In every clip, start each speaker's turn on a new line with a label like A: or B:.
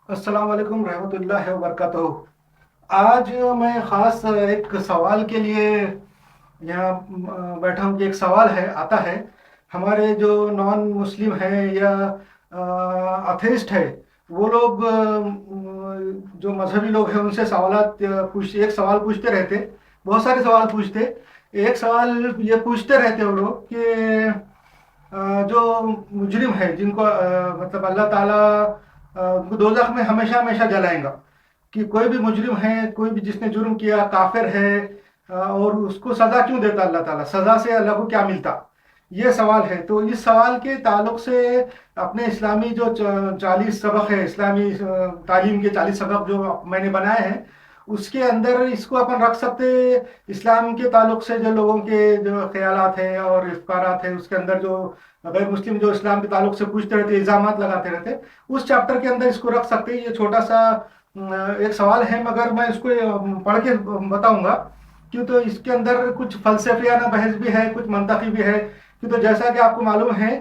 A: अस्सलाम वालेकुम रहमतुल्लाहि व बरकातहू। आज मैं ख़ास एक सवाल के लिए यहाँ बैठा हूँ कि एक सवाल है आता है। हमारे जो नॉन मुस्लिम है या अथेइस्ट है, वो लोग जो मजहबी लोग हैं उनसे सवालात एक सवाल पूछते रहते, बहुत सारे सवाल पूछते। एक सवाल ये पूछते रहते वो लोग कि जो मुजरिम है जिनको मतलब अल्लाह ताला उनको दोज़ख में हमेशा हमेशा जलाएगा, कि कोई भी मुजरिम है, कोई भी जिसने जुर्म किया काफिर है, और उसको सज़ा क्यों देता अल्लाह ताला, सज़ा से अल्लाह को क्या मिलता। ये सवाल है। तो इस सवाल के ताल्लुक से अपने इस्लामी जो 40 सबक है, इस्लामी तालीम के 40 सबक जो मैंने बनाए हैं, उसके अंदर इसको अपन रख सकते। इस्लाम के ताल्लुक से जो लोगों के जो ख्यालात हैं और इफ्कारात हैं, उसके अंदर जो गैर मुस्लिम जो इस्लाम के ताल्लुक से पूछते रहते, इल्ज़ामात लगाते रहते, उस चैप्टर के अंदर इसको रख सकते हैं। ये छोटा सा एक सवाल है, मगर मैं इसको पढ़ के बताऊंगा। क्यों तो इसके अंदर कुछ फलसफियाना बहस भी है, कुछ मंतकी भी है। क्यों तो जैसा कि आपको मालूम है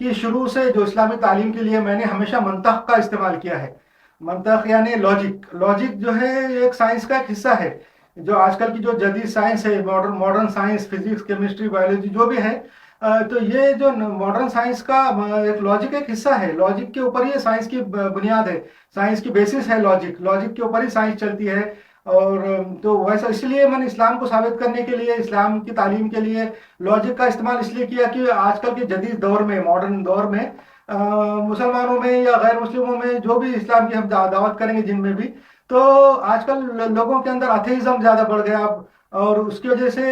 A: कि शुरू से जो इस्लामी तालीम के लिए मैंने हमेशा मंतक का इस्तेमाल किया है। मंतक यानी लॉजिक। लॉजिक जो है एक साइंस का एक हिस्सा है। जो आजकल की जो जदीद साइंस है, modern modern science, physics, chemistry, biology जो भी है, तो ये जो मॉडर्न साइंस का एक लॉजिक एक हिस्सा है। लॉजिक के ऊपर ये साइंस की बुनियाद है, साइंस की बेसिस है लॉजिक। लॉजिक के ऊपर ही साइंस चलती है। और तो वैसा इसलिए मैंने इस्लाम को साबित करने के लिए, इस्लाम की तालीम के लिए लॉजिक का इस्तेमाल इसलिए किया कि आजकल के जदीद दौर में, मॉडर्न दौर में मुसलमानों में या गैर मुस्लिमों में, जो भी इस्लाम की हम दावत करेंगे जिनमें भी, तो आजकल लोगों के अंदर अथेइज्म ज़्यादा बढ़ गया अब। और उसकी वजह से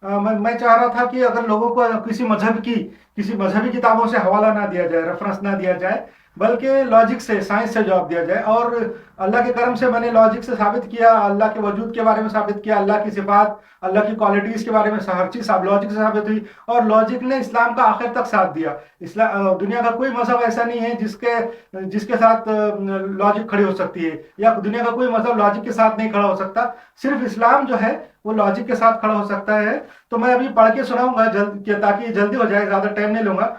A: मैं चाह रहा था कि अगर लोगों को किसी मजहबी किताबों से हवाला ना दिया जाए, रेफरेंस ना दिया जाए, बल्कि लॉजिक से, साइंस से जवाब दिया जाए। और अल्लाह के करम से मैंने लॉजिक से साबित किया, अल्लाह के वजूद के बारे में साबित किया, अल्लाह की सिफात, अल्लाह की क्वालिटीज़ के बारे में हर चीज़ सब लॉजिक से साबित हुई। और लॉजिक ने इस्लाम का आखिर तक साथ दिया। इस्लाम दुनिया का कोई मजहब ऐसा नहीं है जिसके जिसके साथ लॉजिक खड़ी हो सकती है, या दुनिया का कोई मजहब लॉजिक के साथ नहीं खड़ा हो सकता। सिर्फ इस्लाम जो है वो लॉजिक के साथ खड़ा हो सकता है। तो मैं अभी पढ़ के सुनाऊंगा ताकि जल्दी हो जाए, ज़्यादा टाइम नहीं लूंगा।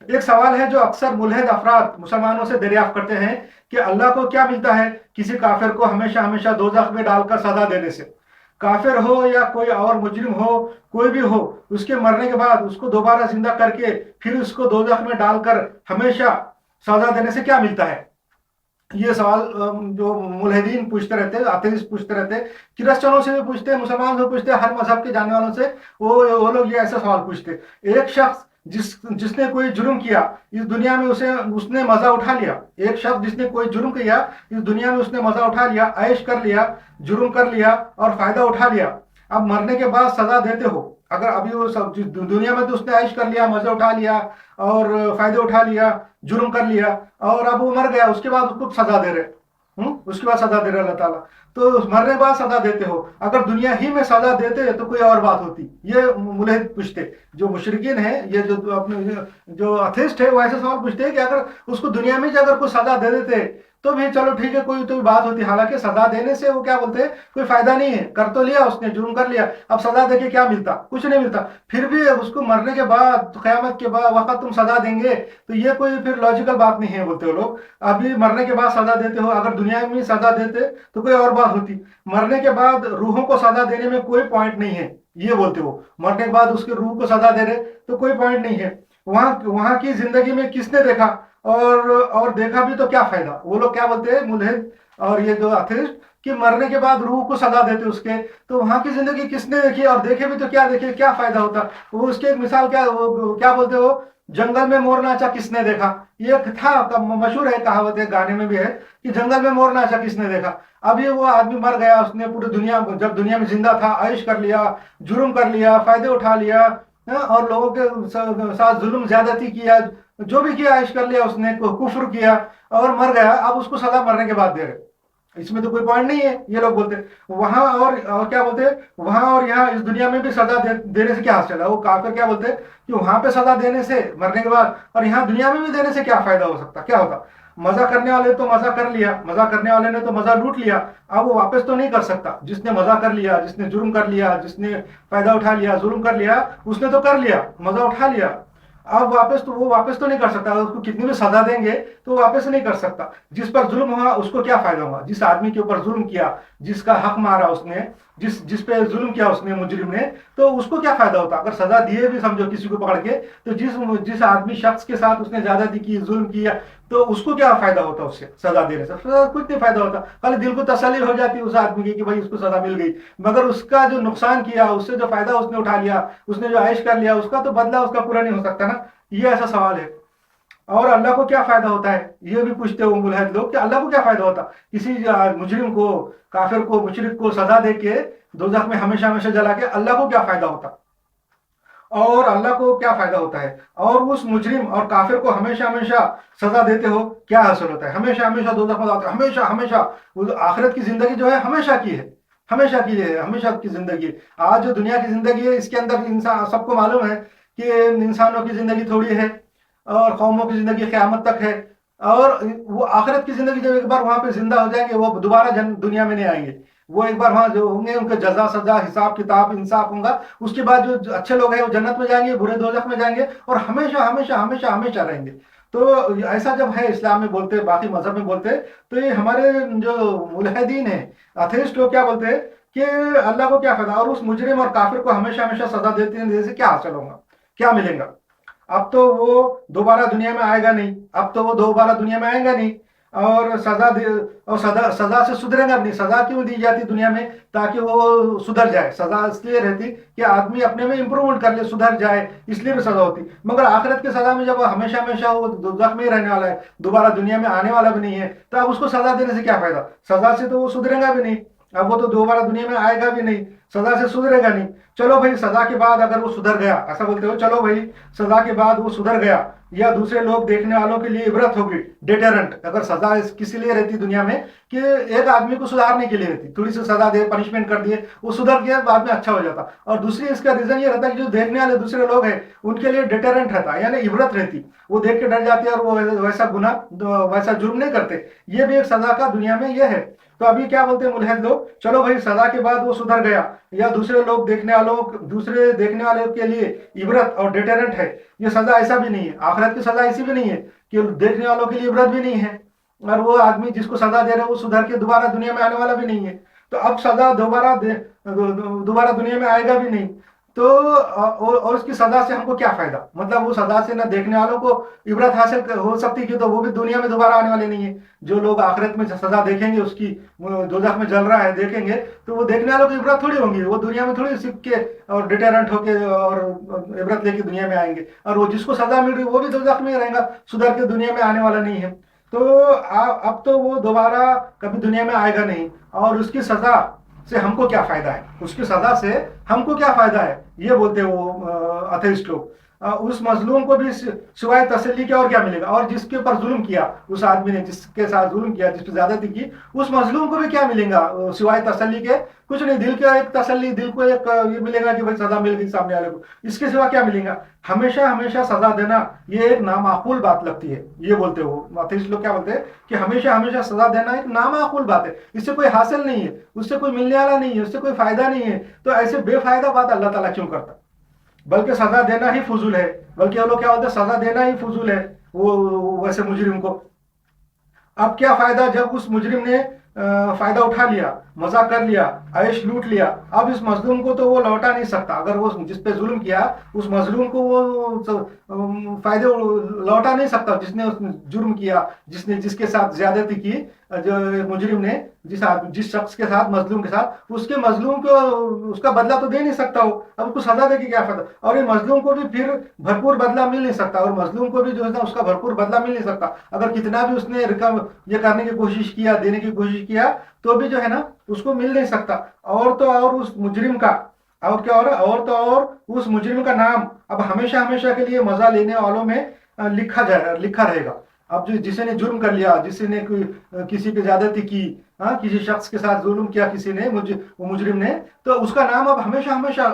A: एक सवाल है जो अक्सर मुल्हिद अफराद मुसलमानों से दरियाफ्त करते हैं कि अल्लाह को क्या मिलता है किसी काफिर को हमेशा हमेशा दोज़ख में डालकर सजा देने से। काफिर हो या कोई और मुजरिम हो, कोई भी हो, उसके मरने के बाद उसको दोबारा जिंदा करके फिर उसको दोज़ख में डालकर हमेशा सजा देने से क्या मिलता है। ये सवाल जो मुल्हिदीन पूछते रहते हैं, अथेइस्ट पूछते रहते हैं, क्रिश्चियनों से भी पूछते हैं, मुसलमानों से पूछते हैं, हर मजहब के जानने वालों से वो लोग ये ऐसा सवाल पूछते हैं। एक शख्स जिसने कोई जुर्म किया इस दुनिया में, उसे उसने मजा उठा लिया। एक शख्स जिसने कोई जुर्म किया इस दुनिया में, उसने मजा उठा लिया, ऐश कर लिया, जुर्म कर लिया और फायदा उठा लिया। अब मरने के बाद सजा देते हो। अगर अभी वो सब दुनिया में तो उसने ऐश कर लिया, मजा उठा लिया और फायदे उठा लिया, जुर्म कर लिया, और अब वो मर गया, उसके बाद उसको सजा दे रहे। उसके बाद सजा दे रहे अल्लाह ताला। तो मरने के बाद सजा देते हो। अगर दुनिया ही में सजा देते तो कोई और बात होती। ये मुल्हिद पूछते, जो मुशरिकीन है, ये जो अपने जो अथेइस्ट है, वो ऐसे सवाल पूछते हैं कि अगर उसको दुनिया में अगर कोई सजा दे देते तो भी चलो ठीक है, कोई तो बात होती। हालांकि सजा देने से वो क्या बोलते हैं, कोई फायदा नहीं है, कर तो लिया उसने, जुर्म कर लिया, अब सजा देके क्या मिलता, कुछ नहीं मिलता। फिर भी उसको मरने के बाद, क़यामत के बाद वक्त तुम सजा देंगे, तो ये कोई फिर लॉजिकल बात नहीं है बोलते हो लोग। अभी मरने के बाद सजा देते हो, अगर दुनिया में सजा देते तो कोई और बात होती। मरने के बाद रूहों को सजा देने में कोई पॉइंट नहीं है, ये बोलते हो। मरने के बाद उसके रूह को सजा दे रहे तो कोई पॉइंट नहीं है। वहां की जिंदगी में किसने देखा, और देखा भी तो क्या फायदा। वो लोग क्या बोलते हैं मुल्हिद और ये जो अथेइस्ट, कि मरने के बाद रूह को सजा देते उसके, तो वहां की जिंदगी किसने देखी, और देखे भी तो क्या देखे, क्या फायदा होता। वो उसके एक मिसाल क्या बोलते हो, जंगल में मोर नाचा किसने देखा। ये था मशहूर है, कहावत है, गाने में भी है कि जंगल में मोर नाचा किसने देखा। अभी वो आदमी मर गया, उसने पूरी दुनिया, जब दुनिया में जिंदा था, ऐश कर लिया, जुर्म कर लिया, फायदे उठा लिया, और लोगों के साथ जुल्म ज्यादती किया, जो भी किया, ऐश कर लिया उसने, कुफ्र किया और मर गया। अब उसको सजा मरने के बाद दे रहे, इसमें तो कोई पॉइंट नहीं है, ये लोग बोलते। वहां और क्या बोलते हैं, वहां और यहाँ इस दुनिया में भी सजा देने से क्या हासिल है। वो काफिर क्या बोलते हैं कि वहां पे सजा देने से, मरने के बाद, और यहाँ दुनिया में भी देने से क्या फायदा हो सकता, क्या होता। मजा करने वाले तो मजा कर लिया, मजा करने वाले ने तो मजा लूट लिया, अब वो वापस तो नहीं कर सकता। जिसने मजा कर लिया, जिसने जुर्म कर लिया, जिसने फायदा उठा लिया, जुर्म कर लिया, उसने तो कर लिया, मजा उठा लिया। अब वापस तो वो वापस तो नहीं कर सकता, उसको कितनी भी सजा देंगे तो वो वापस नहीं कर सकता। जिस पर जुल्म हुआ उसको क्या फायदा हुआ, जिस आदमी के ऊपर जुल्म किया, जिसका हक मारा उसने, जिस पे जुल्म किया उसने, मुजरिम ने, तो उसको क्या फायदा होता। अगर सजा दिए भी समझो किसी को पकड़ के, तो जिस जिस आदमी शख्स के साथ उसने ज्यादती की, जुल्म किया, तो उसको क्या फायदा होता, उससे सजा देने से सजा कुछ नहीं फायदा होता। खाली दिल को तसल्ली हो जाती उस आदमी की कि भाई उसको सजा मिल गई, मगर उसका जो नुकसान किया, उससे जो फायदा उसने उठा लिया, उसने जो ऐश कर लिया, उसका तो बदला उसका पूरा नहीं हो सकता ना। ये ऐसा सवाल है। और अल्लाह को क्या फायदा होता है, ये भी पूछते हो मुल्हिद लोग कि अल्लाह को क्या फायदा होता, किसी मुजरिम को, काफिर को, मुशरिक को सजा दे के दोजख में हमेशा हमेशा जला के अल्लाह को क्या फायदा होता, और अल्लाह को क्या फायदा होता है। और उस मुजरिम और काफिर को हमेशा हमेशा सजा देते हो, क्या हासिल होता है, हमेशा हमेशा दोजख में जाते हो, हमेशा हमेशा। वो आखिरत की जिंदगी जो है हमेशा की है, हमेशा की है, हमेशा की जिंदगी। आज जो दुनिया की जिंदगी है इसके अंदर इंसान, सबको मालूम है कि इंसानों की जिंदगी थोड़ी है और कौमों की जिंदगी क़यामत तक है। और वो आखिरत की जिंदगी जब एक बार वहां पे जिंदा हो जाएंगे, वो दोबारा दुनिया में नहीं आएंगे। वो एक बार वहां जो होंगे, उनके जजा सजा हिसाब किताब इंसाफ होगा, उसके बाद जो अच्छे लोग हैं वो जन्नत में जाएंगे, बुरे दोजख में जाएंगे, और हमेशा हमेशा हमेशा हमेशा रहेंगे। तो ऐसा जब है इस्लाम में बोलते, बाकी मजहब में बोलते, तो ये हमारे जो मुल्हिदीन है, अथेइस्ट लोग क्या बोलते हैं कि अल्लाह को क्या फायदा, और उस मुजरिम और काफिर को हमेशा हमेशा सजा देते हैं, जैसे क्या हासिल होगा, क्या मिलेगा। अब तो वो दोबारा दुनिया में आएगा नहीं, अब तो वो दोबारा दुनिया में आएगा नहीं, और सजा दे, और सजा से सुधरेगा नहीं। सजा क्यों दी जाती दुनिया में, ताकि वो सुधर जाए। सजा इसलिए रहती कि आदमी अपने में इंप्रूवमेंट कर ले, सुधर जाए, इसलिए भी सजा होती। मगर आखिरत की सजा में जब हमेशा हमेशा वो दोजख में ही रहने वाला है, दोबारा दुनिया में आने वाला भी नहीं है, तो अब उसको सजा देने से क्या फायदा, सजा से तो वो सुधरेगा भी नहीं, अब वो तो दोबारा दुनिया में आएगा भी नहीं, सजा से सुधरेगा नहीं। चलो भाई सजा के बाद अगर वो सुधर गया, ऐसा बोलते हो, चलो भाई सजा के बाद वो सुधर गया, या दूसरे लोग देखने वालों के लिए इबरत होगी, डेटरेंट। अगर सजा किसी लिए रहती दुनिया में कि एक आदमी को सुधारने के लिए रहती, थोड़ी सी सजा दे, पनिशमेंट कर दिए, वो सुधर गया, बाद में अच्छा हो जाता। और दूसरी इसका रीजन ये रहता कि जो देखने वाले दूसरे लोग हैं उनके लिए डेटरेंट रहता, यानी इबरत रहती, वो देख के डर जाते और वो वैसा गुना, वैसा जुर्म नहीं करते। ये भी एक सजा का दुनिया में ये है। तो अभी क्या बोलते हैं मुल्हिद लोग, चलो भाई सजा के बाद वो सुधर गया, या दूसरे लोग देखने वालों, दूसरे देखने वाले के लिए इबरत और डेटरेंट है। ये सजा ऐसा भी नहीं है, आखिरत की सजा ऐसी भी नहीं है कि देखने वालों के लिए इबरत भी नहीं है, और वो आदमी जिसको सजा दे रहे हैं वो सुधर के दोबारा दुनिया में आने वाला भी नहीं है। तो अब सजा दोबारा दुनिया में आएगा भी नहीं। तो और उसकी सजा से हमको क्या फायदा, मतलब वो सजा से ना देखने वालों को इबरत हासिल हो सकती कि, तो वो भी दुनिया में दोबारा आने वाले नहीं है। जो लोग आखिरत में सजा देखेंगे, उसकी दोजख में जल रहा है देखेंगे, तो वो देखने वालों की इबरत थोड़ी होंगी, वो दुनिया में थोड़ी सीख के और डिटेरेंट होके और इबरत लेके दुनिया में आएंगे। और वो जिसको सजा मिल रही वो भी दोजख में ही रहेगा, सुधर के दुनिया में आने वाला नहीं है। तो अब तो वो दोबारा कभी दुनिया में आएगा नहीं, और उसकी सजा से हमको क्या फायदा है, उसकी सजा से हमको क्या फायदा है, ये बोलते हैं वो अथेइस्ट लोग। उस मजलूम को भी सिवाय तसल्ली के और क्या मिलेगा, और जिसके ऊपर जुल्म किया, उस आदमी ने जिसके साथ जुल्म किया, जिस पर ज्यादती की, उस मजलूम को भी क्या मिलेगा सिवाय तसल्ली के, कुछ नहीं। दिल का एक तसल्ली, दिल को एक ये मिलेगा कि भाई सजा मिल गई सामने वाले को, इसके सिवा क्या मिलेगा। हमेशा हमेशा सजा देना ये एक नामाकूल बात लगती है, ये बोलते हो अथेइस्ट लोग, क्या बोलते हैं कि हमेशा हमेशा सजा देना एक नामाकूल बात है, इससे कोई हासिल नहीं है, उससे कोई मिलने वाला नहीं है, उससे कोई फायदा नहीं है। तो ऐसे बेफायदा बात अल्लाह ताला क्यों करता, बल्कि सजा देना ही फजूल है। बल्कि वो लोग क्या बोलते हैं, सजा देना ही फजूल है वो वैसे मुजरिम को। अब क्या फायदा जब उस मुजरिम ने फायदा उठा लिया, मजा कर लिया, ऐश लूट लिया, अब इस मजलूम को तो वो लौटा नहीं सकता। अगर वो जिस पे जुल्म किया उस मजलूम को वो फायदे लौटा नहीं सकता, जिसने जुर्म किया, जिसने जिसके साथ ज्यादती की, जो मुजरिम ने जिस शख्स के साथ, मजलूम के साथ, उसके मजलूम को उसका बदला तो दे नहीं सकता हो। अब उसको सजा दे के क्या फायदा, और ये मजलूम को भी फिर भरपूर बदला मिल नहीं सकता, और मजलूम को भी जो है ना उसका भरपूर बदला मिल नहीं सकता। अगर कितना भी उसने रिकम ये करने की कोशिश किया, देने की कोशिश किया, तो भी जो है ना उसको मिल नहीं सकता। और तो और उस मुजरिम का, और क्या हो रहा है, और तो और उस मुजरिम का नाम अब हमेशा हमेशा के लिए मजा लेने वालों में लिखा रहेगा। अब जो जिसे ने जुर्म कर लिया, जिसे ने किसी पे ज्यादती की, हाँ, किसी शख्स के साथ जुल्म किया किसी ने, वो मुजरिम ने, तो उसका नाम अब हमेशा हमेशा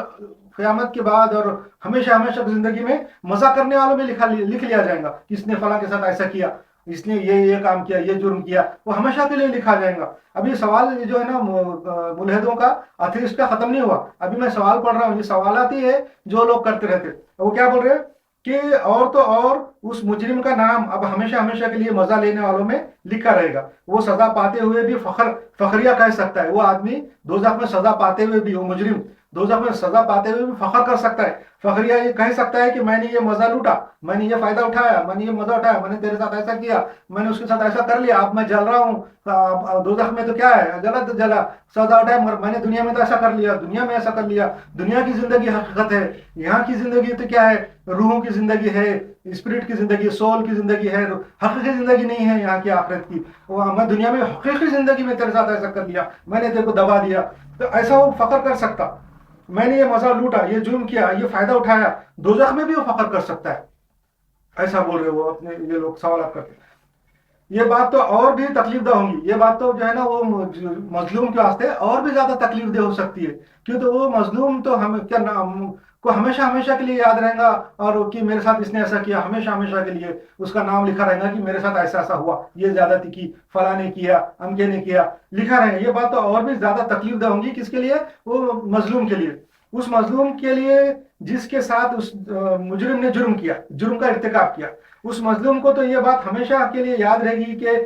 A: क़यामत के बाद और हमेशा हमेशा जिंदगी में मजा करने वालों में लिख लिया जाएगा कि इसने फला के साथ ऐसा किया, इसने ये काम किया, ये जुर्म किया, वो हमेशा के लिए लिखा जाएगा। अभी सवाल जो है ना मुल्हिदों का, अथेइस्ट का खत्म नहीं हुआ। अभी मैं सवाल पढ़ रहा हूँ, ये सवालात ही है जो लोग करते रहते। वो क्या बोल रहे हैं کہ اور تو اور اس مجرم کا نام اب ہمیشہ ہمیشہ کے لیے مزہ لینے والوں میں لکھا رہے گا. وہ سزا پاتے ہوئے بھی فخریہ کہہ سکتا ہے. وہ آدمی دوزخ میں سزا پاتے ہوئے بھی، وہ مجرم دوزخ میں سزا پاتے ہوئے بھی فخر کر سکتا ہے. فخریہ یہ کہہ سکتا ہے کہ میں نے یہ مزہ لوٹا، میں نے یہ فائدہ اٹھایا، میں نے یہ مزہ اٹھایا، میں نے تیرے ساتھ ایسا کیا، میں نے اس کے ساتھ ایسا کر لیا، اب میں جل رہا ہوں دوزخ میں. تو کیا ہے، جلا تو جلا، سزا اٹھایا، مگر میں نے دنیا میں تو ایسا کر لیا، دنیا میں ایسا کر لیا. دنیا کی زندگی حقیقت ہے، یہاں کی زندگی تو کیا ہے، روحوں کی زندگی ہے، اسپرٹ کی زندگی، سول کی زندگی ہے، حقیقی زندگی نہیں ہے یہاں کی آخرت کی. میں دنیا میں حقیقی زندگی میں تیرے ساتھ ایسا کر لیا، میں نے تیرے کو دبا دیا. تو ایسا وہ فخر کر سکتا، میں نے یہ مزہ لوٹا، یہ جرم کیا، یہ فائدہ اٹھایا. دوزخ میں بھی وہ فخر کر سکتا ہے. ایسا بول رہے وہ اپنے یہ لوگ سوالات کرتے. یہ بات تو اور بھی تکلیف دہ ہوں گی. یہ بات تو جو ہے نا وہ مظلوم کے واسطے اور بھی زیادہ تکلیف دہ ہو سکتی ہے، کیوں تو وہ مظلوم تو ہم کیا کو ہمیشہ ہمیشہ کے لیے یاد رہے گا، اور کہ میرے ساتھ اس نے ایسا کیا، ہمیشہ ہمیشہ کے لیے اس کا نام لکھا رہے گا کہ میرے ساتھ ایسا ایسا ہوا، یہ زیادتی کی، فلاں نے کیا، امکے نے کیا، لکھا رہے گا. یہ بات تو اور بھی زیادہ تکلیف دہ ہوں گی کس کے لیے، وہ مظلوم کے لیے. اس مظلوم کے لیے جس کے ساتھ اس مجرم نے جرم کیا، جرم کا ارتکاب کیا، اس مظلوم کو تو یہ بات ہمیشہ کے لیے یاد رہے گی کہ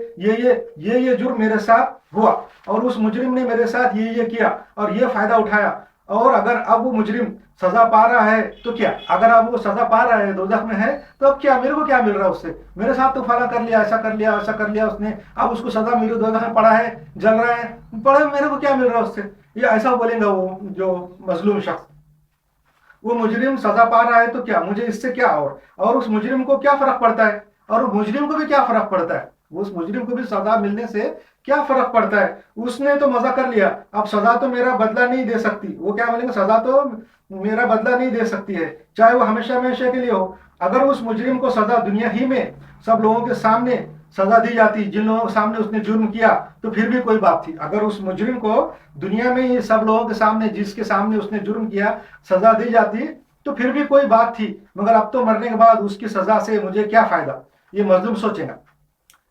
A: یہ جرم میرے ساتھ ہوا، اور اس مجرم نے میرے ساتھ یہ کیا اور یہ فائدہ اٹھایا. اور اگر اب وہ مجرم سزا پا رہا ہے تو کیا، اگر اب وہ سزا پا رہا ہے، دوزخ میں ہے، تو اب کیا، میرے کو کیا مل رہا ہے اس سے، میرے ساتھ تو فلاں کر لیا، ایسا کر لیا، ایسا کر لیا اس نے، اب اس کو سزا میرے دوزخ میں پڑا ہے، جل رہا ہے، پڑے، میرے کو کیا مل رہا ہے اس سے. یہ ایسا بولیں گا وہ جو مظلوم شخص. وہ مجرم سزا پا رہا ہے تو کیا، مجھے اس سے کیا، اور اس مجرم کو کیا فرق پڑتا ہے، اور اس مجرم کو بھی کیا فرق پڑتا ہے، اس مجرم کو بھی سزا ملنے سے کیا فرق پڑتا ہے. اس نے تو مزہ کر لیا، اب سزا تو میرا بدلہ نہیں دے سکتی. وہ کیا بولیں گے، سزا تو میرا بدلہ نہیں دے سکتی ہے، چاہے وہ ہمیشہ ہمیشہ کے لیے ہو. اگر اس مجرم کو سزا دنیا ہی میں سب لوگوں کے سامنے سزا دی جاتی، جن لوگوں کے سامنے اس نے جرم کیا، تو پھر بھی کوئی بات تھی. اگر اس مجرم کو دنیا میں ہی سب لوگوں کے سامنے، جس کے سامنے اس نے جرم کیا، سزا دی جاتی، تو پھر بھی کوئی بات تھی. مگر اب تو مرنے کے بعد اس کی سزا سے مجھے کیا فائدہ. یہ مظلوم سوچے گا،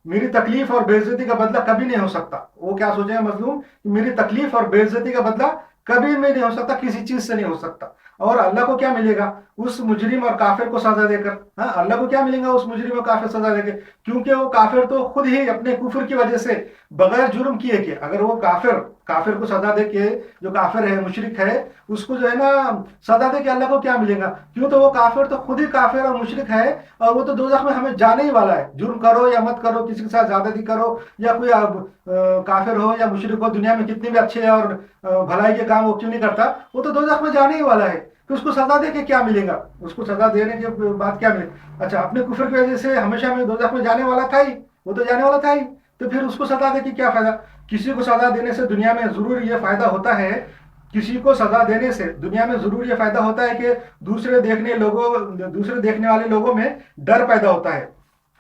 A: میری تکلیف اور بے عزتی کا بدلہ کبھی نہیں ہو سکتا. وہ کیا سوچے گا مظلوم، میری تکلیف اور بے عزتی کا بدلہ کبھی میں نہیں ہو سکتا، کسی چیز سے نہیں ہو سکتا. اور اللہ کو کیا ملے گا اس مجرم اور کافر کو سزا دے کر، ہاں، اللہ کو کیا ملے گا اس مجرم اور کافر سزا دے کے، کیونکہ وہ کافر تو خود ہی اپنے کفر کی وجہ سے بغیر جرم کیے کہ، اگر وہ کافر کو سزا دے کے، جو کافر ہے، مشرک ہے، اس کو جو ہے نا سزا دے کے اللہ کو کیا ملے گا، کیوں تو وہ کافر تو خود ہی کافر اور مشرک ہے، اور وہ تو دوزخ میں ہمیں جانے ہی والا ہے. جرم کرو یا مت کرو، کسی کے ساتھ زیادتی کرو یا کوئی کافر ہو یا مشرک ہو، دنیا میں کتنے بھی اچھے اور بھلائی کے کام وہ کیوں نہیں کرتا، وہ تو دوزخ میں جانے ہی والا ہے. تو اس کو سزا دے کے کیا ملے گا، اس کو سزا دینے کے بعد کیا ملے گا. اچھا، اپنے کفر کی وجہ سے ہمیشہ میں دوزخ میں جانے والا تھا ہی، وہ تو جانے والا تھا ہی، تو پھر اس کو سزا دے کے کیا فائدہ. کسی کو سزا دینے سے دنیا میں ضرور یہ فائدہ ہوتا ہے، کسی کو سزا دینے سے دنیا میں ضرور یہ فائدہ ہوتا ہے کہ دوسرے دیکھنے والے لوگوں میں ڈر پیدا ہوتا ہے،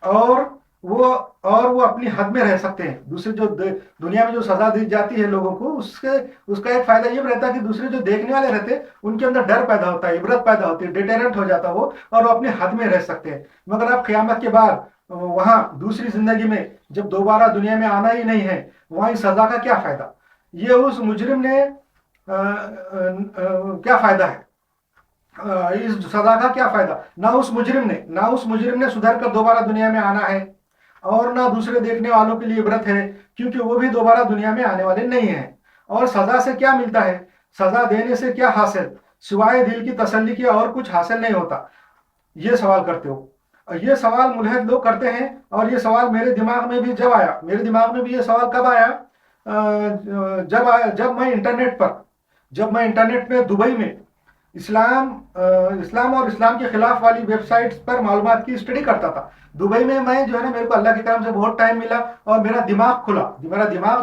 A: اور وہ اپنی حد میں رہ سکتے ہیں. دوسرے جو دنیا میں جو سزا دی جاتی ہے لوگوں کو، اس کا ایک فائدہ یہ رہتا ہے کہ دوسرے جو دیکھنے والے رہتے ہیں ان کے اندر ڈر پیدا ہوتا ہے، عبرت پیدا ہوتی ہے، ڈیٹرنٹ ہو جاتا وہ، اور وہ اپنی حد میں رہ سکتے ہیں. مگر اب قیامت کے بعد وہاں دوسری زندگی میں جب دوبارہ دنیا میں آنا ہی نہیں ہے، وہاں اس سزا کا کیا فائدہ. یہ اس مجرم نے کیا فائدہ ہے، اس سزا کا کیا فائدہ. نہ اس مجرم نے سدھر کر دوبارہ دنیا میں آنا ہے، اور نہ دوسرے دیکھنے والوں کے لیے عبرت ہے، کیونکہ وہ بھی دوبارہ دنیا میں آنے والے نہیں ہیں. اور سزا سے کیا ملتا ہے، سزا دینے سے کیا حاصل، سوائے دل کی تسلی کے اور کچھ حاصل نہیں ہوتا. یہ سوال کرتے ہو، یہ سوال ملحد لوگ کرتے ہیں. اور یہ سوال میرے دماغ میں بھی یہ سوال کب آیا، جب میں انٹرنیٹ پہ دبئی میں اسلام اور اسلام کے خلاف والی ویب سائٹس پر معلومات کی اسٹڈی کرتا تھا. دبئی میں جو ہے نا، میرے کو اللہ کے کرم سے بہت ٹائم ملا، اور میرا دماغ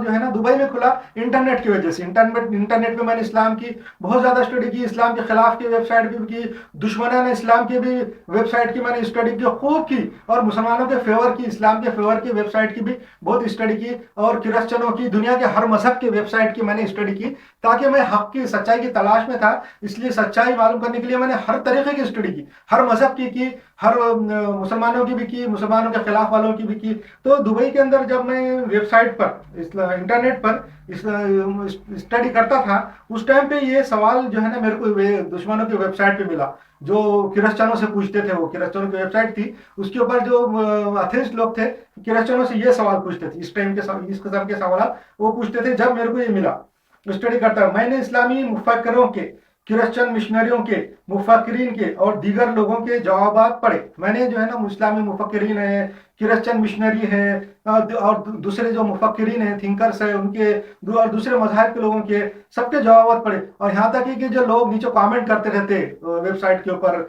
A: جو ہے نا دبئی میں کھلا انٹرنیٹ کی وجہ سے. انٹرنیٹ پہ میں نے اسلام کی بہت زیادہ اسٹڈی کی، اسلام کے خلاف کی ویب سائٹ بھی کی، دشمنان اسلام کی بھی ویب سائٹ کی میں نے اسٹڈی کی، خوب کی، اور مسلمانوں کے فیور کی، اسلام کے فیور کی ویب سائٹ کی بھی بہت اسٹڈی کی، اور کرسچنوں کی، دنیا کے ہر مذہب کی ویب سائٹ کی میں نے اسٹڈی کی، تاکہ میں حق کی، سچائی کی تلاش میں تھا. اس لیے سچائی सच्चाई मालूम करने के लिए मैंने हर तरीके की स्टडी की, हर मजहब की, हर मुसलमानों की भी की, मुसलमानों के खिलाफ वालों की भी की। तो दुबई के अंदर जब मैं वेबसाइट पर इंटरनेट पर स्टडी करता था, उस टाइम पे ये सवाल जो है ना मेरे को दुश्मनों की वेबसाइट पे मिला, जो क्रिश्चियनों से पूछते थे। वो क्रिश्चियनों की वेबसाइट थी, उसके ऊपर जो अथेइस्ट लोग थे क्रिश्चियनों से ये सवाल पूछते थे, इस टाइम के इस किस्म के सवाल वो पूछते थे। जब मेरे को ये मिला स्टडी करता, मैंने इस्लामी मुफक्किरों के, क्रिश्चियन मिशनरियों के, मुफक्किरीन के और दीगर लोगों के जवाबात पढ़े। मैंने जो है ना इस्लामी मुफक्किरीन है, क्रिश्चियन मिशनरी है, और दूसरे जो मुफक्किरीन हैं, थिंकर्स है, उनके और दूसरे मज़ाहिब के लोगों के सबके जवाबात पढ़े। और यहाँ तक कि जो लोग नीचे कमेंट करते रहते वेबसाइट के ऊपर,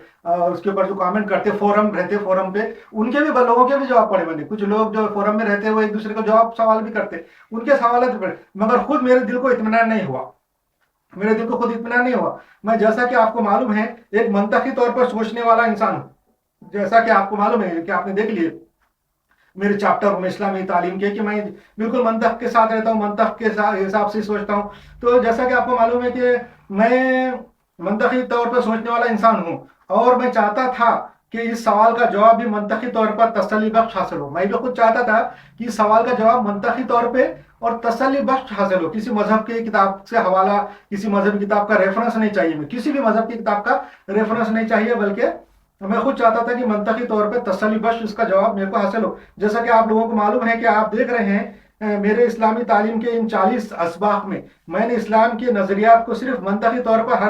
A: उसके ऊपर जो कमेंट करते फोरम रहते, फोरम पे उनके भी लोगों के भी जवाब पढ़े मैंने। कुछ लोग जो फोरम में रहते वो एक दूसरे को जवाब सवाल भी करते, उनके सवाल भी पढ़े, मगर खुद मेरे दिल को इत्मीनान नहीं हुआ, मेरे दिल को खुद इत्मीनान नहीं हुआ। मैं, जैसा कि आपको मालूम है, एक मंतकी तौर पर सोचने वाला इंसान हूँ। जैसा कि आपको मालूम है कि आपने देख लिए मेरे चैप्टर में इस्लामी तालीम के, कि मैं बिल्कुल मंतक के साथ रहता हूँ, मंतक के हिसाब से सोचता हूँ। तो जैसा कि आपको मालूम है कि मैं मंतकी तौर पर सोचने वाला इंसान हूँ, और मैं चाहता था कि इस सवाल का जवाब भी मंतकी तौर पर तसल्ली बख्श हासिल हो। मैं भी खुद चाहता था कि इस सवाल का जवाब मंतकी तौर पे और तसल्ली बख्श हासिल हो। किसी मजहब की किताब से हवाला, किसी मजहबी किताब का रेफरेंस नहीं चाहिए, मैं किसी भी मजहब की किताब का रेफरेंस नहीं चाहिए, बल्कि मैं खुद चाहता था कि मंतकी तौर पे तसल्ली बख्श इसका जवाब मेरे को हासिल हो। जैसा कि आप लोगों को मालूम है कि आप देख रहे हैं मेरे इस्लामी तालीम के इन 40 असबाक में मैंने इस्लाम के नज़रियात को सिर्फ मंतकी तौर पर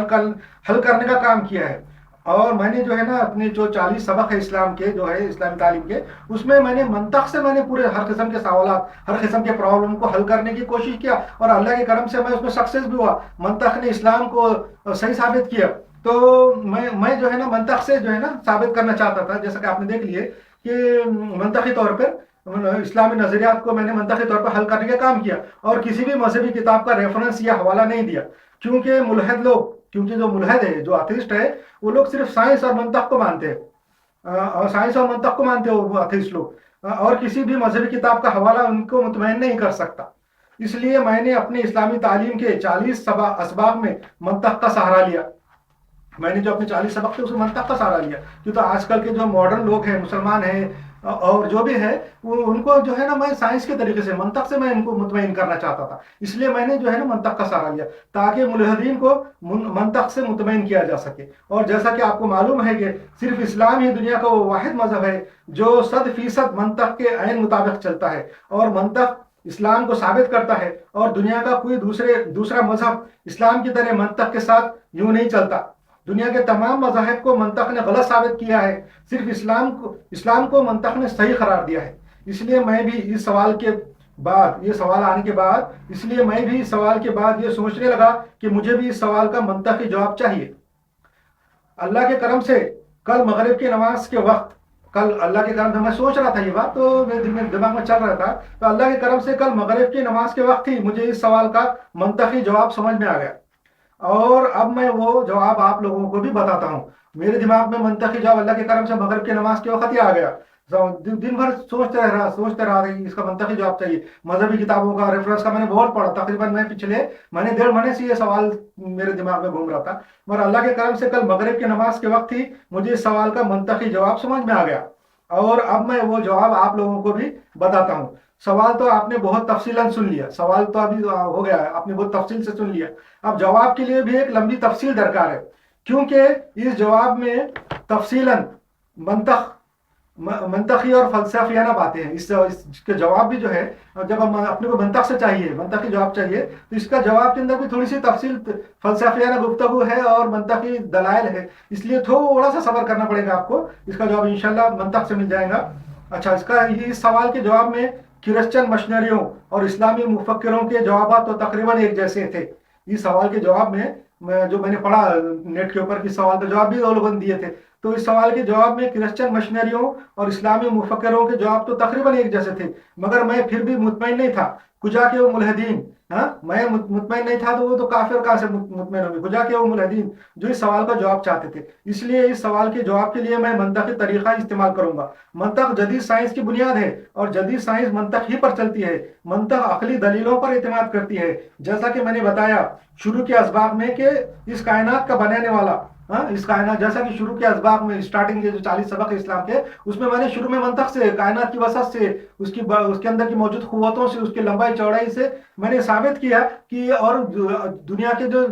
A: हल करने का काम किया है। और मैंने जो है ना अपने जो 40 सबक है इस्लाम के, जो है इस्लामी तालीम के, उसमें मैंने मंतक से मैंने पूरे हर किस्म के सवालात, हर किस्म के प्रॉब्लम को हल करने की कोशिश किया, और अल्लाह के करम से मैं उसमें सक्सेस भी हुआ। मंतक ने इस्लाम को सही साबित किया। तो मैं जो है ना मंतक से जो है ना साबित करना चाहता था, जैसा कि आपने देख लिए कि मंतकी तौर पर इस्लामी नज़रियात को मैंने मंतकी तौर पर हल करने का काम किया, और किसी भी मजहबी किताब का रेफरेंस या हवाला नहीं दिया। क्योंकि मुल्हिद लोग, क्योंकि जो मुल्हिद है, जो अथीस्ट है, वो लोग सिर्फ साइंस और मंतक को मानते हैं, और साइंस और मंतक को मानते हो वो अथीस्ट लोग, और किसी भी मजहबी किताब का हवाला उनको मुतमईन नहीं कर सकता। इसलिए मैंने अपने इस्लामी तालीम के 40 असबाब में मंतक का सहारा लिया। मैंने जो अपने 40 सबक थे उसमें मंतक का सहारा लिया। क्योंकि तो आजकल के जो मॉडर्न लोग हैं, मुसलमान हैं और जो भी है, उनको जो है ना मैं साइंस के तरीके से, मंतक से मैं इनको मुतमईन करना चाहता था। इसलिए मैंने जो है ना मंतक का सहारा लिया, ताकि मुल्हिदीन को मंतक से मुतमईन किया जा सके। और जैसा कि आपको मालूम है कि सिर्फ इस्लाम ही दुनिया का वो वाहिद मजहब है जो 100% मंतक के ऐन मुताबिक चलता है, और मंतक इस्लाम को साबित करता है। और दुनिया का कोई दूसरा मजहब इस्लाम की तरह मंतक के साथ यूं नहीं चलता। दुनिया के तमाम मज़ाहिब को मंतक ने गलत साबित किया है, सिर्फ इस्लाम को मंतक ने सही करार दिया है। इसलिए मैं भी इस सवाल के बाद, ये सवाल आने के बाद, इसलिए मैं भी इस सवाल के बाद ये सोचने लगा कि मुझे भी इस सवाल का मंतकी जवाब चाहिए। अल्लाह के करम से कल मगरिब की नमाज के वक्त, कल अल्लाह के करम से मैं सोच रहा था ये बात, तो मेरे दिमाग में चल रहा था, तो अल्लाह के करम से कल मगरिब की नमाज के वक्त ही मुझे इस सवाल का मंतकी जवाब समझ में आ गया। और अब मैं वो जवाब आप लोगों को भी बताता हूँ। मेरे दिमाग में मंतकी जवाब अल्लाह के करम से मगरिब की नमाज के वक्त ही आ गया। दिन भर सोचते रहा इसका मंतकी जवाब चाहिए। मजहबी किताबों का रेफरेंस का मैंने बहुत पढ़ा, तकरीबन मैंने 1.5 महीने से ये सवाल मेरे दिमाग में घूम रहा था, मगर अल्लाह के करम से कल मगरिब की नमाज के वक्त ही मुझे इस सवाल का मंतकी जवाब समझ में आ गया। और अब मैं वो जवाब आप लोगों को भी बताता हूँ। सवाल तो आपने बहुत तफसीलन सुन लिया, सवाल तो अभी हो गया है, आपने बहुत तफसील से सुन लिया। अब जवाब के लिए भी एक लंबी तफसील दरकार है, क्योंकि इस जवाब में तफसीलन मंतकी और फलसफियाना बातें हैं। इसके जवाब भी जो है, जब हम अपने को मंतक से चाहिए, मंतकी जवाब चाहिए, तो इसका जवाब के अंदर भी थोड़ी सी तफसील फलसफियाना गुफ्तगू है और मंतकी दलाइल है। इसलिए थोड़ा सा सब्र करना पड़ेगा आपको, इसका जवाब इंशाल्लाह मंतक से मिल जाएगा। अच्छा, इस सवाल के जवाब में क्रिश्चियन मशनरियों और इस्लामी मुफक्किरों के जवाब तो तकरीबन एक जैसे थे। इस सवाल के जवाब में जो मैंने पढ़ा नेट के ऊपर, कि सवाल का जवाब भी दो लोगों ने दिए थे, तो इस सवाल के जवाब में क्रिश्चियन मशनरियों और इस्लामी मुफक्किरों के जवाब तो तकरीबन एक जैसे थे। मगर मैं फिर भी मुतमईन नहीं था, खुजा के वो मुल्हिदीन, मैं मुतमईन नहीं था, तो वो तो काफिर कहाँ से मुतमईन होंगे, खुजा के वो मुल्हिदीन जो इस सवाल का जवाब चाहते थे। इसलिए इस सवाल के जवाब के लिए मैं मंतकी तरीका इस्तेमाल करूंगा। मंतक जदीद साइंस की बुनियाद है, और जदीद साइंस मंतक ही पर चलती है। मंतक अकली दलीलों पर इत्मीनान करती है। जैसा कि मैंने बताया शुरू के असबाब में कि इस कायनात का बनाने वाला हाँ, इस कायनात, जैसा कि शुरू के असबाक में स्टार्टिंग के जो 40 सबक है इस्लाम के, उसमें मैंने शुरू में मंतख से, कायनात की वसत से, उसके अंदर की मौजूद कुव्वतों से, उसकी लंबाई चौड़ाई से मैंने साबित किया कि, और दुनिया के जो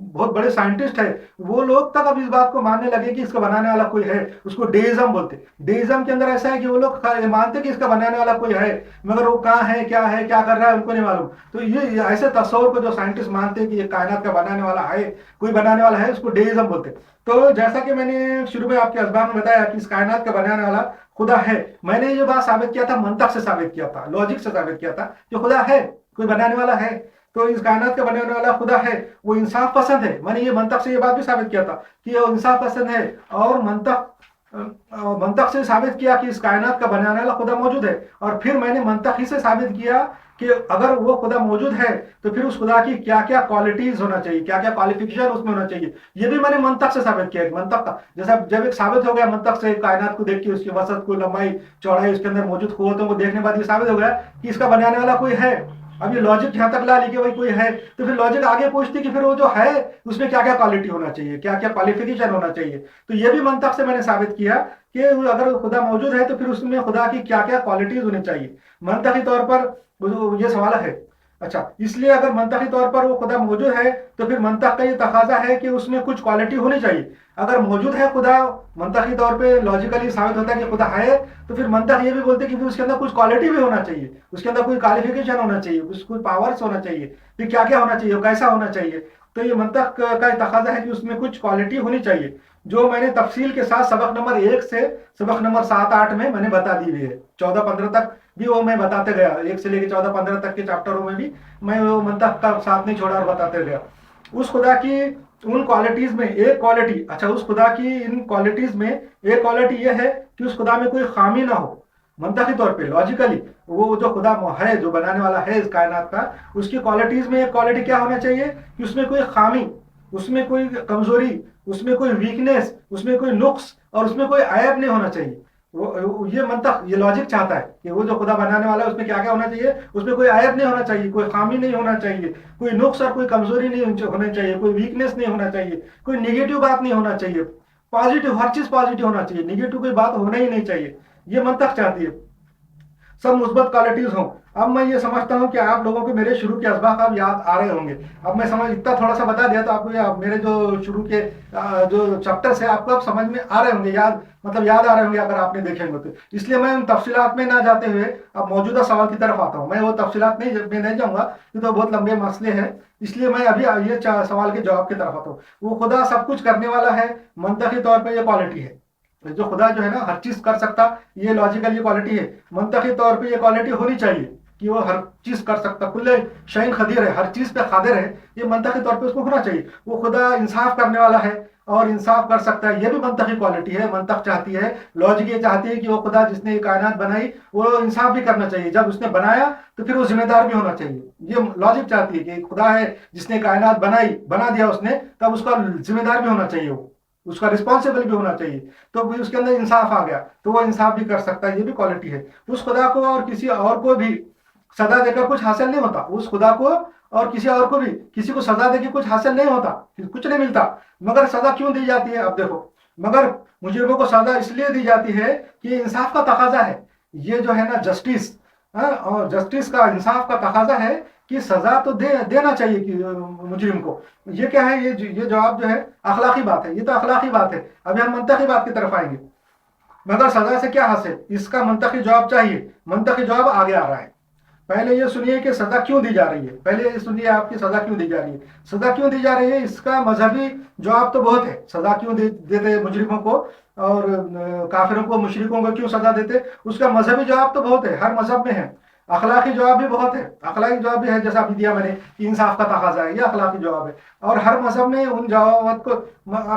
A: बहुत बड़े साइंटिस्ट है वो लोग तक अब इस बात को मानने लगे कि इसका बनाने वाला कोई है। उसको डेइज्म बोलते। डेइज्म के अंदर ऐसा है कि वो लोग मानते कि इसका बनाने वाला कोई है, मगर वो कहाँ है, क्या कर रहा है, उनको नहीं मालूम। तो ये ऐसे तस्वर को जो साइंटिस्ट मानते हैं कि ये कायनात का बनाने वाला है, कोई बनाने वाला है, उसको डेइज्म बोलते। तो जैसा कि मैंने शुरू में आपके अखबार में बताया कि इस कायनात का बनाने वाला खुदा है, मैंने ये बात साबित किया था, मंतक से साबित किया था, लॉजिक से साबित किया था कि खुदा है, कोई बनाने वाला है। तो इस कायनात का बनाने वाला खुदा है, वो इंसाफ पसंद है। मैंने ये मंतक से ये बात भी साबित किया था कि वो इंसाफ पसंद है, और मंतक से साबित किया कि इस कायनात का बनाने वाला खुदा मौजूद है। और फिर मैंने मंतक ही से साबित किया कि अगर वो खुदा मौजूद है तो फिर उस खुदा की क्या क्या क्वालिटीज होना चाहिए, क्या क्या क्वालिफिकेशन उसमें होना चाहिए, ये भी मैंने मंतक से साबित किया। मंतक का जैसा जब एक साबित हो गया मंतक से, कायनात को देख के, उसकी वसत को, लंबाई चौड़ाई, उसके अंदर मौजूद कुव्वतों को देखने के बाद ये साबित हो गया कि इसका बनाने वाला कोई है। अब ये लॉजिक जहां तक ला ली कि भाई कोई है, तो फिर लॉजिक आगे पूछती कि फिर वो जो है उसमें क्या क्या क्वालिटी होना चाहिए, क्या क्या क्वालिफिकेशन होना चाहिए। तो ये भी मंतक से मैंने साबित किया कि अगर खुदा मौजूद है तो फिर उसमें खुदा की क्या क्या क्वालिटीज होनी चाहिए। मंतकी तौर पर ये सवाल है। अच्छा, इसलिए अगर मंतकी तौर पर वो खुदा मौजूद है तो फिर मंतक का ये तकाजा है कि उसमें कुछ क्वालिटी होनी चाहिए। अगर मौजूद है खुदा, मंतकी तौर पे लॉजिकली साबित होता है कि खुदा है, तो फिर मंतक ये भी बोलते हैं कि फिर उसके अंदर कुछ क्वालिटी भी होना चाहिए, उसके अंदर कोई क्वालिफिकेशन होना चाहिए, कुछ पावर्स होना चाहिए, फिर क्या क्या होना चाहिए, कैसा होना चाहिए। तो ये मंतक का तकाजा है कि उसमें कुछ क्वालिटी होनी चाहिए, जो मैंने तफसील के साथ सबक नंबर 1 से सबक नंबर 7-8 में मैंने बता दी हुई है। 14-15 तक भी वो मैं बताते गया, 1 से लेकर 14-15 तक के चैप्टरों में भी मैं वो मंतक का साथ नहीं छोड़ा और बताते गया। उस खुदा की उन क्वालिटीज में एक क्वालिटी, अच्छा, उस खुदा की इन क्वालिटीज में एक क्वालिटी यह है कि उस खुदा में कोई खामी ना हो। मंतकी तौर पे लॉजिकली वो जो खुदा है, जो बनाने वाला है इस कायनात का, उसकी क्वालिटीज में एक क्वालिटी क्या होना चाहिए कि उसमें कोई खामी, उसमें कोई कमजोरी, उसमें कोई वीकनेस, उसमें कोई नुक्स और उसमें कोई ऐब नहीं होना चाहिए। ये मंतक, ये लॉजिक चाहता है कि वो जो खुदा बनाने वाला है उसमें क्या क्या होना चाहिए, उसमें कोई ऐब नहीं होना चाहिए, कोई खामी नहीं होना चाहिए, कोई नुक्स और कोई कमजोरी नहीं होना चाहिए, कोई वीकनेस नहीं होना चाहिए, कोई निगेटिव बात नहीं होना चाहिए, पॉजिटिव, हर चीज पॉजिटिव होना चाहिए, निगेटिव कोई बात होना ही नहीं चाहिए। ये मंतक चाहती है, सब मुस्बत क्वालिटीज हों। अब मैं ये समझता हूँ कि आप लोगों को मेरे शुरू के असबाब अब याद आ रहे होंगे। अब मैं समझ इतना थोड़ा सा बता दिया तो आपको मेरे जो शुरू के जो चैप्टर्स है आपको अब समझ में आ रहे होंगे, याद आ रहे होंगे अगर आपने देखे होंगे तो। इसलिए मैं उन तफसीलात में ना जाते हुए अब मौजूदा सवाल की तरफ आता हूँ। मैं वो तफसीलात में नहीं जाऊँगा, ये तो बहुत लंबे मसले हैं, इसलिए मैं अभी ये सवाल के जवाब की तरफ आता हूँ। वो खुदा सब कुछ करने वाला है, मंतकी तौर पर यह क्वालिटी है। जो खुदा जो है ना हर चीज कर सकता, ये लॉजिकल ये क्वालिटी है। मंतकी तौर पे ये क्वालिटी होनी चाहिए कि वो हर चीज कर सकता, कुल्ले शैन खदीर है, हर चीज पे कादिर है, ये मंतकी तौर पे उसको होना चाहिए। वो खुदा इंसाफ करने वाला है और इंसाफ कर सकता है, ये भी मंतकी क्वालिटी है। मंतक चाहती है, लॉजिक ये चाहती है कि वो खुदा जिसने ये कायनात बनाई वो इंसाफ भी करना चाहिए। जब उसने बनाया तो फिर वो जिम्मेदार भी होना चाहिए। ये लॉजिक चाहती है कि खुदा है जिसने कायनात बना दिया उसने, तब उसका जिम्मेदार भी होना चाहिए, वो उसका रिस्पॉन्सिबल भी होना चाहिए। तो भी उसके अंदर इंसाफ आ गया तो वो इंसाफ भी कर सकता है, ये भी क्वालिटी है। उस खुदा को और किसी और को भी सजा देकर कुछ हासिल नहीं होता। उस खुदा को और किसी और को भी किसी को सजा देकर कुछ हासिल नहीं होता, कुछ नहीं मिलता। मगर सजा क्यों दी जाती है? अब देखो, मगर मुजरिमों को सजा इसलिए दी जाती है कि इंसाफ का तकाजा है। ये जो है ना जस्टिस, और जस्टिस का, इंसाफ का तकाजा है कि सजा तो देना चाहिए कि मुजरिम को। ये क्या है? ये जवाब जो है अखलाकी बात है, ये तो अखलाकी बात है। अभी हम मंतकी बात की तरफ आएंगे। मगर सजा से क्या हासिल, इसका मंतकी जवाब चाहिए। मंतकी जवाब आगे आ रहा है। पहले ये सुनिए कि सजा क्यों दी जा रही है। पहले ये सुनिए आपकी सजा क्यों दी जा रही है। सजा क्यों दी जा रही है, इसका मजहबी जवाब तो बहुत है। सजा क्यों देते मुजरिमों को और काफिरों को, मुशरिकों को क्यों सजा देते, उसका मजहबी जवाब तो बहुत है, हर मजहब में है। अखलाकी जवाब भी बहुत है, अखलाकी जवाब भी है, जैसा अभी दिया मैंने कि इंसाफ का तकाजा है, ये अखलाकी जवाब है। और हर मजहब में उन जवाब को,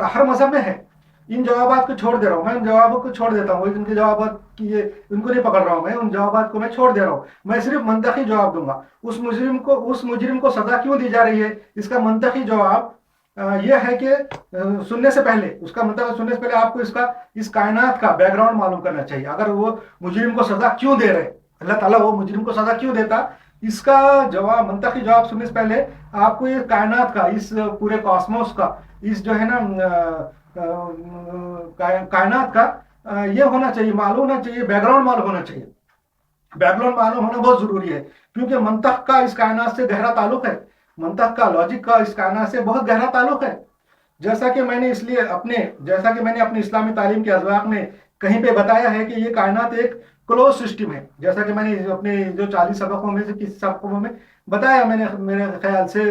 A: हर मजहब में है। इन जवाबात को छोड़ दे रहा हूँ मैं, इन जवाबों को छोड़ देता हूँ, इनके जवाबात की ये उनको नहीं पकड़ रहा हूँ मैं, उन जवाबात को मैं छोड़ दे रहा हूँ। मैं सिर्फ मंतकी जवाब दूंगा। उस मुजरिम को सजा क्यों दी जा रही है, इसका मंतकी जवाब यह है कि सुनने से पहले, उसका मतलब सुनने से पहले आपको इस कायनात का बैकग्राउंड मालूम करना चाहिए। अगर वो मुजरिम को सजा क्यों दे रहे, अल्लाह ताला वो मुजरिम को सजा क्यों देता, इसका जवाब, मंतकी जवाब सुनने से पहले आपको ये कायनात का, इस पूरे कॉस्मोस का इस जो है ना कायनात का ये होना चाहिए, मालूम होना चाहिए, बैकग्राउंड मालूम होना चाहिए। बैकग्राउंड मालूम होना बहुत जरूरी है, क्योंकि मंतख का इस कायनात से गहरा ताल्लुक है। मंतख का, लॉजिक का इस कायनात से बहुत गहरा ताल्लुक है। जैसा कि मैंने अपनी इस्लामी तालीम के अज़वाक़ में कहीं पे बताया है कि ये कायनात एक क्लोज सिस्टम है। जैसा कि मैंने अपने जो 40 सबकों में से किसी सबकों में बताया, मैंने मेरे ख्याल से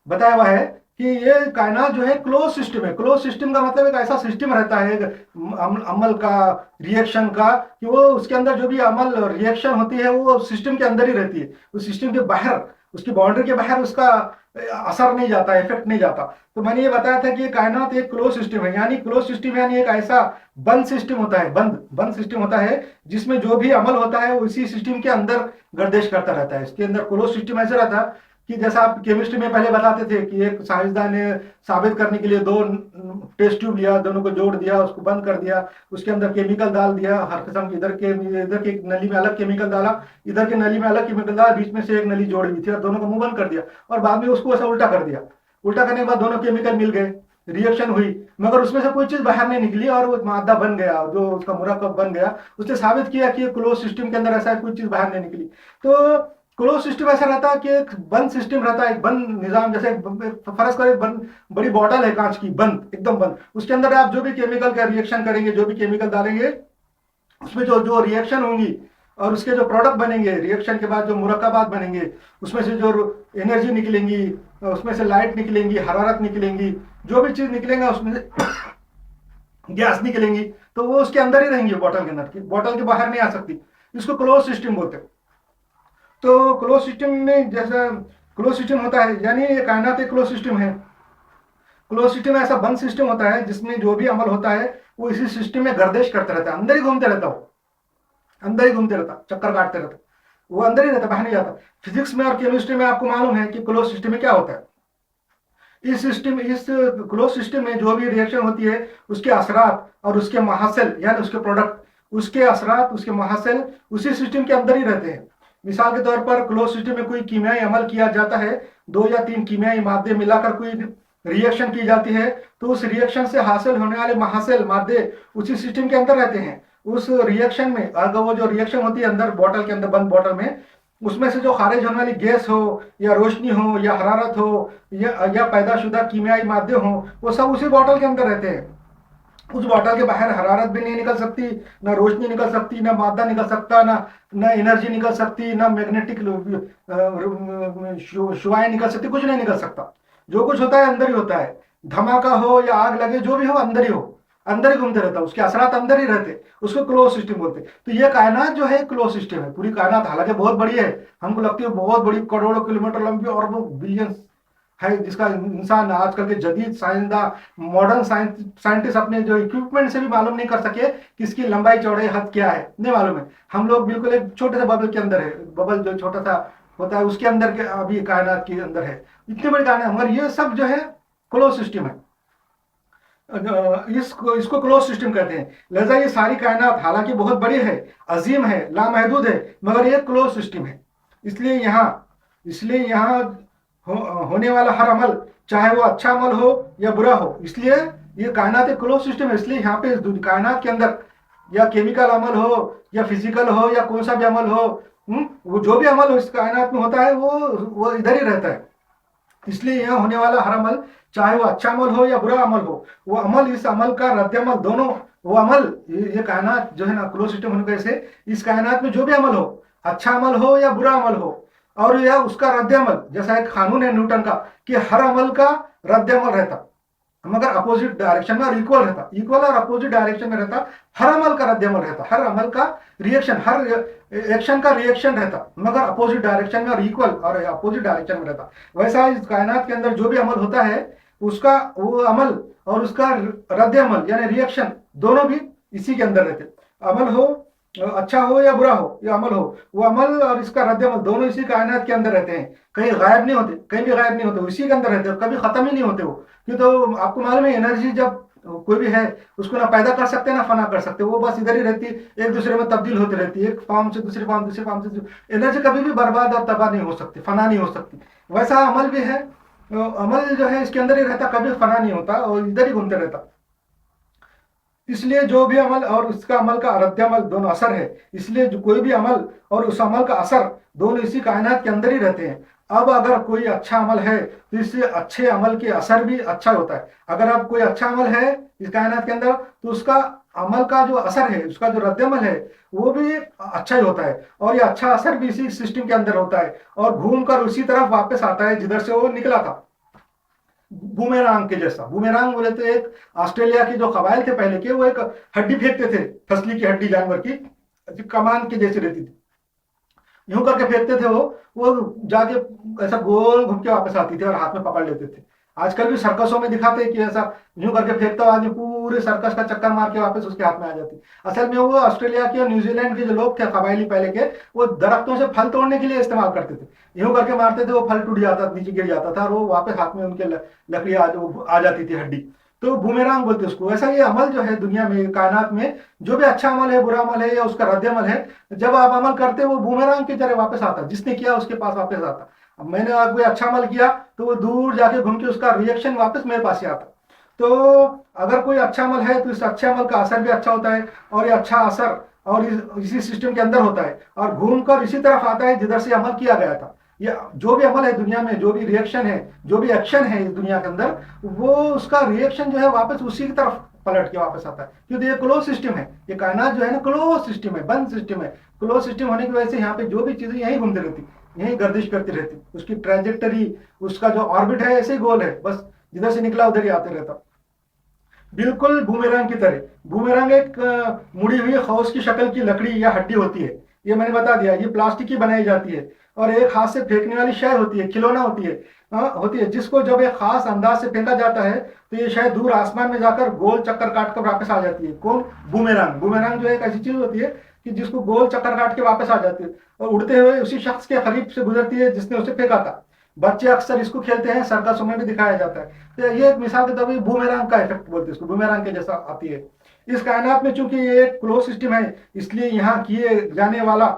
A: बताया हुआ है कि ये कायनात जो है क्लोज सिस्टम है। क्लोज सिस्टम का मतलब एक ऐसा सिस्टम रहता है अमल का, रिएक्शन का, कि वो उसके अंदर जो भी अमल और रिएक्शन होती है वो सिस्टम के अंदर ही रहती है। उस सिस्टम के बाहर, उसकी बाउंड्री के बाहर उसका असर नहीं जाता, इफेक्ट नहीं जाता। तो मैंने ये बताया था कि कायनात एक क्लोज सिस्टम है, यानी क्लोज सिस्टम यानी एक ऐसा बंद सिस्टम होता है, बंद सिस्टम होता है, जिसमें जो भी अमल होता है वो इसी सिस्टम के अंदर गर्दिश करता रहता है। इसके अंदर क्लोज सिस्टम ऐसा रहता है कि जैसा आप केमिस्ट्री में पहले बताते थे कि एक साइंसदान ने साबित करने के लिए दो टेस्ट ट्यूब लिया, दोनों को जोड़ दिया, उसको बंद कर दिया, उसके अंदर केमिकल डाल दिया, हर किस्म के इधर के नली में अलग केमिकल डाला, इधर के नली में अलग केमिकल डाला, बीच में से एक नली जोड़ी हुई थी और दोनों को मुंह बंद कर दिया, और बाद में उसको ऐसा उल्टा कर दिया। उल्टा करने के बाद दोनों केमिकल मिल गए, रिएक्शन हुई, मगर उसमें से कोई चीज बाहर नहीं निकली और वो मादा बन गया, जो उसका मुरक्कब बन गया। उसने साबित किया कि क्लोज सिस्टम के अंदर ऐसा कोई चीज बाहर नहीं निकली। तो क्लोज सिस्टम ऐसा रहता है कि एक बंद सिस्टम रहता है, एक बंद निजाम। जैसे फर्ज करें बड़ी बॉटल है कांच की, बंद, एकदम बंद। उसके अंदर आप जो भी केमिकल का रिएक्शन करेंगे, जो भी केमिकल डालेंगे, उसमें जो जो रिएक्शन होंगी और उसके जो प्रोडक्ट बनेंगे, रिएक्शन के बाद जो मुरक्कबात बनेंगे, उसमें से जो एनर्जी निकलेंगी, उसमें से लाइट निकलेंगी, हरारत निकलेंगी, जो भी चीज निकलेगा उसमें से गैस निकलेंगी, तो वो उसके अंदर ही रहेंगी, बॉटल के अंदर, बॉटल के बाहर नहीं आ सकती। इसको क्लोज सिस्टम बोलते हैं। तो क्लोज सिस्टम में जैसा क्लोज सिस्टम होता है, यानी ये कायनात एक क्लोज सिस्टम है। क्लोज सिस्टम ऐसा बंद सिस्टम होता है जिसमें जो भी अमल होता है वो इसी सिस्टम में गर्दिश करता रहता है, अंदर ही घूमते रहता, वो अंदर ही घूमते रहता, चक्कर काटते रहता, वो अंदर ही रहता, बाहर नहीं जाता। फिजिक्स में और केमिस्ट्री में आपको मालूम है कि क्लोज सिस्टम में क्या होता है। इस क्लोज सिस्टम में जो भी रिएक्शन होती है, उसके असरात और उसके महासिल यानी उसके प्रोडक्ट, उसके असरात, उसके महासिल उसी सिस्टम के अंदर ही रहते हैं। मिसाल के तौर पर क्लोज सिस्टम में कोई कीमियाई अमल किया जाता है, 2 या 3 कीमियाई मादे मिलाकर कोई रिएक्शन की जाती है, तो उस रिएक्शन से हासिल होने वाले महासिल मादे उसी सिस्टम के अंदर रहते हैं। उस रिएक्शन में अगर वो जो रिएक्शन होती है अंदर बॉटल के अंदर, बंद बॉटल में, उसमें से जो खारिज होने वाली गैस हो या रोशनी हो या हरारत हो या पैदाशुदा कीमियाई मादे हो, वो सब उसी बॉटल के अंदर रहते हैं। उस बॉटल के बाहर हरारत भी नहीं निकल सकती, ना रोशनी निकल सकती, ना मादा निकल सकता, ना एनर्जी निकल सकती, ना मैग्नेटिक शुआएं निकल सकती, कुछ नहीं निकल सकता। जो कुछ होता है अंदर ही होता है। धमाका हो या आग लगे, जो भी हो अंदर ही हो, अंदर ही घूमते रहता है, उसके असरात अंदर ही रहते, उसको क्लोज सिस्टम बोलते हैं। तो ये कायनात जो है क्लोज सिस्टम है। पूरी कायनात हालांकि बहुत बड़ी है, हमको लगती है बहुत बड़ी, करोड़ों किलोमीटर लंबी और वो बिलियंस है, जिसका इंसान आजकल के जदीद साइंसदान, मॉडर्न साइंटिस्ट अपने जो इक्विपमेंट से भी मालूम नहीं कर सके कि इसकी लंबाई चौड़ाई हद क्या है, नहीं मालूम है। हम लोग बिल्कुल एक छोटे से बबल के अंदर है, बबल जो छोटा सा होता है उसके अंदर के अभी कायनात के अंदर है, इतनी बड़ी कायनात, मगर ये सब जो है क्लोज सिस्टम है। इसको क्लोज सिस्टम कहते हैं। लिहाजा ये सारी कायनात हालांकि बहुत बड़ी है, अजीम है, लामहदूद है, मगर ये क्लोज सिस्टम है। इसलिए यहाँ होने वाला हर अमल, चाहे वो अच्छा अमल हो या बुरा हो, इसलिए ये कायनात एक क्लोज सिस्टम है। इसलिए यहाँ पे कायनात के अंदर या केमिकल अमल हो या फिजिकल हो या कौन सा भी अमल हो, वो जो भी अमल हो इस कायनात में होता है वो इधर ही रहता है। इसलिए यहाँ होने वाला हर अमल, चाहे वो अच्छा अमल हो या बुरा अमल हो, वो अमल, इस अमल का रद्द अमल, दोनों वो अमल, ये कायनात जो है ना क्लोज सिस्टम होने की वजह से, इस कायनात में जो भी अमल हो, अच्छा अमल हो या बुरा अमल हो, और यह उसका रद्द अमल, जैसा एक कानून है न्यूटन का कि हर अमल का रद्द अमल रहता, मगर अपोजिट डायरेक्शन में, और इक्वल रहता, इक्वल और अपोजिट डायरेक्शन में रहता। हर अमल का रद्द अमल रहता, हर अमल का रिएक्शन, हर एक्शन का रिएक्शन रहता, मगर अपोजिट डायरेक्शन में और इक्वल और अपोजिट डायरेक्शन में रहता। वैसा इस कायनात के अंदर जो भी अमल होता है, उसका वो अमल और उसका रद्द अमल यानी रिएक्शन, दोनों भी इसी के अंदर रहते। अमल हो, अच्छा हो या बुरा हो, या अमल हो, वो अमल और इसका रद्द अमल दोनों इसी कायनात के अंदर रहते हैं। कहीं गायब नहीं होते, कहीं भी गायब नहीं होते, इसी के अंदर रहते हैं, कभी खत्म ही नहीं होते वो। क्यों, तो आपको मालूम है एनर्जी जब कोई भी है उसको ना पैदा कर सकते ना फना कर सकते, वो बस इधर ही रहती है, एक दूसरे में तब्दील होती रहती है, एक फॉर्म से दूसरी फॉर्म, दूसरी फॉर्म से। एनर्जी कभी भी बर्बाद और तबाह नहीं हो सकती, फना नहीं हो सकती। वैसा अमल भी है, अमल जो है इसके अंदर ही रहता, कभी फना नहीं होता और इधर ही घूमते रहता। इसलिए जो भी अमल और उसका अमल का रद्द अमल दोनों असर है, इसलिए जो कोई भी अमल और उस अमल का असर दोनों इसी कायनात के अंदर ही रहते हैं। अब अगर कोई अच्छा अमल है तो इससे अच्छे अमल के असर भी अच्छा होता है। अगर अब कोई अच्छा अमल है इस कायनात के अंदर तो उसका अमल का जो असर है, उसका जो रद्द अमल है वो भी अच्छा ही होता है, और ये अच्छा असर भी इसी सिस्टम के अंदर होता है और घूम कर उसी तरफ वापस आता है जिधर से वो निकला था। बूमेरांग के जैसा। बूमेरांग बोले तो एक ऑस्ट्रेलिया के जो कबाइल थे पहले के, वो एक हड्डी फेंकते थे, फसली की हड्डी जानवर की, कमान के जैसी रहती थी, यूं करके फेंकते थे वो जाके ऐसा गोल घूम के वापस आती थी और हाथ में पकड़ लेते थे। आजकल भी सर्कसों में दिखाते हैं कि ऐसा यूं करके फेंकता हुआ आदमी पूरे सर्कस का चक्कर मार के वापस उसके हाथ में आ जाती। असल में वो ऑस्ट्रेलिया के और न्यूजीलैंड के जो लोग थे कबायली पहले के, वो दरख्तों से फल तोड़ने के लिए इस्तेमाल करते थे। यूं करके मारते थे, वो फल टूट जाता, नीचे गिर जाता था और वो वापस हाथ में उनके लकड़ी आ जाती थी, हड्डी। तो बूमेरांग बोलते उसको। ऐसा ये अमल जो है दुनिया में, कायनात में, जो भी अच्छा अमल है, बुरा अमल है या उसका रद्द अमल है, जब आप अमल करते वो बूमेरांग की तरह वापस आता, जिसने किया उसके पास वापस आता। अब मैंने कोई अच्छा अमल किया तो वो दूर जाके घूम के उसका रिएक्शन वापस मेरे पास ही आता। तो अगर कोई अच्छा अमल है तो इस अच्छे अमल का असर भी अच्छा होता है, और ये अच्छा असर और इसी सिस्टम के अंदर होता है और घूम कर इसी तरफ आता है जिधर से अमल किया गया था। ये जो भी अमल है दुनिया में, जो भी रिएक्शन है, जो भी एक्शन है इस दुनिया के अंदर, वो उसका रिएक्शन जो है वापस उसी की तरफ पलट के वापस आता है, क्योंकि ये क्लोज सिस्टम है। ये कायनात जो है ना क्लोज सिस्टम है, बंद सिस्टम है। क्लोज सिस्टम होने की वजह से यहाँ पे जो भी चीजें यहीं घूमती रहती, यहीं गर्दिश करती रहती, उसकी ट्रेजेक्टरी, उसका जो ऑर्बिट है ऐसे ही गोल है, बस जिधर से निकला उधर ही आते रहता, बिल्कुल बूमेरंग की तरह। बूमेरंग एक मुड़ी हुई खौस की शक्ल की लकड़ी या हड्डी होती है, ये मैंने बता दिया। ये प्लास्टिक की बनाई जाती है और एक हाथ से फेंकने वाली शय होती है, खिलौना होती है, जिसको जब एक खास अंदाज से फेंका जाता है तो ये शय दूर आसमान में जाकर गोल चक्कर काट कर वापस आ जाती है। कौन? बूमेरंग। बूमेरंग जो एक ऐसी चीज होती है कि जिसको गोल चक्कर काट के वापस आ जाती है और उड़ते हुए उसी शख्स के करीब से गुजरती है जिसने उसे फेंका था। बच्चे अक्सर इसको खेलते हैं, सर्कसों में भी दिखाया जाता है। तो ये एक मिसाल के तौर पर बूमेरंग का इफेक्ट बोलते हैं इसको, बूमेरंग के जैसा आती है। इस कायनात में चूंकि ये एक क्लोज सिस्टम है, इसलिए यहाँ किए जाने वाला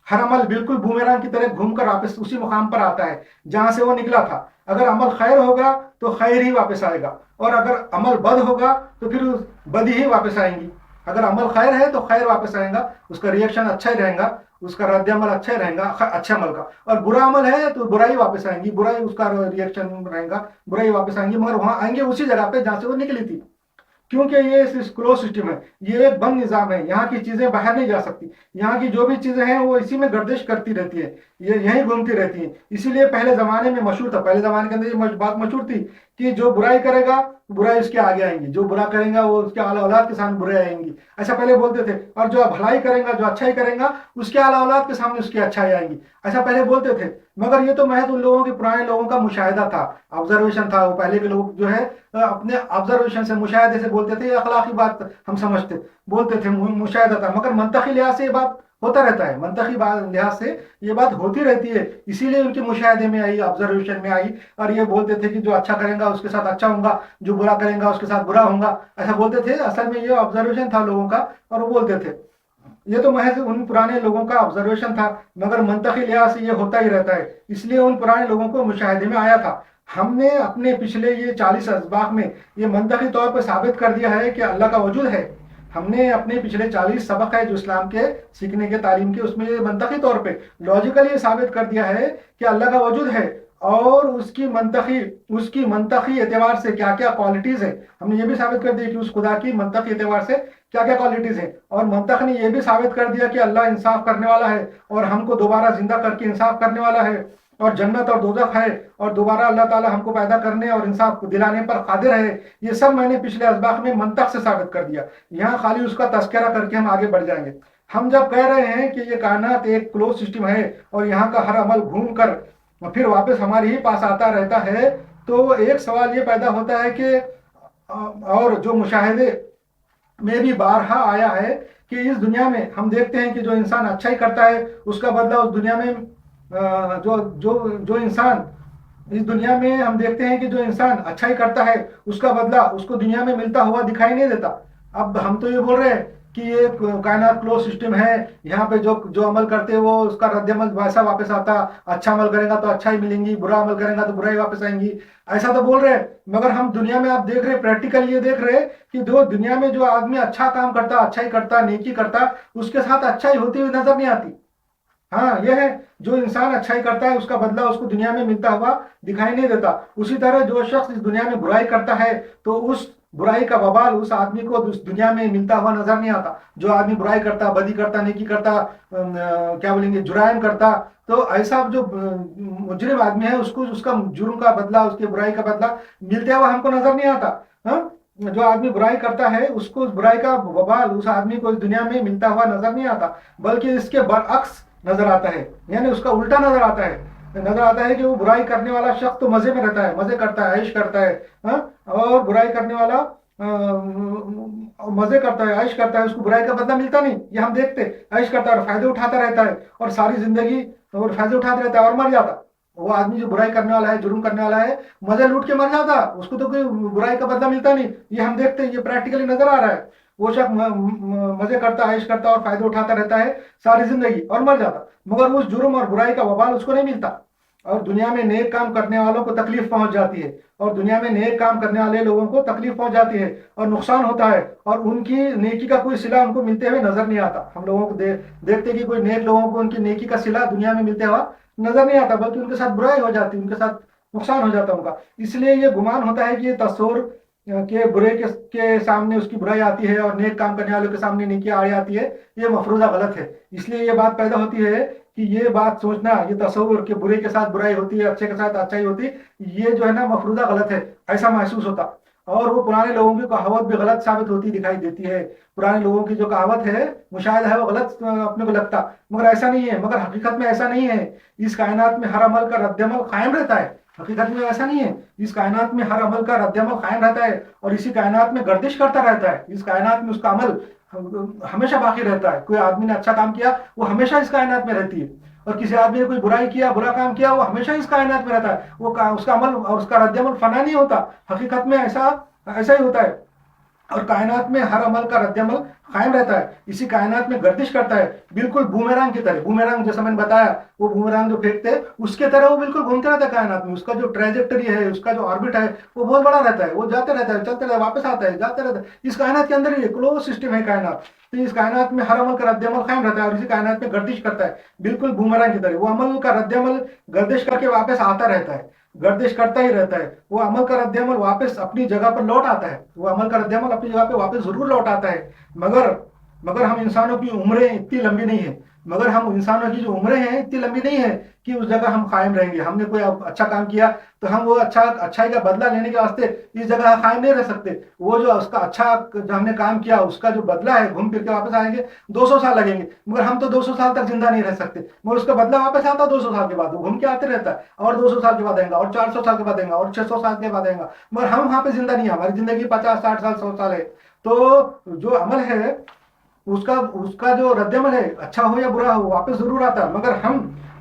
A: हर अमल बिल्कुल बूमेरंग की तरह घूमकर वापस उसी मुकाम पर आता है जहां से वो निकला था। अगर अमल खैर होगा तो खैर ही वापस आएगा, और अगर अमल बद होगा तो फिर बदी ही वापस आएंगी। अगर अमल खैर है तो खैर वापस आएगा, उसका रिएक्शन अच्छा ही रहेगा, उसका रद्द अमल अच्छा ही रहेगा अच्छे अमल का। और बुरा अमल है तो बुराई वापस आएंगी, बुराई उसका रिएक्शन रहेगा, बुराई वापस आएंगी, मगर वहां आएंगे उसी जगह पे जहां से वो निकली थी, क्योंकि ये क्लोज सिस्टम है, ये एक बंद निजाम है। यहाँ की चीजें बाहर नहीं जा सकती, यहाँ की जो भी चीजें हैं वो इसी में गर्दिश करती रहती है, ये यहीं घूमती रहती है। इसीलिए पहले जमाने में मशहूर था, पहले जमाने के अंदर ये बात मशहूर थी कि जो बुराई करेगा बुराई उसके आगे आएंगी, जो बुरा करेगा वो उसके आला औलाद के सामने बुराई आएंगी, ऐसा पहले बोलते थे। और जो भलाई करेगा, जो अच्छाई करेगा, उसके आला औलाद के सामने उसकी अच्छाई आएंगी, ऐसा पहले बोलते थे। मगर ये तो महज उन लोगों के, पुराने लोगों का मुशाहिदा था, ऑब्जर्वेशन था। वो पहले के लोग जो है अपने ऑब्जर्वेशन से, मुशाहिदे से बोलते थे, अखलाकी बात हम समझते बोलते थे, मुशाहिदा था। मगर मंतकी लिहाज से ये बात होता रहता है, मंतकी लिहाज से ये बात होती रहती है, इसीलिए उनके मुशाहिदे में आई, ऑब्जर्वेशन में आई। और ये बोलते थे कि जो अच्छा करेगा उसके साथ अच्छा होगा, जो बुरा करेगा उसके साथ बुरा होगा, ऐसा बोलते थे। असल में ये ऑब्जर्वेशन था लोगों का और वो बोलते थे। ये तो महज उन पुराने लोगों का ऑब्जर्वेशन था, मगर मंतकी लिहाज से ये होता ही रहता है, इसलिए उन पुराने लोगों को मुशाहिदे में आया था। हमने अपने पिछले ये 40 असबाक में ये मंतकी तौर पर साबित कर दिया है कि अल्लाह का वजूद है। हमने अपने पिछले 40 सबक है जो इस्लाम के सीखने के, तालीम के, उसमें मंतकी तौर पे लॉजिकली ये साबित कर दिया है कि अल्लाह का वजूद है और उसकी मंतकी एतबार से क्या क्या क्वालिटीज है। हमने ये भी साबित कर दिया कि उस खुदा की मंतकी एतबार से क्या क्या क्वालिटीज है। और मंतक ने ये भी साबित कर दिया कि अल्लाह इंसाफ करने वाला है और हमको दोबारा जिंदा करके इंसाफ करने वाला है, और जन्नत और दोज़ख है, और दोबारा अल्लाह ताला हमको पैदा करने और इंसाफ दिलाने पर कादिर है। ये सब मैंने पिछले असबाक में मंतक से साबित कर दिया। यहाँ खाली उसका तस्करा करके हम आगे बढ़ जाएंगे। हम जब कह रहे हैं कि ये कायनात एक क्लोज सिस्टम है और यहाँ का हर अमल घूम कर फिर वापस हमारे ही पास आता रहता है, तो एक सवाल ये पैदा होता है कि और जो मुशाहिदे में भी बारहा आया है कि इस दुनिया में हम देखते हैं कि जो इंसान अच्छा ही करता है उसका बदला उस दुनिया में जो इंसान इस दुनिया में हम देखते हैं कि जो इंसान अच्छा ही करता है उसका बदला उसको दुनिया में मिलता हुआ दिखाई नहीं देता। अब हम तो ये बोल रहे हैं कि ये कायनात क्लोज सिस्टम है, यहाँ पे जो जो अमल करते हैं वो उसका रद्द अमल वैसा वापस आता, अच्छा अमल करेगा तो अच्छा ही मिलेंगी, बुरा अमल करेगा तो बुरा ही वापस आएंगी, ऐसा तो बोल रहे हैं। मगर हम दुनिया में आप देख रहे प्रैक्टिकल ये देख रहे कि जो दुनिया में जो आदमी अच्छा काम करता, अच्छा ही करता, नेकी करता, उसके साथ अच्छा ही होती हुई नजर नहीं आती। हाँ यह है, जो इंसान अच्छाई करता है उसका बदला उसको दुनिया में मिलता हुआ दिखाई नहीं देता। उसी तरह जो शख्स इस दुनिया में बुराई करता है तो उस बुराई का वबाल उस आदमी को उस दुनिया में मिलता हुआ नजर नहीं आता। जो आदमी बुराई करता, बदी करता, नेकी करता, क्या बोलेंगे, जुराइम करता, तो ऐसा जो मुजरिम आदमी है उसको उसका जुर्म का बदला, उसकी बुराई का बदला मिलते हुआ हमको नजर नहीं आता। हाँ, जो आदमी बुराई करता है उसको उस बुराई का वबाल उस आदमी को इस दुनिया में मिलता हुआ नजर नहीं आता, बल्कि इसके बरअक्स नजर आता है, यानी उसका उल्टा नजर आता है। नजर आता है कि वो बुराई करने वाला शख्स तो मजे में रहता है, मजे करता है, ऐश करता है। हाँ? और बुराई करने वाला मजे करता है, ऐश करता है, उसको बुराई का बदला मिलता नहीं, ये हम देखते। ऐश करता है और फायदे उठाता रहता है और सारी जिंदगी और फायदे उठाते रहता है और मर जाता। वो आदमी जो बुराई करने वाला है, जुर्म करने वाला है, मजे लूट के मर जाता, उसको तो कोई बुराई का बदला मिलता नहीं, ये हम देखते, ये प्रैक्टिकली नजर आ रहा है। वो शख्स मजे करता, ऐश करता और फायदे उठाता रहता है सारी जिंदगी और मर जाता, मगर उस जुर्म और बुराई का वबाल उसको नहीं मिलता। और दुनिया में नेक काम करने वालों को तकलीफ पहुंच जाती है, और दुनिया में नेक काम करने वाले लोगों को तकलीफ पहुंच जाती है और नुकसान होता है, और उनकी नेकी का कोई सिला उनको मिलते हुए नजर नहीं आता। हम लोगों को देखते कि कोई नेक लोगों को उनकी नेकी का सिला दुनिया में मिलते हुआ नजर नहीं आता, बल्कि उनके साथ बुराई हो जाती, उनके साथ नुकसान हो जाता उनका। इसलिए ये गुमान होता है कि ये तस्वुर के बुरे के सामने उसकी बुराई आती है और नेक काम करने वालों के सामने नेकी आ जाती है, ये मफरूजा गलत है। इसलिए ये बात पैदा होती है कि ये बात सोचना, ये तस्वुर के बुरे के साथ बुराई होती है, अच्छे के साथ अच्छाई होती, ये जो है ना मफरूजा गलत है, ऐसा महसूस होता। और वो पुराने लोगों की कहावत भी गलत साबित होती दिखाई देती है। पुराने लोगों की जो कहावत है मुशायद है वो गलत अपने को लगता, मगर ऐसा नहीं है, मगर हकीकत में ऐसा नहीं है। इस कायनात में हर अमल का रद्दमल कायम रहता है, हकीकत में ऐसा नहीं है। इस कायनात में हर अमल का रद्दमल कायम रहता है और इसी कायनात में गर्दिश करता रहता है। इस कायनात में उसका अमल हमेशा बाकी रहता है। कोई आदमी ने अच्छा काम किया वो हमेशा इस कायनात में रहती है, और किसी आदमी ने कोई बुराई किया, बुरा काम किया, वो हमेशा इस कायनात में रहता है। वो उसका अमल और उसका रद्दमल फना नहीं होता, हकीकत में ऐसा ऐसा ही होता है। और कायनात में हर अमल का रद्दमल कायम रहता है, इसी कायनात में गर्दिश करता है, बिल्कुल बूमेरांग की तरह। बूमेरांग जैसा मैंने बताया, वो बूमेरांग जो फेंकते हैं उसके तरह वो बिल्कुल घूमते रहता है कायनात में। उसका जो ट्रेजेक्टरी है, उसका जो ऑर्बिट है, वो बहुत बड़ा रहता है, वो जाते रहता है, चलते रहता है, वापस आता है, जाते रहता है। इस कायनात के अंदर ही क्लोज सिस्टम है कायनात। तो इस कायनात में हर अमल का रद्दमल कायम रहता है और इसी कायनात में गर्दिश करता है, बिल्कुल बूमेरांग की तरह। वो अमल का रद्दमल गर्दिश करके वापस आता रहता है, गर्दिश करता ही रहता है। वो अमल का रद्दमल वापस अपनी जगह पर लौट आता है, वो अमल का रद्दमल अपनी जगह पे वापस जरूर लौट आता है। मगर मगर हम इंसानों की उम्रें इतनी लंबी नहीं है, मगर हम इंसानों की जो उम्रें हैं इतनी लंबी नहीं है कि उस जगह हम कायम रहेंगे। हमने कोई अच्छा काम किया तो हम वो अच्छाई का बदला लेने के वास्ते इस जगह कायम नहीं रह सकते। वो जो उसका अच्छा जो हमने काम किया उसका जो बदला है, घूम फिर के वापस आएंगे, 200 साल लगेंगे, मगर हम तो 200 साल तक जिंदा नहीं रह सकते। मगर उसका बदला वापस आता 200 साल के बाद, वो घूम के आते रहता है, और 200 साल के बाद आएगा, और 400 साल के बाद आएगा, और 600 साल के बाद आएगा, मगर हम वहां पे जिंदा नहीं है। हमारी जिंदगी 50, 60 साल, 100 साल है। तो जो अमल है उसका उसका जो रद्दमल है, अच्छा हो या बुरा हो, वापस जरूर आता है। मगर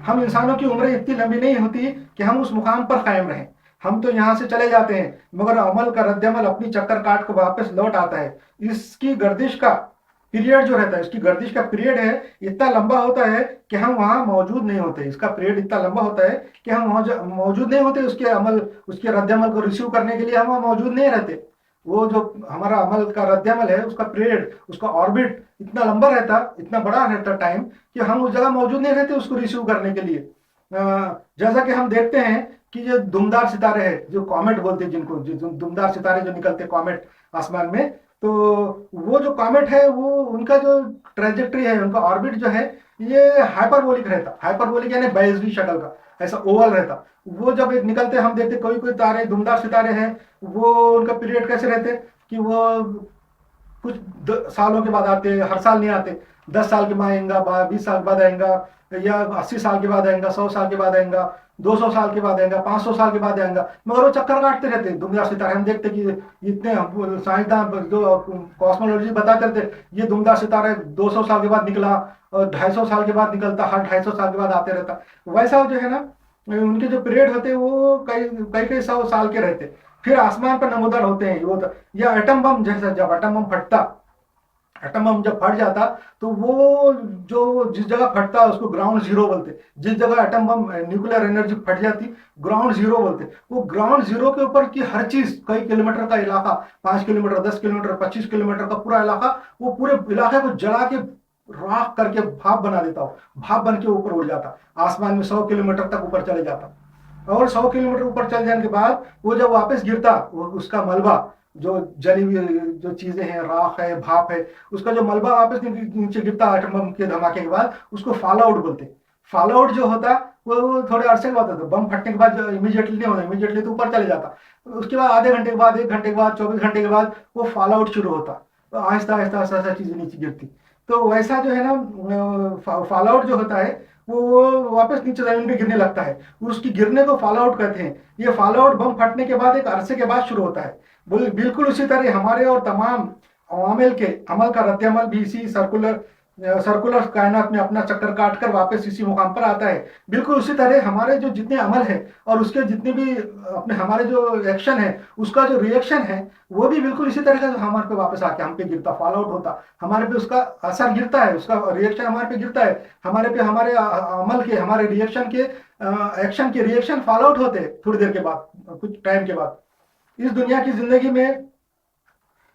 A: हम इंसानों की उम्रें इतनी लंबी नहीं होती कि हम उस मुकाम पर कायम रहें। हम तो यहाँ से चले जाते हैं, मगर अमल का रद्दमल अपनी चक्कर काट कर वापस लौट आता है। इसकी गर्दिश का पीरियड जो रहता है, इसकी गर्दिश का पीरियड है इतना लंबा होता है कि हम वहां मौजूद नहीं होते। इसका पीरियड इतना लंबा होता है कि हम मौजूद नहीं होते, उसके अमल, उसके रद्दमल को रिसीव करने के लिए हम वहां मौजूद नहीं रहते। वो जो हमारा अमल का रद्दमल है, उसका पीरियड, उसका ऑर्बिट इतना लंबा रहता, इतना बड़ा रहता टाइम, कि हम उस जगह मौजूद नहीं रहते उसको रिसीव करने के लिए। जैसा कि हम देखते हैं कि जो दुमदार सितारे हैं, जो कॉमेट बोलते हैं जिनको, जो दुमदार सितारे जो निकलते हैं कॉमेट आसमान में, तो वो जो कॉमेट है वो उनका जो ट्रेजेक्टरी है, उनका ऑर्बिट जो है ये हाइपरबोलिक रहता। हाइपरबोलिक यानी बेजवी शक्ल का, ऐसा ओवल रहता। वो जब एक निकलते हम देखते, कोई कोई तारे दुमदार सितारे हैं, वो उनका पीरियड कैसे रहते कि वो कुछ सालों के बाद आते, हर साल नहीं आते, 10 साल के बाद आएगा, 20 साल के बाद आएगा, या 80 साल के बाद आएगा, 100 साल के बाद आएगा, 200 साल के बाद आएगा, 500 साल के बाद आएगा, मगर वो चक्कर काटते रहते दुमदार सितारे। हम देखते कि इतने साइंसदान जो कॉस्मोलॉजी बताते रहते, ये दुमदार सितारा 200 साल के बाद निकला और 250 साल के बाद निकलता, हर 250 साल के बाद आते रहता। वैसा जो है ना, उनके जो पीरियड होते वो कई कई कई 100 साल के रहते। फिर आसमान पर नमूदार होते हैं वो, या एटम बम जैसा, जब एटम बम फटता एटम बम जब फट जाता तो वो जो जिस जगह फटता उसको ग्राउंड जीरो बोलते। जिस जगह एटम बम न्यूक्लियर एनर्जी फट जाती ग्राउंड जीरो बोलते। वो ग्राउंड जीरो के ऊपर की हर चीज, कई किलोमीटर का इलाका, 5 किलोमीटर, 10 किलोमीटर, 25 किलोमीटर का पूरा इलाका, वो पूरे इलाके को जला के राख करके भाप बना देता हो। भाप बन के ऊपर उड़ जाता, आसमान में 100 किलोमीटर तक ऊपर चले जाता। और 100 किलोमीटर ऊपर चल जाने के बाद वो जब वापस गिरता, वो उसका मलबा, जो जली हुई जो चीजें हैं, राख है, भाप है, उसका जो मलबा वापस नीचे गिरता एटम बम के धमाके के बाद, उसको फॉल आउट बोलते। फॉल आउट जो होता वो थोड़े अरसे के बाद होता, बम फटने के बाद इमीडिएटली नहीं होता, इमीडिएटली तो ऊपर चले जाता। उसके बाद आधे घंटे के बाद, 1 घंटे के बाद, 24 घंटे के बाद वो फॉल आउट शुरू होता, तो आहिस्ता आहिस्ता आहिस्ता आहिस्ता चीजें नीचे गिरती। तो वैसा जो है ना फॉल आउट जो होता है वो वापस नीचे जमीन पे गिरने लगता है, उसकी गिरने को फॉल आउट कहते हैं। ये फॉल आउट बम फटने के बाद एक अरसे के बाद शुरू होता है। बिल्कुल उसी तरह हमारे और तमाम अवामिल के अमल का रद्द-ए-अमल भी इसी सर्कुलर कायनात में अपना चक्कर काट कर वापस इसी मुकाम पर आता है। बिल्कुल उसी तरह हमारे जो जितने अमल है और उसके जितने भी अपने हमारे जो एक्शन है, उसका जो रिएक्शन है, वो भी बिल्कुल इसी तरह का हमारे पे वापस आके हम पे गिरता, फॉल आउट होता, हमारे पे उसका असर गिरता है, उसका रिएक्शन हमारे पे गिरता है, हमारे पे हमारे अमल के, हमारे रिएक्शन के, एक्शन के रिएक्शन फॉल आउट होते हैं थोड़ी देर के बाद, कुछ टाइम के बाद। इस दुनिया की जिंदगी में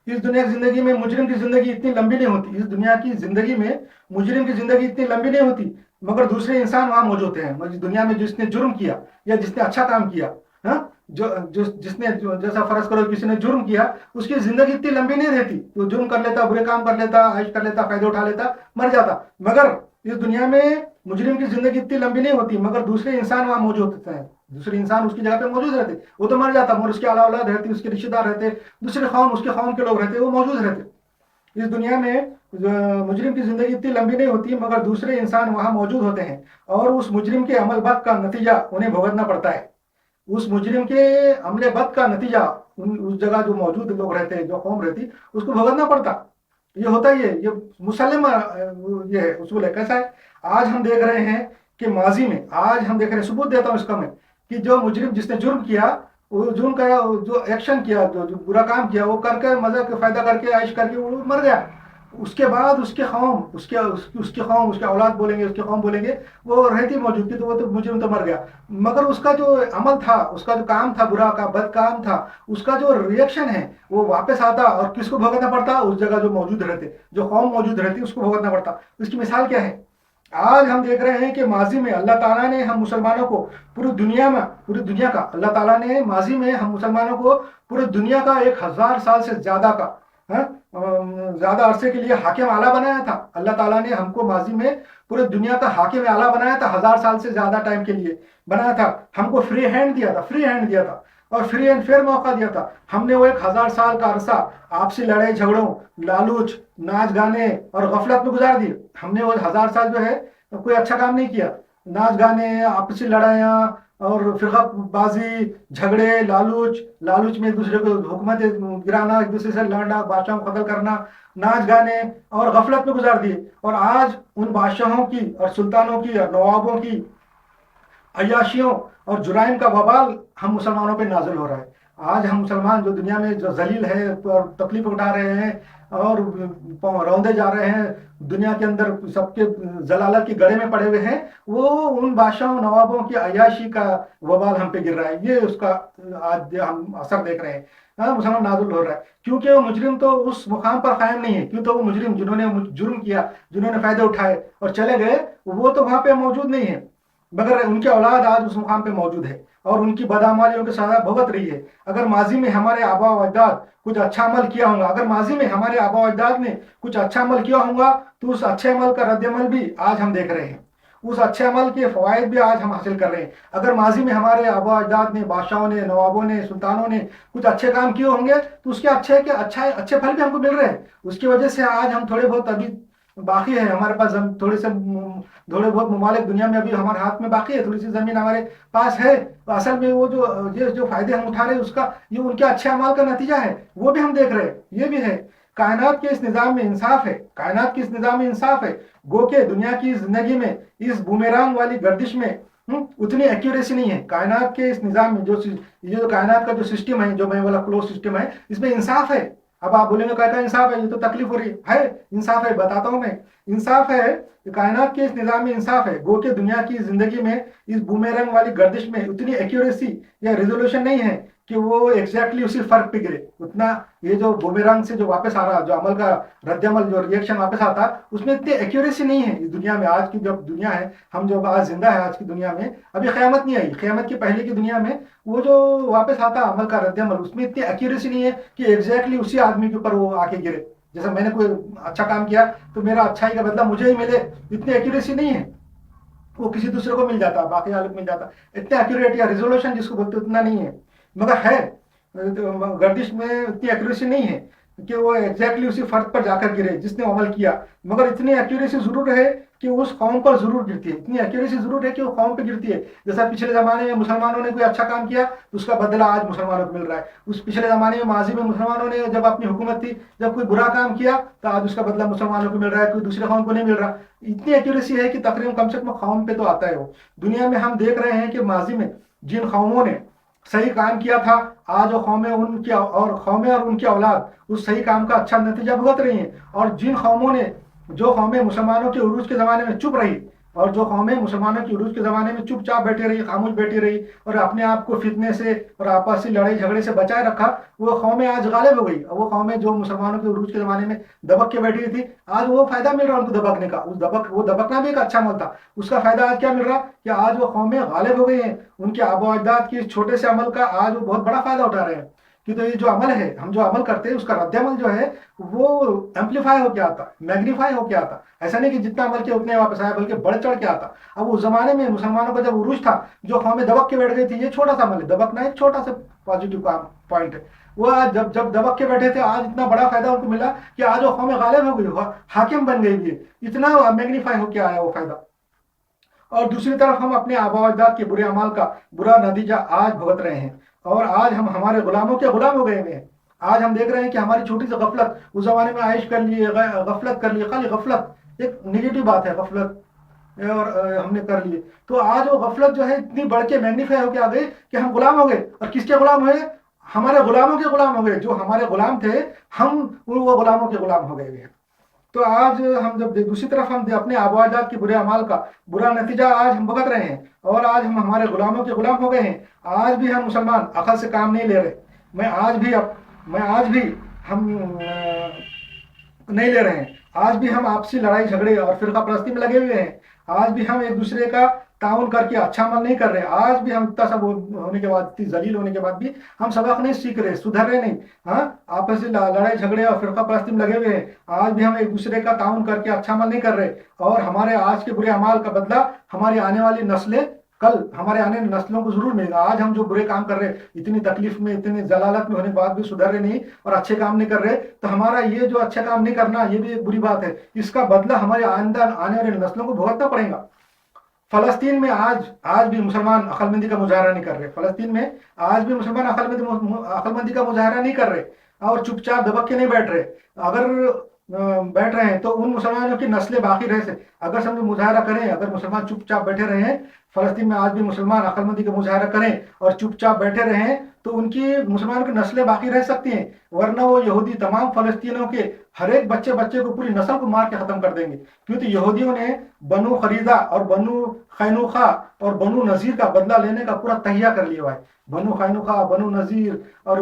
A: इस दुनिया की जिंदगी में मुजरिम की जिंदगी इतनी लंबी नहीं होती, इस दुनिया की जिंदगी में मुजरिम की जिंदगी इतनी लंबी नहीं होती, मगर दूसरे इंसान वहां मौजूद होते हैं। मतलब दुनिया में जिसने जुर्म किया या जिसने अच्छा काम किया, हाँ, जिसने जैसा फर्ज करो किसी ने जुर्म किया, उसकी जिंदगी इतनी लंबी नहीं रहती। वो जुर्म कर लेता, बुरे काम कर लेता, ऐश कर लेता, फायदे उठा लेता, मर जाता। मगर इस दुनिया में मुजरिम की जिंदगी इतनी लंबी नहीं होती, मगर दूसरे इंसान वहां मौजूद होते हैं, दूसरे इंसान उसकी जगह पे मौजूद रहते। वो तो मर जाता, मगर उसके अलावा औलाद रहती, उसके रिश्तेदार रहते, दूसरे कौम, उसके कौम के लोग रहते, वो मौजूद रहते। इस दुनिया में मुजरिम की जिंदगी इतनी लंबी नहीं होती, मगर दूसरे इंसान वहां मौजूद होते हैं, और उस मुजरिम के अमल बद का नतीजा उन्हें भुगतना पड़ता है। उस मुजरिम के अमले बद का नतीजा उस जगह जो मौजूद लोग रहते हैं, जो कौम रहती, उसको भुगतना पड़ता। ये होता ही है, ये मुसलम ये है, उसूल है। कैसा है? आज हम देख रहे हैं कि माजी में, आज हम देख रहे हैं, सबूत देता हूं इसका मैं, कि जो मुजरिम जिसने जुर्म किया, वो जुर्म का जो एक्शन किया, जो बुरा काम किया, वो करके मजा का फायदा करके आयश करके वो मर गया। उसके बाद उसके कौम, उसके कौम, उसके औलाद बोलेंगे, उसके कौम बोलेंगे, वो रहती मौजूद थी, तो वो तो मुजरिम तो मर गया। मगर उसका जो अमल था, उसका जो काम था, बुरा का बद काम था, उसका जो रिएक्शन है वो वापस आता, और किसको भुगतना पड़ता? उस जगह जो मौजूद रहते, जो कौम मौजूद रहती, उसको भुगतना पड़ता। इसकी मिसाल क्या है? आज हम देख रहे हैं कि माजी में अल्लाह ताला ने हम मुसलमानों को पूरी दुनिया का, अल्लाह ताला ने माजी में हम मुसलमानों को पूरी दुनिया का 1000 साल से ज्यादा का, ज्यादा अरसे के लिए हाकिम आला बनाया था। अल्लाह ताला ने हमको माजी में पूरे दुनिया का हाकिम आला बनाया था, 1000 साल से ज्यादा टाइम के लिए बनाया था। हमको फ्री हैंड दिया था, और फ्री एंड फेयर मौका दिया था। हमने वो 1000 साल का अरसा आपसी लड़ाई झगड़ों, लालूच, नाच गाने और गफलत में गुजार दिए। हमने वो 1000 साल जो है कोई अच्छा काम नहीं किया। नाच गाने, आपसी लड़ाइयाँ और फिरकाबाजी, झगड़े, लालूच में एक दूसरे को हुकूमत गिराना, एक दूसरे से लड़ना, बादशाहों को कत्ल करना, नाच गाने और गफलत में गुजार दिए। और आज उन बादशाहों की और सुल्तानों की और नवाबों की अय्याशियों और जुराइम का वबाल हम मुसलमानों पे नाजिल हो रहा है। आज हम मुसलमान जो दुनिया में जो जलील है और तकलीफ उठा रहे हैं और रौंदे जा रहे हैं, दुनिया के अंदर सबके जलालत की गड़े में पड़े हुए हैं, वो उन बादशाहों नवाबों की अय्याशी का वबाल हम पे गिर रहा है। ये उसका आज हम असर देख रहे हैं। मुसलमान नाजुल हो रहा है, क्योंकि वो मुजरिम तो उस मुकाम पर कायम नहीं है। क्यों? तो वो मुजरिम जिन्होंने जुर्म किया, जिन्होंने फायदे उठाए और चले गए, वो तो वहां पे मौजूद नहीं है, मगर उनके औलाद आज उस मुकाम पे मौजूद है और उनकी बदआमाली उनके सजा भुगत रही है। अगर माजी में हमारे आबा व अजदाद कुछ अच्छा अमल किया होगा, अगर माजी में हमारे आबा व अजदाद ने कुछ अच्छा अमल किया होगा, तो उस अच्छे अमल का रद्द-ए-अमल भी आज हम देख रहे हैं, उस अच्छे अमल के फवायद भी आज हम हासिल कर रहे हैं। अगर माजी में हमारे आबा अजदाद ने, बादशाहों ने, नवाबों ने, सुल्तानों ने कुछ अच्छे काम किए होंगे, तो उसके अच्छे फल भी हमको मिल रहे हैं। उसकी वजह से आज हम थोड़े बहुत अभी बाकी है, हमारे पास थोड़े बहुत ममालिक दुनिया में अभी हमारे हाथ में बाकी है, थोड़ी सी जमीन हमारे पास है। तो असल में वो जो फायदे हम उठा रहे हैं, उसका ये उनके अच्छे अमाल का नतीजा है, वो भी हम देख रहे हैं। ये भी है, कायनात के इस निज़ाम में इंसाफ है, कायनात के इस निज़ाम में इंसाफ है। गो के दुनिया की जिंदगी में इस बूमेरांग वाली गर्दिश में उतनी एक्यूरेसी नहीं है। कायनात के इस निज़ाम में जो कायनात का जो सिस्टम है, जो मैं वाला क्लोज सिस्टम है, इसमें इंसाफ है। अब आप बोलेंगे क्या इंसाफ है, ये तो तकलीफ हो रही है, इंसाफ है, बताता हूँ मैं। इंसाफ है कि कायनात के इस निज़ाम में इंसाफ है, गो के दुनिया की जिंदगी में इस बूमेरंग वाली गर्दिश में उतनी एक्यूरेसी या रिजोल्यूशन नहीं है कि वो एग्जैक्टली उसी फर्क पे गिरे उतना। ये जो बूमेरंग से जो वापस आ रहा, जो अमल का रद्द-अमल, जो रिएक्शन वापस आता, उसमें इतनी एक्यूरेसी नहीं है इस दुनिया में। आज की जब दुनिया है, हम जो आज जिंदा है आज की दुनिया में, अभी क़यामत नहीं आई, क़यामत के पहले की दुनिया में वो जो वापस आता अमल का रद्द-अमल, उसमें इतनी एक्यूरेसी नहीं है कि एग्जैक्टली उसी आदमी के ऊपर वो आके गिरे। जैसे मैंने कोई अच्छा काम किया तो मेरा अच्छाई का बदला मुझे ही मिले, इतनी एक्यूरेसी नहीं है। वो किसी दूसरे को मिल जाता, बाकी आलोक मिल जाता, इतना एक्यूरेट या रिजोल्यूशन जिसको बोलते उतना नहीं है। मगर है तो गर्दिश में इतनी एक्यूरेसी नहीं है कि वो एग्जैक्टली उसी फर्द पर जाकर गिरे जिसने अमल किया, मगर इतनी एक्यूरेसी जरूर है कि उस कौम पर जरूर गिरती है, इतनी एक्यूरेसी जरूर है कि वो कौम पे गिरती है। जैसा पिछले ज़माने में मुसलमानों ने कोई अच्छा काम किया तो उसका बदला आज मुसलमानों को मिल रहा है। उस पिछले ज़माने में माजी में मुसलमानों ने जब अपनी हुकूमत थी, जब कोई बुरा काम किया तो आज उसका बदला मुसलमानों को मिल रहा है, कोई दूसरे कौम को नहीं मिल रहा। इतनी एक्यूरेसी है कि तकरीबन कम से कम कौम पे तो आता है वो। दुनिया में हम देख रहे हैं कि माजी में जिन कौमों ने सही काम किया था, आज वो कौमें और उनकी औलाद उस सही काम का अच्छा नतीजा भुगत रही हैं। और जिन कौमों ने, जो कौमें मुसलमानों के उरूज के ज़माने में चुप रही, और जो कौमें मुसलमानों के उरूज के ज़माने में चुपचाप बैठी रही, खामोश बैठी रही और अपने आप को फितने से और आपसी लड़ाई झगड़े से बचाए रखा, वो कौमें आज गालिब हो गई। और वो कौमें जो मुसलमानों के उरूज के ज़माने में दबक के बैठी थी, आज वो फायदा मिल रहा है उनको दबकने का। वो दबकना भी एक अच्छा अमल था, उसका फायदा आज क्या मिल रहा कि आज वो कौमें गालिब हो गई हैं। उनके आबो अजदाद के इस छोटे से अमल का आज वो बहुत बड़ा फायदा उठा रहे हैं। कि तो ये जो अमल है, हम जो अमल करते हैं उसका रद्द अमल जो है वो एम्पलीफाई होके आता, मैग्नीफाई होके आता। ऐसा नहीं कि जितना अमल किया उतने वापस आया, बल्कि बढ़ चढ़ के आता। अब उस जमाने में मुसलमानों का जब उरूज था, जो कौमें दबक के बैठ गई थी, ये छोटा सा अमल है, दबकना एक छोटा सा पॉजिटिव पॉइंट है। वो आज जब दबक के बैठे थे, आज इतना बड़ा फायदा उनको मिला कि आज वो कौमें गालिब हो गई, हाकिम बन गई, है इतना मैग्नीफाई होके आया वो फायदा। और दूसरी तरफ हम अपने आबा अजदाद के बुरे अमाल का बुरा नतीजा आज भुगत रहे हैं, और आज हम हमारे गुलामों के गुलाम हो गए हैं। आज हम देख रहे हैं कि हमारी छोटी सी गफलत, उस जमाने में आयश कर लिए, गफलत कर लिए, खाली गफलत एक निगेटिव बात है, गफलत और हमने कर लिए, तो आज वो गफलत जो है इतनी बढ़ के मैग्नीफाई होकर आ गई कि हम गुलाम हो गए। और किसके गुलाम हुए? हमारे गुलामों के गुलाम हो गए। जो हमारे गुलाम थे, हम वो गुलामों के गुलाम हो गए। तो आज हम जब दूसरी तरफ हम अपने आबाजात के बुरे अमाल का बुरा नतीजा आज हम भुगत रहे हैं, और आज हम हमारे गुलामों के गुलाम हो गए हैं। आज भी हम मुसलमान अकल से काम नहीं ले रहे। मैं आज भी हम नहीं ले रहे हैं। आज भी हम आपसी लड़ाई झगड़े और फिरका परस्ती में लगे हुए हैं। आज भी हम एक दूसरे का ताउन करके अच्छा अमल नहीं कर रहे। आज भी हम इतना सब होने के बाद, इतनी जलील होने के बाद भी हम सबक नहीं सीख रहे, सुधर रहे नहीं। हाँ, आपसी लड़ाई झगड़े और फिरका परस्ती में लगे हुए हैं। आज भी हम एक दूसरे का ताउन करके अच्छा अमल नहीं कर रहे, और हमारे आज के बुरे अमाल का बदला हमारी आने वाली नस्लें, कल हमारे आने वाली नस्लों को जरूर मिलेगा। आज हम जो बुरे काम कर रहे हैं, इतनी तकलीफ में, इतनी जलालत में होने के बाद भी सुधर रहे नहीं और अच्छे काम नहीं कर रहे, तो हमारा ये जो अच्छा काम नहीं करना, ये भी एक बुरी बात है। इसका बदला हमारे आने वाली नस्लों को भुगतना पड़ेगा। फलस्तीन में आज भी मुसलमान अक्लमंदी का मुजाहरा नहीं कर रहे। फलस्तीन में आज भी मुसलमान अक्लमंदी का मुजाहरा नहीं कर रहे और चुपचाप दबक के नहीं बैठ रहे। अगर बैठ रहे हैं तो उन मुसलमानों की नस्लें बाकी रह से, अगर समझो मुजाहरा करें, अगर मुसलमान चुपचाप बैठे रहे हैं, फलस्तीन में आज भी मुसलमान अक्लमंदी का मुजाहरा करें और चुपचाप बैठे रहें, तो उनकी मुसलमानों की नस्लें बाकी रह सकती हैं। वरना वो यहूदी तमाम फलस्तीनियों के हर एक बच्चे को, पूरी नस्ल को मार के खत्म कर देंगे। क्योंकि यहूदियों ने बनु खरीदा और बनु खैनुखा और बनु नजीर का बदला लेने का पूरा तहिया कर लिया है। बनु खैनुखा, बनु नजीर और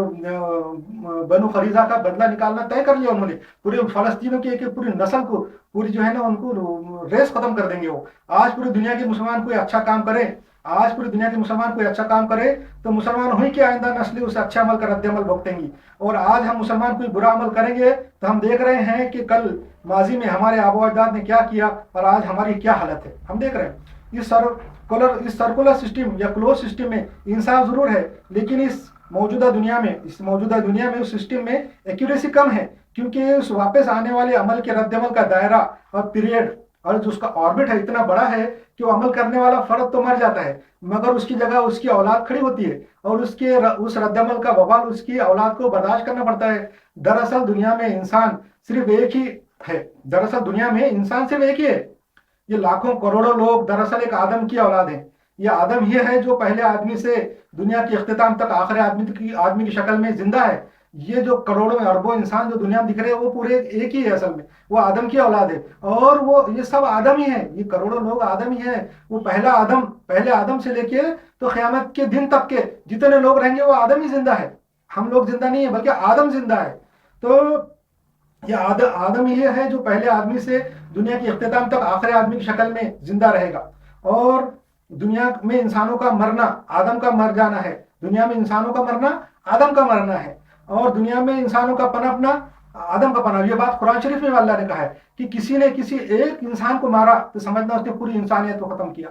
A: बनु खरीदा का बदला निकालना तय कर लिया उन्होंने। पूरे फलस्तीनों की एक पूरी नस्ल को, पूरी जो है ना, उनको रेस खत्म कर देंगे वो। आज पूरी दुनिया के मुसलमान कोई अच्छा काम करे, आज पूरी दुनिया के मुसलमान कोई अच्छा काम करे, तो मुसलमान हुई कि आइंदा नस्लें उस अच्छे अमल का रद्द अमल भुगतेंगी। और आज हम मुसलमान कोई बुरा अमल करेंगे तो हम देख रहे हैं कि कल माजी में हमारे आबो अजदाद ने क्या किया और आज हमारी क्या हालत है, हम देख रहे हैं। इस सर्कुलर सिस्टम या क्लोज सिस्टम में इंसाफ जरूर है, लेकिन इस मौजूदा दुनिया में उस सिस्टम में एक्यूरेसी कम है, क्योंकि उस वापस आने वाले अमल के रद्द अमल का दायरा और पीरियड और जो उसका ऑर्बिट है इतना बड़ा है कि वो अमल करने वाला फर्द तो मर जाता है, मगर उसकी जगह उसकी औलाद खड़ी होती है, और उस रद्द-अमल का वबाल उसकी औलाद को बर्दाश्त करना पड़ता है। दरअसल दुनिया में इंसान सिर्फ एक ही है। ये लाखों करोड़ों लोग दरअसल एक आदम की औलाद है। ये आदम ही है जो पहले आदमी से दुनिया के इख्तिताम तक आखिरी आदमी की शक्ल में जिंदा है। یہ جو کروڑوں اربوں انسان جو دنیا میں دکھ رہے ہیں وہ پورے ایک ہی ہے اصل میں، وہ آدم کی اولاد ہے، اور وہ یہ سب آدم ہی ہیں، یہ کروڑوں لوگ آدم ہی ہیں۔ وہ پہلے آدم سے لے کے تو قیامت کے دن تک کے جتنے لوگ رہیں گے وہ آدم ہی زندہ ہے، ہم لوگ زندہ نہیں ہیں بلکہ آدم زندہ ہے۔ تو یہ آدم یہ ہے جو پہلے آدمی سے دنیا کے اختتام تک آخری آدمی کی شکل میں زندہ رہے گا، اور دنیا میں انسانوں کا مرنا آدم کا مر جانا ہے، دنیا میں انسانوں کا مرنا آدم کا مرنا ہے، اور دنیا میں انسانوں کا پنپنا آدم کا پناہ۔ یہ بات قرآن شریف میں اللہ نے کہا ہے کہ کسی نے کسی ایک انسان کو مارا تو سمجھنا اس نے پوری انسانیت کو ختم کیا۔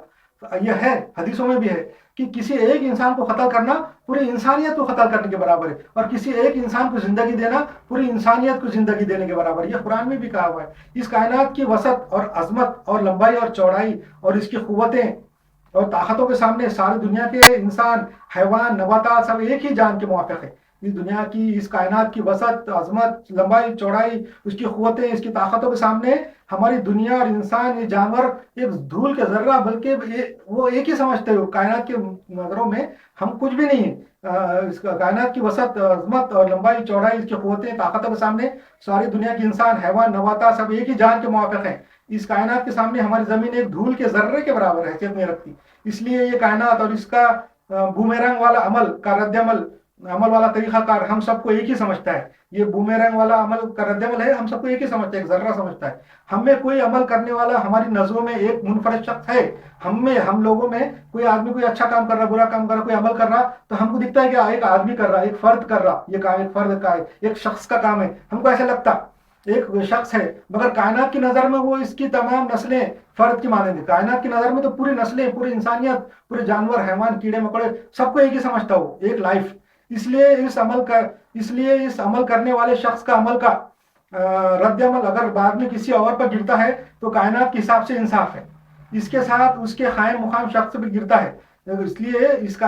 A: یہ ہے حدیثوں میں بھی ہے کہ کسی ایک انسان کو قتل کرنا پوری انسانیت کو قتل کرنے کے برابر ہے، اور کسی ایک انسان کو زندگی دینا پوری انسانیت کو زندگی دینے کے برابر ہے۔ یہ قرآن میں بھی کہا ہوا ہے۔ اس کائنات کی وسعت اور عظمت اور لمبائی اور چوڑائی اور اس کی قوتیں اور طاقتوں کے سامنے ساری دنیا کے انسان، حیوان، نباتات سب ایک ہی جان کے موافق ہے۔ اس دنیا کی، اس کائنات کی وسعت، عظمت، لمبائی، چوڑائی، اس کی قوتیں، اس کی طاقتوں کے سامنے ہماری دنیا اور انسان، یہ جانور ایک دھول کے ذرہ، بلکہ وہ ایک ہی سمجھتے ہو کائنات کے نظروں میں ہم کچھ بھی نہیں ہیں۔ اس کائنات کی وسعت، عظمت اور لمبائی، چوڑائی، اس کی قوتیں، طاقتوں کے سامنے ساری دنیا کے انسان، حیوان، نباتات سب ایک ہی جان کے موافق ہیں۔ اس کائنات کے سامنے ہماری زمین ایک دھول کے ذرے کے برابر حیثیت نہیں رکھتی۔ اس لیے یہ کائنات اور اس کا بومیرنگ والا عمل کا رد عمل والا طریقہ کار ہم سب کو ایک ہی سمجھتا ہے۔ یہ بومیرنگ والا عمل کا رد عمل ہے، ہم سب کو ایک ہی سمجھتا ہے، ایک ذرہ سمجھتا ہے۔ ہم میں کوئی عمل کرنے والا ہماری نظروں میں ایک منفرد شخص ہے۔ ہم لوگوں میں کوئی آدمی کوئی اچھا کام کر رہا، برا کام کر رہا، کوئی عمل کر رہا تو ہم کو دکھتا ہے کہ ایک آدمی کر رہا، ایک فرد کر رہا، یہ کام ایک فرد کا ہے، ایک شخص کا کام ہے، ہم کو ایسا لگتا ایک شخص ہے۔ مگر کائنات کی نظر میں وہ اس کی تمام نسلیں فرد کی مانند ہیں۔ کائنات کی نظر میں تو پوری نسلیں، پوری انسانیت، پورے جانور، حیوان، کیڑے مکوڑے سب کو ایک ہی سمجھتا ہو، ایک لائف۔ اس لیے اس عمل کرنے والے شخص کا عمل کا رد عمل اگر بعد میں کسی اور پر گرتا ہے تو کائنات کے حساب سے انصاف ہے، اس کے ساتھ اس کے قائم مقام شخص بھی گرتا ہے۔ اس لیے اس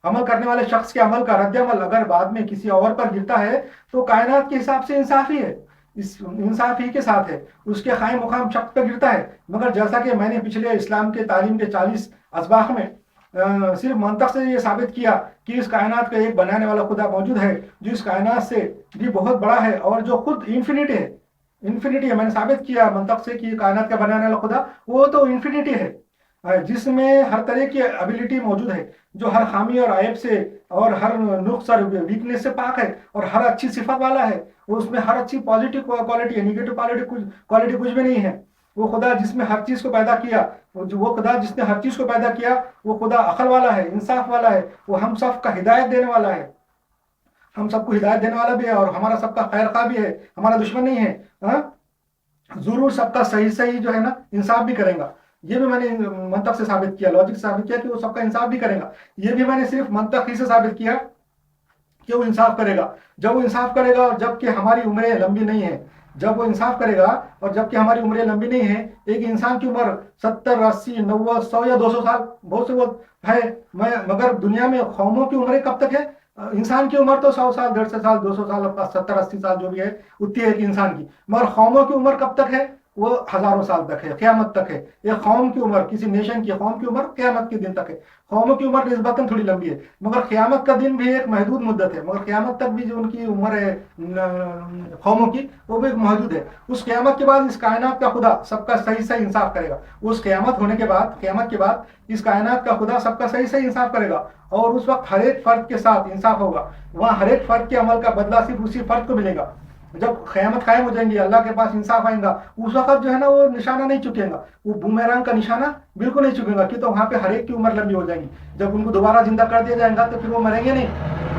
A: عمل کرنے والے شخص کے عمل کا رد عمل اگر بعد میں کسی اور پر گرتا ہے تو کائنات کے حساب سے انصاف ہی ہے، اس انصاف ہی کے ساتھ ہے، اس کے قائم مقام شخص پر گرتا ہے۔ مگر جیسا کہ میں نے پچھلے اسلام کے تعلیم کے 40 اسباق میں صرف منطق سے یہ ثابت کیا کہ اس کائنات کا ایک بنانے والا خدا موجود ہے جو اس کائنات سے بھی بہت بڑا ہے اور جو خود انفینٹی ہے، میں نے ثابت کیا منطق سے کہ کائنات کا بنانے والا خدا وہ تو انفینٹی ہے، جس میں ہر طرح کی ابیلٹی موجود ہے، جو ہر خامی اور عیب سے اور ہر نقص اور ویکنیس سے پاک ہے، اور ہر اچھی صفت والا ہے۔ وہ اس میں ہر اچھی پازیٹیو کوالٹی ہے، نیگیٹو کوالٹی کچھ بھی نہیں ہے۔ وہ خدا جس میں ہر چیز کو پیدا کیا، وہ خدا جس نے ہر چیز کو پیدا کیا، وہ خدا عقل والا ہے، انصاف والا ہے، وہ ہم سب کا ہدایت دینے والا ہے، ہم سب کو ہدایت دینے والا بھی ہے، اور ہمارا سب کا خیر خواہ بھی ہے، ہمارا دشمن نہیں ہے۔ ضرور سب کا صحیح جو ہے نا انصاف بھی کرے گا۔ یہ بھی میں نے منطق سے ثابت کیا، لاجک سے ثابت کیا کہ وہ سب کا انصاف بھی کرے گا۔ یہ بھی میں نے صرف منطق ہی سے ثابت کیا کہ وہ انصاف کرے گا۔ جب وہ انصاف کرے گا اور جب کہ ہماری عمریں لمبی نہیں ہیں، جب وہ انصاف کرے گا اور جب کہ ہماری عمریں لمبی نہیں ہیں، ایک انسان کی عمر 70، 80، 90، 100 یا 200 سال بہت سے وقت ہے، مگر دنیا میں قوموں کی عمریں کب تک ہے؟ انسان کی عمر تو 100 سال، 150 سال، 200 سال، 70، 80 سال جو بھی ہے اتنی ہے ایک انسان کی، مگر قوموں کی عمر کب تک ہے؟ وہ ہزاروں سال تک ہے، قیامت تک ہے۔ ایک قوم کی عمر، کسی نیشن کی قوم کی عمر قیامت کے دن تک ہے۔ قوموں کی عمر نسبتاً تھوڑی لمبی ہے، مگر قیامت کا دن بھی ایک محدود مدت ہے، مگر قیامت تک بھی جو ان کی عمر ہے قوموں کی وہ بھی محدود ہے۔ اس قیامت کے بعد اس کائنات کا خدا سب کا صحیح انصاف کرے گا۔ اس قیامت کے بعد اس کائنات کا خدا سب کا صحیح انصاف کرے گا، اور اس وقت ہر ایک فرد کے ساتھ انصاف ہوگا۔ وہاں ہر ایک فرد کے عمل کا بدلہ صرف اسی فرد کو ملے گا۔ جب قیامت قائم ہو جائیں گی، اللہ کے پاس انصاف آئیں گا، اس وقت جو ہے نا وہ نشانہ نہیں چکے گا، وہ بومیرنگ کا نشانہ بالکل نہیں چکے گا، کہ تو وہاں پہ ہر ایک کی عمر لمبی ہو جائیں گی۔ جب ان کو دوبارہ زندہ کر دیا جائے گا تو پھر وہ مریں گے نہیں۔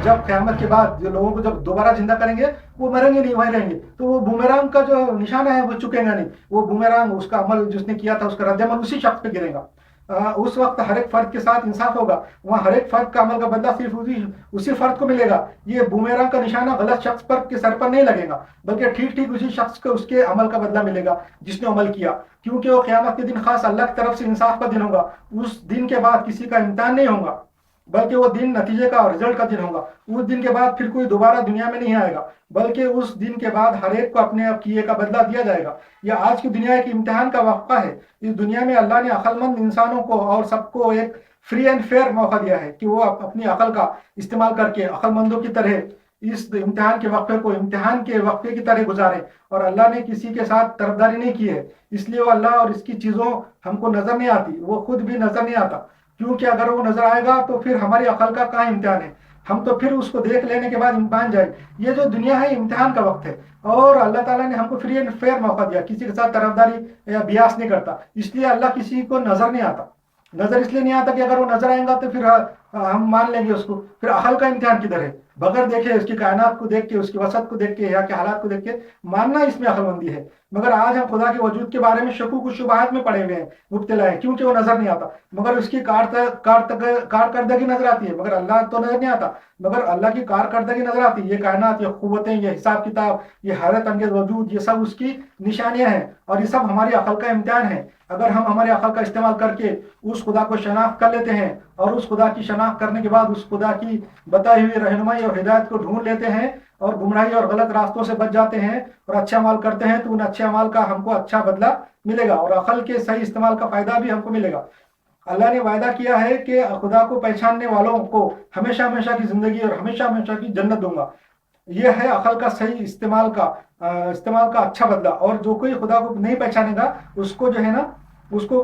A: جب قیامت کے بعد جو لوگوں کو جب دوبارہ زندہ کریں گے وہ مریں گے نہیں، وہیں رہیں گے، تو وہ بومیرنگ کا جو نشانہ ہے وہ چکے گا نہیں۔ وہ بومیرنگ، اس کا عمل جس نے کیا تھا اس کا رد عمل اسی شخص پہ گرے گا۔ اس وقت ہر ایک فرد کے ساتھ انصاف ہوگا، وہاں ہر ایک فرد کا عمل کا بدلہ صرف اسی فرد کو ملے گا۔ یہ بومیرنگ کا نشانہ غلط شخص پر کے سر پر نہیں لگے گا، بلکہ ٹھیک اسی شخص کو اس کے عمل کا بدلہ ملے گا جس نے عمل کیا، کیونکہ وہ قیامت کے دن خاص اللہ کی طرف سے انصاف کا دن ہوگا۔ اس دن کے بعد کسی کا امتحان نہیں ہوگا، बल्कि वो दिन नतीजे का और रिजल्ट का दिन होगा। उस दिन के बाद फिर कोई दोबारा दुनिया में नहीं आएगा, बल्कि उस दिन के बाद हर एक को अपने आप किए का बदला दिया जाएगा। यह आज की दुनिया एक इम्तिहान का वक्फा है। इस दुनिया में अल्लाह ने अक्लमंद इंसानों को और सबको एक फ्री एंड फेयर मौका दिया है कि वो अपनी अकल का इस्तेमाल करके अक्लमंदों की तरह इस इम्तिहान के वक्फे को इम्तिहान के वक्फे की तरह गुजारे। और अल्लाह ने किसी के साथ तरफदारी नहीं की है, इसलिए वो अल्लाह और इसकी चीज़ों हमको नज़र नहीं आती, वो खुद भी नज़र नहीं आता। क्योंकि अगर वो नजर आएगा तो फिर हमारी अकल का कहाँ इम्तिहान है, हम तो फिर उसको देख लेने के बाद मान जाएंगे। ये जो दुनिया है इम्तिहान का वक्त है, और अल्लाह ताला ने हमको फ्री एंड फेयर मौका दिया, किसी के साथ तरफदारी या बियास नहीं करता। इसलिए अल्लाह किसी को नजर नहीं आता। नजर इसलिए नहीं आता कि अगर वो नजर आएगा तो फिर हम मान लेंगे उसको। फिर अकल का इम्तिहान किधर है? बगैर देखे, उसकी कायनात को देख के, उसकी वसत को देख के, यहाँ के हालात को देख के मानना इसमें अक्लमंदी है। मगर आज हम खुदा के वजूद के बारे में शकूक शुबहात में पड़े हुए हैं, मुब्तला हैं, क्योंकि वो नजर नहीं आता। मगर उसकी कारकर्दगी नजर आती है, मगर अल्लाह तो नजर नहीं आता। मगर अल्लाह की कारकर्दगी नजर आती है। ये कायनात, ये कुव्वतें, ये हिसाब किताब, ये हैरत अंगेज वजूद, ये सब उसकी निशानियां हैं, और ये सब हमारी अकल का इम्तिहान है। अगर हम हमारे अकल का इस्तेमाल करके उस खुदा को शनाख्त कर लेते हैं, और उस खुदा की शनाख्त करने के बाद उस खुदा की बताई हुई रहनुमाई और हिदायत को ढूंढ लेते हैं, और गुमराही और गलत रास्तों से बच जाते हैं, और अच्छे अमाल करते हैं, तो उन अच्छे अमाल का हमको अच्छा बदला मिलेगा, और अकल के सही इस्तेमाल का फायदा भी हमको मिलेगा। अल्लाह ने वायदा किया है कि खुदा को पहचानने वालों को हमेशा हमेशा की जिंदगी और हमेशा हमेशा की जन्नत दूंगा। यह है अकल का सही इस्तेमाल का अच्छा बदला। और जो कोई खुदा को नहीं पहचानेगा, उसको जो है ना, उसको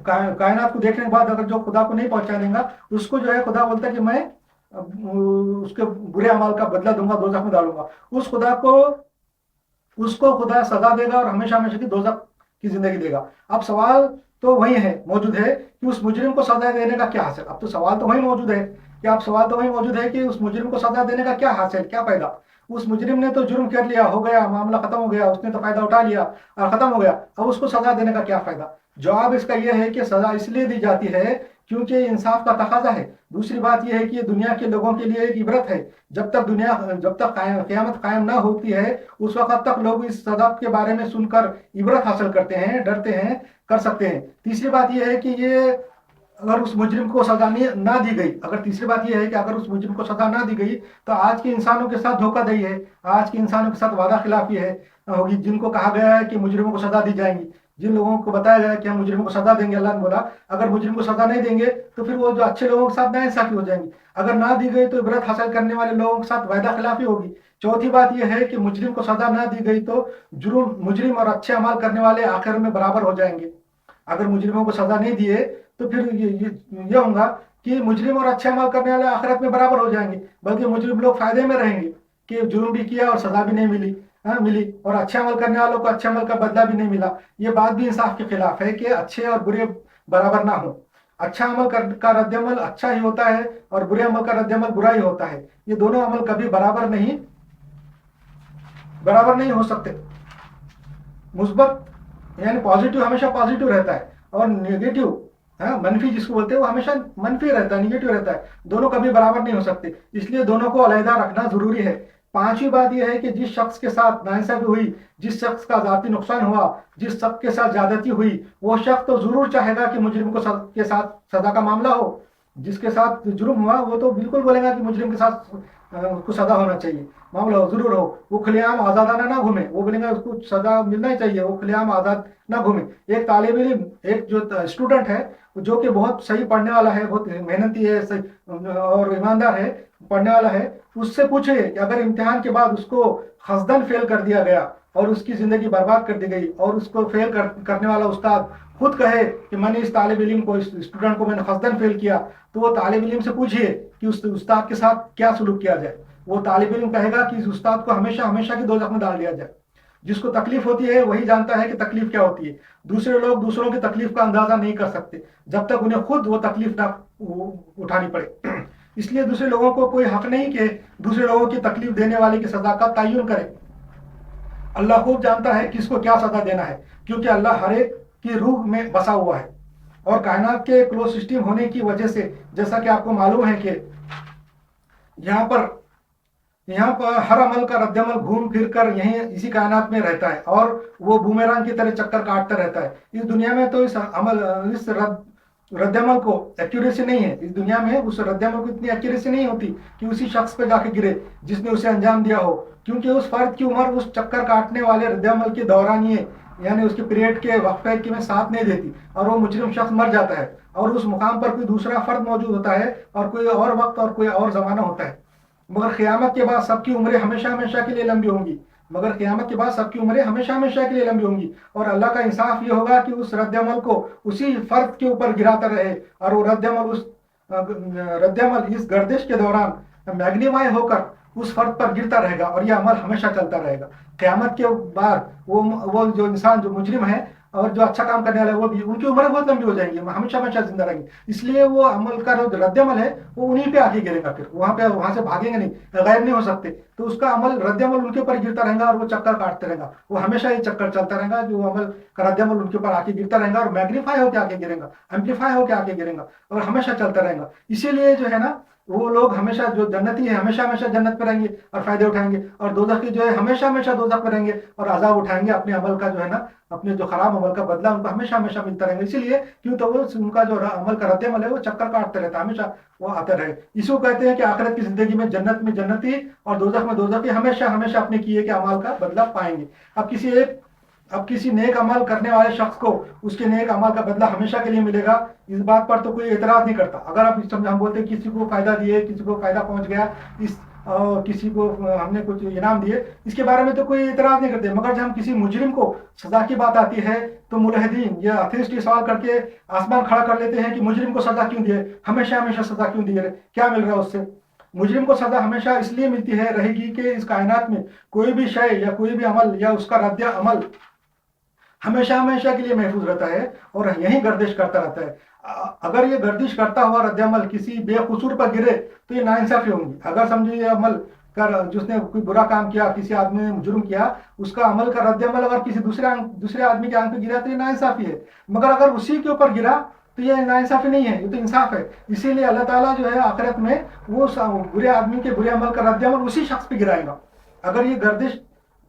A: कायनात को देखने के बाद अगर जो खुदा को नहीं पहचानेगा, उसको जो है खुदा बोलता है कि मैं उसके बुरे अमाल का बदला दूंगा, दोजख में डालूंगा। उसको खुदा सजा देगा और हमेशा हमेशा की दोजख की जिंदगी देगा। अब सवाल तो वही है, मौजूद है कि उस मुजरिम को सजा देने का क्या हासिल। अब तो सवाल तो वही मौजूद है कि उस मुजरिम को सजा देने का क्या हासिल, क्या फायदा। उस मुजरिम ने तो जुर्म कर लिया, हो गया, मामला खत्म हो गया, उसने तो फायदा उठा लिया और खत्म हो गया। अब उसको सजा देने का क्या फायदा? जवाब इसका यह है कि सजा इसलिए दी जाती है क्योंकि इंसाफ का तकाजा है। दूसरी बात यह है कि दुनिया के लोगों के लिए एक इबरत है। जब तक क़यामत कायम ना होती है, उस वक्त तक लोग इस सजा के बारे में सुनकर इबरत हासिल करते हैं, डरते हैं, कर सकते हैं। तीसरी बात यह है कि ये अगर उस मुजरिम को सजा ना दी गई, तीसरी बात यह है कि अगर उस मुजरिम को सजा ना दी गई, तो आज के इंसानों के साथ धोखाधड़ी है, आज के इंसानों के साथ वादा खिलाफी है होगी। जिनको कहा गया है कि मुजरिमों को सजा दी जाएगी, जिन लोगों को बताया गया है कि हम मुजरिमों को सजा देंगे, अल्लाह ने बोला अगर मुजरिम को सजा नहीं देंगे तो फिर वो जो अच्छे लोगों के साथ नाइंसाफी हो जाएंगी। अगर ना दी गई तो इबरत हासिल करने वाले लोगों के साथ वायदा खिलाफी होगी। चौथी बात यह है कि मुजरिम को सजा ना दी गई तो मुजरिम और अच्छे अमाल करने वाले आखिर में बराबर हो जाएंगे। अगर मुजरिमों को सजा नहीं दिए तो फिर ये होगा कि मुजरिम और अच्छे अमल करने वाले आखिरत में बराबर हो जाएंगे, बल्कि मुजरिम लोग फायदे में रहेंगे कि जुर्म भी किया और सजा भी नहीं मिली, और अच्छे अमल करने वालों को अच्छे अमल का बदला भी नहीं मिला। ये बात भी इंसाफ के खिलाफ है कि अच्छे और बुरे बराबर ना हो। अच्छा अमल का रद्दमल अच्छा ही होता है और बुरे अमल का रद्दमल बुरा ही होता है। ये दोनों अमल कभी बराबर नहीं हो सकते। मुस्बत यानी पॉजिटिव हमेशा पॉजिटिव रहता है, और नेगेटिव मनफी जिसको बोलते हैं वो हमेशा मनफी रहता है, निगेटिव रहता है। दोनों कभी बराबर नहीं हो सकते, इसलिए दोनों को अलहदा रखना जरूरी है। पांचवी बात यह है कि जिस शख्स के साथ नाइंसाफी हुई, जिस शख्स का जाती नुकसान हुआ, जिस शख्स के साथ ज्यादती हुई, वो शख्स तो जरूर चाहेगा कि मुजरिम के साथ सजा का मामला हो। जिसके साथ जुर्म हुआ वो तो बिल्कुल बोलेगा कि मुजरिम के साथ उसको सजा होना चाहिए, मामला हो, जरूर हो। वो खुलेआम आजादाना ना घूमे, वो बोलेंगे उसको सजा मिलना ही चाहिए, वो खुलेआम आजाद ना घूमे। एक तालिब इल्म, एक जो स्टूडेंट है जो कि बहुत सही पढ़ने वाला है, बहुत मेहनती है, सही और ईमानदार है, पढ़ने वाला है, उससे पूछे कि अगर इम्तिहान के बाद उसको खसदन फेल कर दिया गया और उसकी जिंदगी बर्बाद कर दी गई, और उसको फेल करने वाला उस्ताद खुद कहे कि मैंने इस तालिब इल्म को, इस स्टूडेंट को मैंने खसदन फेल किया, तो वो तालिब इल्म से पूछिए कि उस उस्ताद के साथ क्या सलूक किया जाए। वो तालिब इल्म कहेगा कि इस उस्ताद को हमेशा हमेशा की दोजख में डाल दिया जाए। जिसको तकलीफ होती है वही जानता है कि तकलीफ क्या होती है। दूसरे लोग दूसरों की तकलीफ का अंदाजा नहीं कर सकते जब तक उन्हें खुद वो तकलीफ ना उठानी पड़े। इसलिए दूसरे लोगों को कोई हक नहीं कि दूसरे लोगों की तकलीफ देने वाले की सजा का तयन करे। अल्लाह खूब जानता है किसको क्या सजा देना है, क्योंकि अल्लाह हर एक की रूह में बसा हुआ है। और कायनात के क्लोज सिस्टम होने की वजह से, जैसा कि आपको मालूम है कि यहाँ पर हर अमल का रद्दमल घूम फिर कर यहीं इसी कायनात में रहता है, और वो बूमेरांग की तरह चक्कर काटता रहता है। इस दुनिया में तो इस रद्द अमल को एक्यूरेसी नहीं है इस दुनिया में, उस रद्द अमल को इतनी एक्यूरेसी नहीं होती कि उसी शख्स पे जाके गिरे जिसने उसे अंजाम दिया हो, क्योंकि उस फर्द की उम्र उस चक्कर काटने वाले रद्द अमल के दौरान ही यानी उसके पीरियड के वक्फे के में साथ नहीं देती और वो मुजरिम शख्स मर जाता है और उस मुकाम पर कोई दूसरा फर्द मौजूद होता है और कोई और वक्त और कोई और ज़माना होता है। मगर क़यामत के बाद सबकी उम्रें हमेशा हमेशा के लिए लंबी होंगी, मगर क़यामत के बाद सबकी उम्रें हमेशा हमेशा के लिए लंबी होंगी और अल्लाह का इंसाफ ये होगा कि उस रद्द अमल को उसी फर्द के ऊपर गिराता रहे और वो रद्द अमल इस गर्दिश के दौरान मैग्नीफाई होकर उस फर्द पर गिरता रहेगा और यह अमल हमेशा चलता रहेगा। क़यामत के बाद वो जो इंसान जो मुजरिम है और जो अच्छा काम करने वाला है वो भी, उनकी उम्र बहुत लंबी हो जाएंगी, हमेशा हमेशा जिंदा रहेंगे। इसलिए वो अमल का जो रद्द अमल है वो उन्हीं पे आके गिरेगा, फिर वहां से भागेंगे नहीं, गायब नहीं हो सकते। तो उसका अमल रद्द अमल उनके ऊपर गिरता रहेगा और वो चक्कर काटते रहेगा, वो हमेशा ये चक्कर चलता रहेगा, जो अमल का रद्द अमल उनके ऊपर आके गिरता रहेगा और मैग्नीफाई होकर आके गिरेगा, एम्पलीफाई होकर आके गिरेगा और हमेशा चलता रहेगा। इसीलिए जो है ना वो लोग हमेशा, जो जन्नती है हमेशा हमेशा जन्नत पे रहेंगे और फायदे उठाएंगे, और दोज़खी जो है हमेशा हमेशा दोज़ख पे रहेंगे और अजाब उठाएंगे अपने अमल का, जो है ना अपने जो खराब अमल का बदला उनको हमेशा हमेशा मिलता रहेगा। इसीलिए क्यों, तो वो उनका जो अमल का रद्द अमल है वो चक्कर काटते रहता है, हमेशा वो आते रहे। इसको कहते हैं कि आखिरत की जिंदगी में जन्नत में जन्नती और दोज़ख में दोज़खी हमेशा हमेशा अपने किए के अमल का बदला पाएंगे। अब किसी नेक अमल करने वाले शख्स को उसके नेक अमल का बदला हमेशा के लिए मिलेगा, इस बात पर तो कोई एतराज नहीं करता। अगर आप हम बोलते हैं किसी को फायदा दिए, किसी को फायदा पहुंच गया, किसी को हमने कुछ इनाम दिए, इसके बारे में तो कोई एतराज नहीं करते। मगर जब हम किसी मुजरिम को सजा की बात आती है तो मुलहिदीन या अथीस्ट सवाल करके आसमान खड़ा कर लेते हैं कि मुजरिम को सजा क्यों दिए, हमेशा हमेशा सजा क्यों दिए, क्या मिल रहा है उससे। मुजरिम को सजा हमेशा इसलिए मिलती है रहेगी कि इस कायनात में कोई भी शय या कोई भी अमल या उसका रद्द अमल हमेशा हमेशा के लिए महफूज रहता है और यही गर्दिश करता रहता है। अगर ये गर्दिश करता हुआ रद्द अमल किसी बेकसूर पर गिरे तो ये नाइंसाफी होंगी। अगर समझो ये अमल कर जिसने कोई बुरा काम किया, किसी आदमी ने जुर्म किया, उसका अमल का रद्द अमल अगर किसी दूसरे आदमी के आंख पे गिरा तो ये नाइंसाफी है। मगर अगर उसी के ऊपर गिरा तो ये नाइंसाफी नहीं है, ये तो इंसाफ है। इसीलिए अल्लाह ताला जो है आखिरत में वो बुरे आदमी के बुरे अमल का रद्द अमल उसी शख्स पे गिराएगा। अगर ये गर्दिश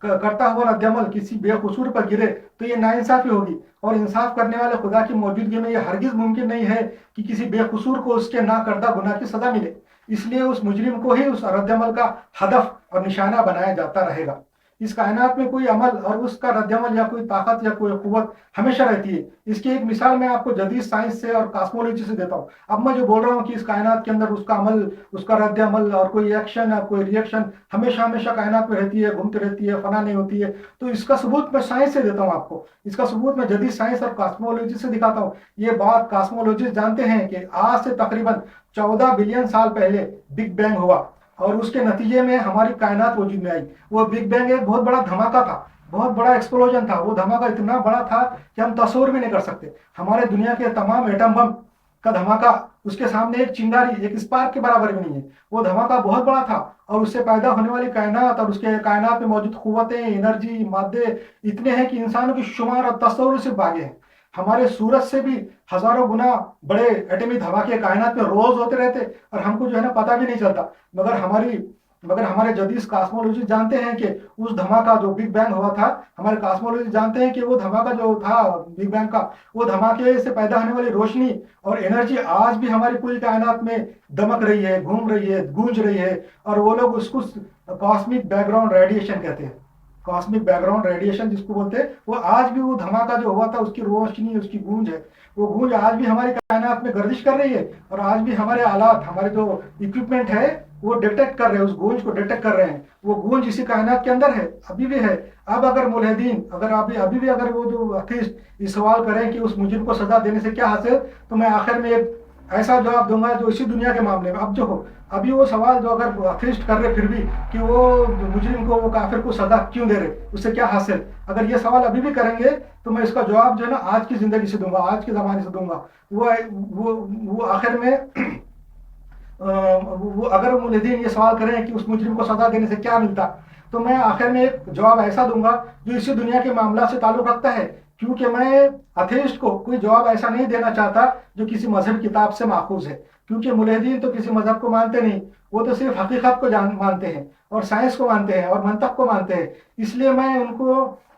A: करता हुआ रद्द अमल किसी बेकसूर पर गिरे तो ये नाइंसाफी होगी और इंसाफ करने वाले खुदा की मौजूदगी में ये हरगिज मुमकिन नहीं है कि किसी बेकसूर को उसके ना करदा गुनाह की सजा मिले। इसलिए उस मुजरिम को ही उस रद्द अमल का हदफ और निशाना बनाया जाता रहेगा। इस कायनात में कोई अमल और उसका रद्द अमल या कोई ताकत या कोई कुव्वत हमेशा रहती है। इसकी एक मिसाल मैं आपको जदीद साइंस से और कॉस्मोलॉजी से देता हूँ। अब मैं जो बोल रहा हूँ कि इस कायनात के अंदर उसका अमल, उसका रद्द अमल और कोई एक्शन और कोई रिएक्शन हमेशा हमेशा कायनात में रहती है, घूमती रहती है, फना नहीं होती है, तो इसका सबूत मैं साइंस से देता हूँ आपको। इसका सबूत मैं जदीद साइंस और कॉस्मोलॉजी से दिखाता हूँ। ये बात कॉस्मोलॉजिस्ट जानते हैं कि आज से तकरीबन 14 बिलियन साल पहले बिग बैंग हुआ और उसके नतीजे में हमारी कायनात वजूद में आई। वो बिग बैंग एक बहुत बड़ा धमाका था, बहुत बड़ा एक्सप्लोजन था। वो धमाका इतना बड़ा था कि हम तस्वीर भी नहीं कर सकते। हमारे दुनिया के तमाम एटम बम का धमाका उसके सामने एक चिंगारी, एक स्पार्क के बराबर भी नहीं है। वो धमाका बहुत बड़ा था और उससे पैदा होने वाली कायनात और उसके कायनात में मौजूद कुव्वतें, एनर्जी, मादे इतने हैं कि इंसानों की शुमार और तस्वीर से आगे हैं। हमारे सूरज से भी हजारों गुना बड़े एटमी धमाके कायनात में रोज होते रहते और हमको जो है ना पता भी नहीं चलता। मगर हमारे जदीद कॉस्मोलॉजिस्ट जानते हैं कि उस धमाका जो बिग बैंग हुआ था, हमारे कॉस्मोलॉजिस्ट जानते हैं कि वो धमाका जो था बिग बैंग का, वो धमाके से पैदा होने वाली रोशनी और एनर्जी आज भी हमारी पूरी कायनात में दमक रही है, घूम रही है, गूंज रही है। और वो लोग उसको कॉस्मिक बैकग्राउंड रेडिएशन कहते हैं। कॉस्मिक बैकग्राउंड रेडिएशन जिसको बोलते हैं, वो आज भी वो धमाका जो हुआ था उसकी रोशनी, उसकी गूंज है, वो गूंज आज भी हमारी कायनात में गर्दिश कर रही है और आज भी हमारे आलात, हमारे जो इक्विपमेंट है वो डिटेक्ट कर रहे हैं, उस गूंज को डिटेक्ट कर रहे हैं। वो गूंज इसी कायनात के अंदर है, अभी भी है। अब अगर मुल्हिदीन अभी भी अगर वो जो अथीस्ट ये सवाल करें कि उस मुजरिम को सजा देने से क्या हासिल, तो मैं आखिर में एक ऐसा जवाब दूंगा जो इसी दुनिया के मामले में अब जो हो, अभी वो सवाल जो अगर अथीस्ट कर रहे फिर भी कि वो मुजरिम को, वो काफिर को सजा क्यों दे रहे, उससे क्या हासिल, अगर ये सवाल अभी भी करेंगे तो मैं इसका जवाब जो है ना आज की जिंदगी से दूंगा, आज के जमाने से दूंगा। वो आखिर में वो अगर मुल्हिदीन ये सवाल करें कि उस मुजरिम को सजा देने से क्या मिलता, तो मैं आखिर में एक जवाब ऐसा दूंगा जो इसी दुनिया के मामला से ताल्लुक रखता है, क्योंकि मैं अथीस्ट को कोई जवाब ऐसा नहीं देना चाहता जो किसी मजहब किताब से माखूज है। क्योंकि मुल्हिदीन तो किसी मजहब को मानते नहीं, वो तो सिर्फ हकीकत को मानते हैं और साइंस को मानते हैं और मंतक को मानते हैं।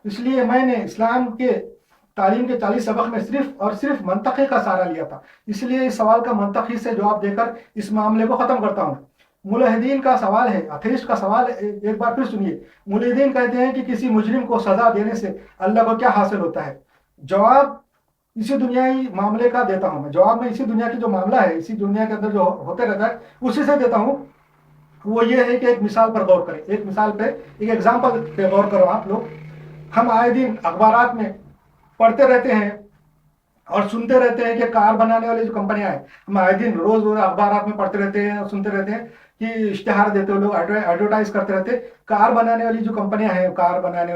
A: इसलिए मैंने इस्लाम के تعلیم کے 40 سبق میں صرف اور صرف منطقی کا سہارا لیا تھا۔ اس لیے اس سوال کا منطقی سے جواب دے کر اس معاملے کو ختم کرتا ہوں۔ ملحدین کا سوال ہے، اتھیسٹ کا سوال ہے، ایک بار پھر سنیے۔ ملحدین کہتے ہیں کہ کسی مجرم کو سزا دینے سے اللہ کو کیا حاصل ہوتا ہے؟ جواب اسی دنیائی معاملے کا دیتا ہوں میں، جواب میں اسی دنیا کی جو معاملہ ہے، اسی دنیا کے اندر جو ہوتے رہتا ہے اسی سے دیتا ہوں۔ وہ یہ ہے کہ ایک مثال پر غور کریں، ایک مثال پہ، ایک ایگزامپل پہ غور کرو آپ لوگ۔ ہم آئے دن اخبارات میں پڑھتے رہتے ہیں اور سنتے رہتے ہیں کہ کار بنانے والی جو کمپنیاں ہیں، ہم آئے دن روز روز اخبارات میں پڑھتے رہتے ہیں اور سنتے رہتے ہیں کہ اشتہار دیتے ہیں لوگ، ایڈورٹائز کرتے رہتے ہیں۔ کار بنانے والی جو کمپنیاں ہیں، کار بنانے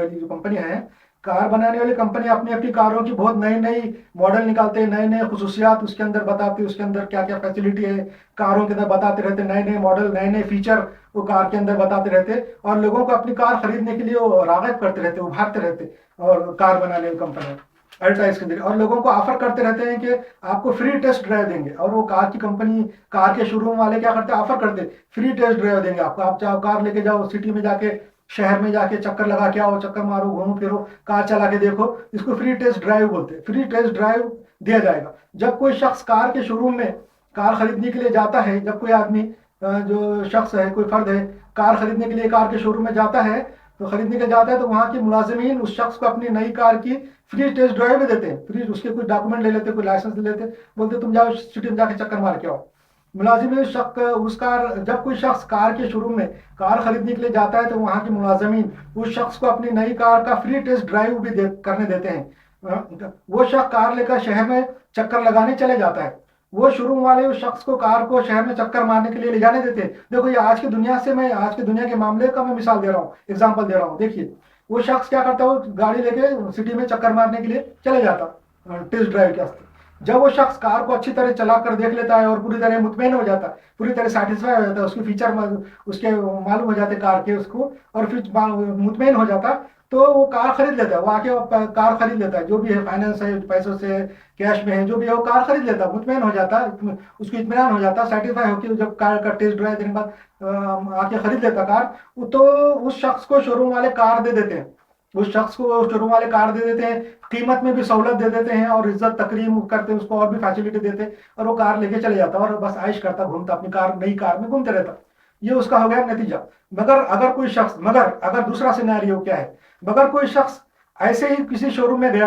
A: والی کمپنیاں اپنی کاروں کی بہت نئی نئی ماڈل نکالتے ہیں، نئے نئے خصوصیات اس کے اندر بتاتے ہیں، اس کے اندر کیا کیا فیسلٹی ہے کاروں کے اندر بتاتے رہتے، نئے نئے ماڈل، نئے نئے فیچر وہ کار کے اندر بتاتے رہتے، اور لوگوں کو اپنی کار خریدنے کے لیے وہ راغب کرتے رہتے، ابھارتے رہتے، اور کار بنانے والی کمپنیاں ایڈورٹائز کے ذریعے، اور لوگوں کو آفر کرتے رہتے ہیں کہ آپ کو فری ٹیسٹ ڈرائیو دیں گے۔ اور وہ کار کی کمپنی، کار کے شو روم والے کیا کرتے ہیں؟ آفر کرتے، فری ٹیسٹ ڈرائیو دیں گے آپ کو، آپ چاہو کار لے کے جاؤ، سٹی میں جا کے، شہر میں جا کے چکر لگا کے آؤ، چکر مارو، گھومو پھرو، کار چلا کے دیکھو، اس کو فری ٹیسٹ ڈرائیو بولتے ہیں۔ فری ٹیسٹ ڈرائیو دیا جائے گا۔ جب کوئی شخص کار کے شو روم میں کار خریدنے کے لیے جاتا ہے، جب کوئی آدمی، جو شخص ہے، کوئی فرد ہے، کار خریدنے کے لیے کار کے شو روم میں جاتا ہے، تو وہاں کے ملازمین اس شخص کو اپنی نئی کار کی فری ٹیسٹ ڈرائیو بھی دیتے ہیں، فری، اس کے کوئی ڈاکومنٹ لے لیتے، کوئی لائسنس لے لیتے، بولتے تم جاؤ سٹی میں جا کے چکر مار کے آؤ۔ ملازمین جب کوئی شخص کار کے شو روم میں کار خریدنے کے لیے جاتا ہے تو وہاں کے ملازمین اس شخص کو اپنی نئی کار کا فری ٹیسٹ ڈرائیو بھی کرنے دیتے ہیں۔ وہ شخص کار لے کر شہر میں چکر لگانے چلے جاتا ہے، وہ شو روم والے اس شخص کو کار کو شہر میں چکر مارنے کے لیے لے جانے دیتے ہیں۔ دیکھو یہ آج کی دنیا کے معاملے کا میں مثال دے رہا ہوں، ایگزامپل دے رہا ہوں۔ دیکھیے وہ شخص کیا کرتا ہے، وہ گاڑی لے کے سٹی میں چکر مارنے کے لیے چلے جاتا ٹیسٹ ڈرائیو کے واسطے۔ جب وہ شخص کار کو اچھی طرح چلا کر دیکھ لیتا ہے اور پوری طرح مطمئن ہو جاتا ہے، پوری طرح سیٹسفائی ہو جاتا ہے، اس کے فیچر اس کے معلوم ہو جاتے کار کے اس کو، اور پھر مطمئن ہو جاتا، تو وہ کار خرید لیتا ہے، وہ آ کے کار خرید لیتا ہے، جو بھی ہے، فائنینس ہے، پیسوں سے، کیش میں ہے، جو بھی ہے وہ کار خرید لیتا ہے، مطمئن ہو جاتا ہے، اس کو اطمینان ہو جاتا ہے، سیٹسفائی ہو کے جب کار کا ٹیسٹ ڈرائیو دینے کے بعد آ کے خرید لیتا کار، تو اس شخص کو شو روم والے کار دے دیتے ہیں، اس شخص کو شو روم والے کار دے دیتے ہیں، قیمت میں بھی سہولت دے دیتے ہیں، اور عزت تکریم کرتے ہیں، اس کو اور بھی فیسلٹی دیتے ہیں، اور وہ کار لے کے چلے جاتا اور بس عائش کرتا، گھومتا، اپنی نئی کار میں گھومتے رہتا۔ یہ اس کا ہو گیا نتیجہ۔ مگر اگر دوسرا سینیریو کیا ہے، مگر کوئی شخص ایسے ہی کسی شو روم میں گیا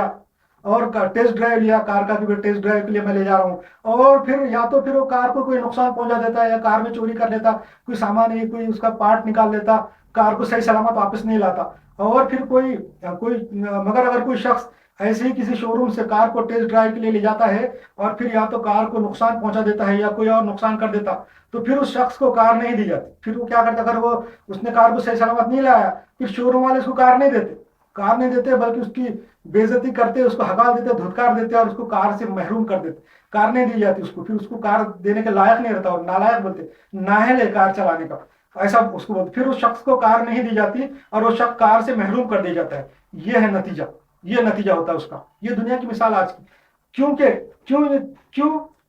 A: اور ٹیسٹ ڈرائیو لیا کار کا، کہ ٹیسٹ ڈرائیو کے لیے میں لے جا رہا ہوں، اور پھر یا تو پھر وہ کار کو کوئی نقصان پہنچا دیتا ہے، یا کار میں چوری کر لیتا، کوئی سامان ہے، کوئی اس کا پارٹ نکال لیتا، کار کو صحیح سلامت واپس نہیں لاتا، اور پھر مگر اگر کوئی شخص ایسے ہی کسی شو روم سے کار کو ٹیسٹ ڈرائیو کے لیے لے جاتا ہے، اور پھر یا تو کار کو نقصان پہنچا دیتا ہے یا کوئی اور نقصان کر دیتا، تو پھر اس شخص کو کار نہیں دی جاتی۔ پھر وہ کیا کرتا، اگر اس نے کار کو صحیح سلامت نہیں لایا، پھر شو روم والے اس کو کار نہیں دیتے، بلکہ اس کی بے عزتی کرتے، اس کو ہکال دیتے، دھتکار دیتے، اور اس کو کار سے محروم کر دیتے، کار نہیں دی جاتی اس کو، پھر اس کو کار دینے کے لائق نہیں رہتا، اور نالائق بولتے، نااہل ہے کار چلانے کا، ایسا اس کو بولتے، پھر اس شخص کو کار نہیں دی جاتی، اور وہ شخص کار سے محروم کر دیا جاتا ہے۔ یہ ہے نتیجہ، یہ نتیجہ ہوتا ہے اس کا۔ یہ دنیا کی مثال آج کی۔ کیوں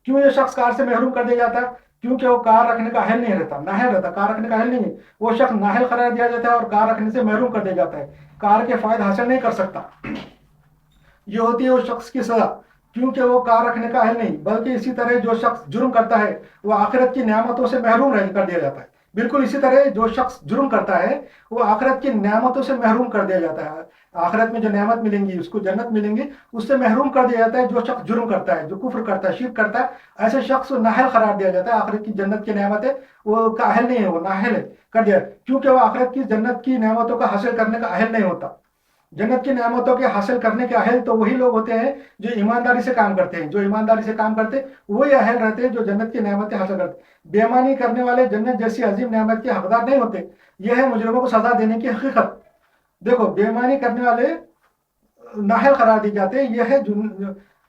A: یہ شخص کار سے محروم کر دیا جاتا ہے؟ کیونکہ وہ کار رکھنے کا اہل نہیں رہتا، نااہل رہتا، کار رکھنے کا اہل نہیں ہے، وہ شخص نااہل قرار دیا جاتا ہے، اور کار رکھنے سے محروم کر دیا جاتا ہے، کار کے فائدے حاصل نہیں کر سکتا۔ یہ ہوتی ہے اس شخص کی سزا، کیونکہ وہ کار رکھنے کا اہل نہیں۔ بلکہ اسی طرح جو شخص جرم کرتا ہے وہ آخرت کی نعمتوں سے محروم کر دیا جاتا ہے۔ بالکل اسی طرح جو شخص جرم کرتا ہے وہ آخرت کی نعمتوں سے محروم کر دیا جاتا ہے، آخرت میں جو نعمت ملیں گی، اس کو جنت ملیں گی، اس سے محروم کر دیا جاتا ہے۔ جو شخص جرم کرتا ہے، جو کفر کرتا ہے، شرک کرتا ہے، ایسے شخص کو نااہل قرار دیا جاتا ہے، آخرت کی جنت کی نعمتیں وہ کا اہل نہیں ہے، وہ نااہل ہے کر دیا، کیونکہ وہ آخرت کی جنت کی نعمتوں کا حاصل کرنے کا اہل نہیں ہوتا۔ جنت کی نعمتوں کے حاصل کرنے کے اہل تو وہی لوگ ہوتے ہیں جو ایمانداری سے کام کرتے ہیں، جو ایمانداری سے کام کرتے وہی اہل رہتے ہیں جو جنت کی نعمتیں حاصل کرتے۔ بے ایمانی کرنے والے جنت جیسی عظیم نعمت کے حقدار نہیں ہوتے۔ یہ ہے مجرموں کو سزا دینے کی حقیقت۔ دیکھو، بے ایمانی کرنے والے نااہل قرار دی جاتے ہیں، یہ ہے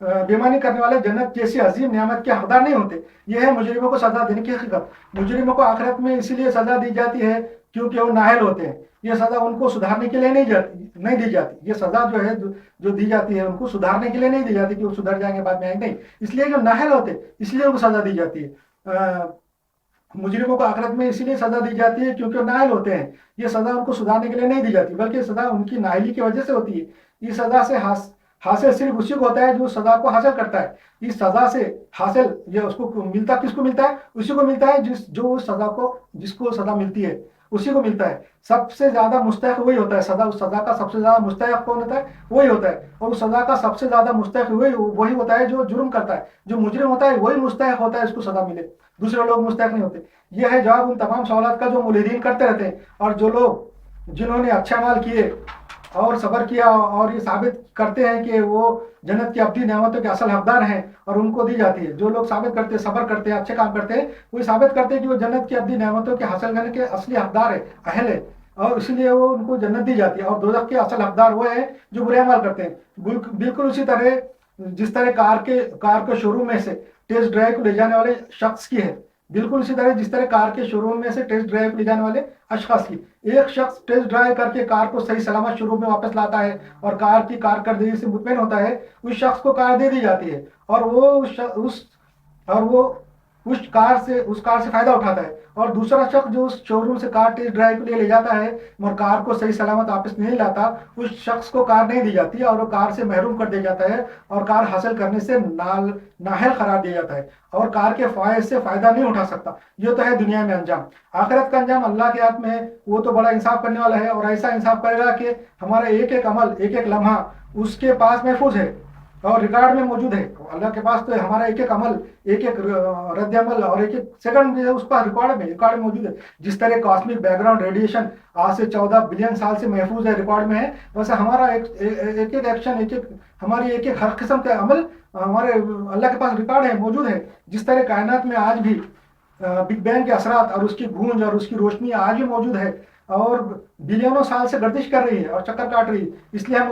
A: بے ایمانی کرنے والے جنت جیسی عظیم نعمت کے حقدار نہیں ہوتے۔ یہ ہے مجرموں کو سزا دینے کی حقیقت۔ مجرموں کو آخرت میں اسی لیے سزا دی جاتی ہے کیونکہ وہ نااہل ہوتے ہیں۔ یہ سزا ان کو سدھارنے کے لیے نہیں دی جاتی۔ یہ سزا جو دی جاتی ہے ان کو سدھارنے کے لیے نہیں دی جاتی کہ وہ سدھر جائیں گے بعد میں، نہیں، اس لیے جو نااہل ہوتے اس لیے ان کو سزا دی جاتی ہے۔ مجرموں کو آخرت میں اسی لیے سزا دی جاتی ہے کیونکہ وہ نااہل ہوتے ہیں۔ یہ سزا ان کو سدھارنے کے لیے نہیں دی جاتی، بلکہ سزا ان کی نااہلی کی وجہ سے ہوتی ہے۔ اس سزا سے हासिल सिर्फ उसी को होता है जो सजा को हासिल करता है। इस सजा से हासिल ये उसको मिलता, किसको मिलता है? उसी को मिलता है जो उस सजा को, जिसको सजा मिलती है उसी को मिलता है। सबसे ज्यादा मुस्तहक वही होता है, सजा, उस सजा का सबसे ज्यादा मुस्तहक कौन होता है? वही होता है। और उस सजा का सबसे ज्यादा मुस्तहक वही होता है जो जुर्म करता है। जो मुजरिम होता है वही मुस्तहक होता है इसको सजा मिले, दूसरे लोग मुस्तहक नहीं होते। यह है जवाब उन तमाम सवालात का जो मुल्हिदीन करते रहते हैं। और जो लोग जिन्होंने अच्छे अमाल किए और सब्र किया और ये साबित करते हैं कि वो जन्नत की अब्दी नेमतों के असल हकदार हैं और उनको दी जाती है, जो लोग साबित करते हैं, सब्र करते हैं, अच्छे काम करते हैं, वो साबित करते हैं कि वो जन्नत की अब्दी नेमतों के हासिल करने के असली हकदार है, अहल है, और इसलिए वो उनको जन्नत दी जाती है। और दोज़ख के असल हकदार वो है जो बुरे अमल करते हैं। बिल्कुल उसी तरह जिस तरह कार के शोरूम में से टेस्ट ड्राइव को ले जाने वाले शख्स की है, बिल्कुल इसी तरह जिस तरह कार के शोरूम में से टेस्ट ड्राइव ले जाने वाले अशखास की। एक शख्स टेस्ट ड्राइव करके कार को सही सलामत शोरूम में वापस लाता है और कार की कारकर्दगी से मुतमईन होता है, उस शख्स को कार दे दी जाती है और वो उस कार से फायदा उठाता है। और दूसरा शख्स जो उस शोरूम से कार टेस्ट ड्राइव के लिए ले जाता है मगर कार को सही सलामत वापस नहीं लाता, उस शख्स को कार नहीं दी जाती और वो कार से महरूम कर दिया जाता है और कार हासिल करने से नाहल करार दिया जाता है और कार के फायदे से फायदा नहीं उठा सकता। ये तो है दुनिया में अंजाम। आखिरत का अंजाम अल्लाह के हाथ में है, वो तो बड़ा इंसाफ करने वाला है और ऐसा इंसाफ करेगा कि हमारा एक एक अमल, एक एक लम्हा उसके पास महफूज है और रिकॉर्ड में मौजूद है। अल्लाह के पास तो हमारा एक एक अमल, एक एक रद्द अमल और एक एक सेकंड भी है उसका रिकॉर्ड में मौजूद है। जिस तरह कॉस्मिक बैकग्राउंड रेडिएशन आज से 14 बिलियन साल से महफूज है, रिकॉर्ड में है, वैसे हमारा एक एक एक्शन, हमारी एक एक हर किस्म के अमल हमारे अल्लाह के पास रिकॉर्ड है, मौजूद है। जिस तरह कायनात में आज भी बिग बैंग के असरात और उसकी गूंज और उसकी रोशनी आज भी मौजूद है और बिलियनों साल से गर्दिश कर रही है और चक्कर काट रही है। इसलिए हम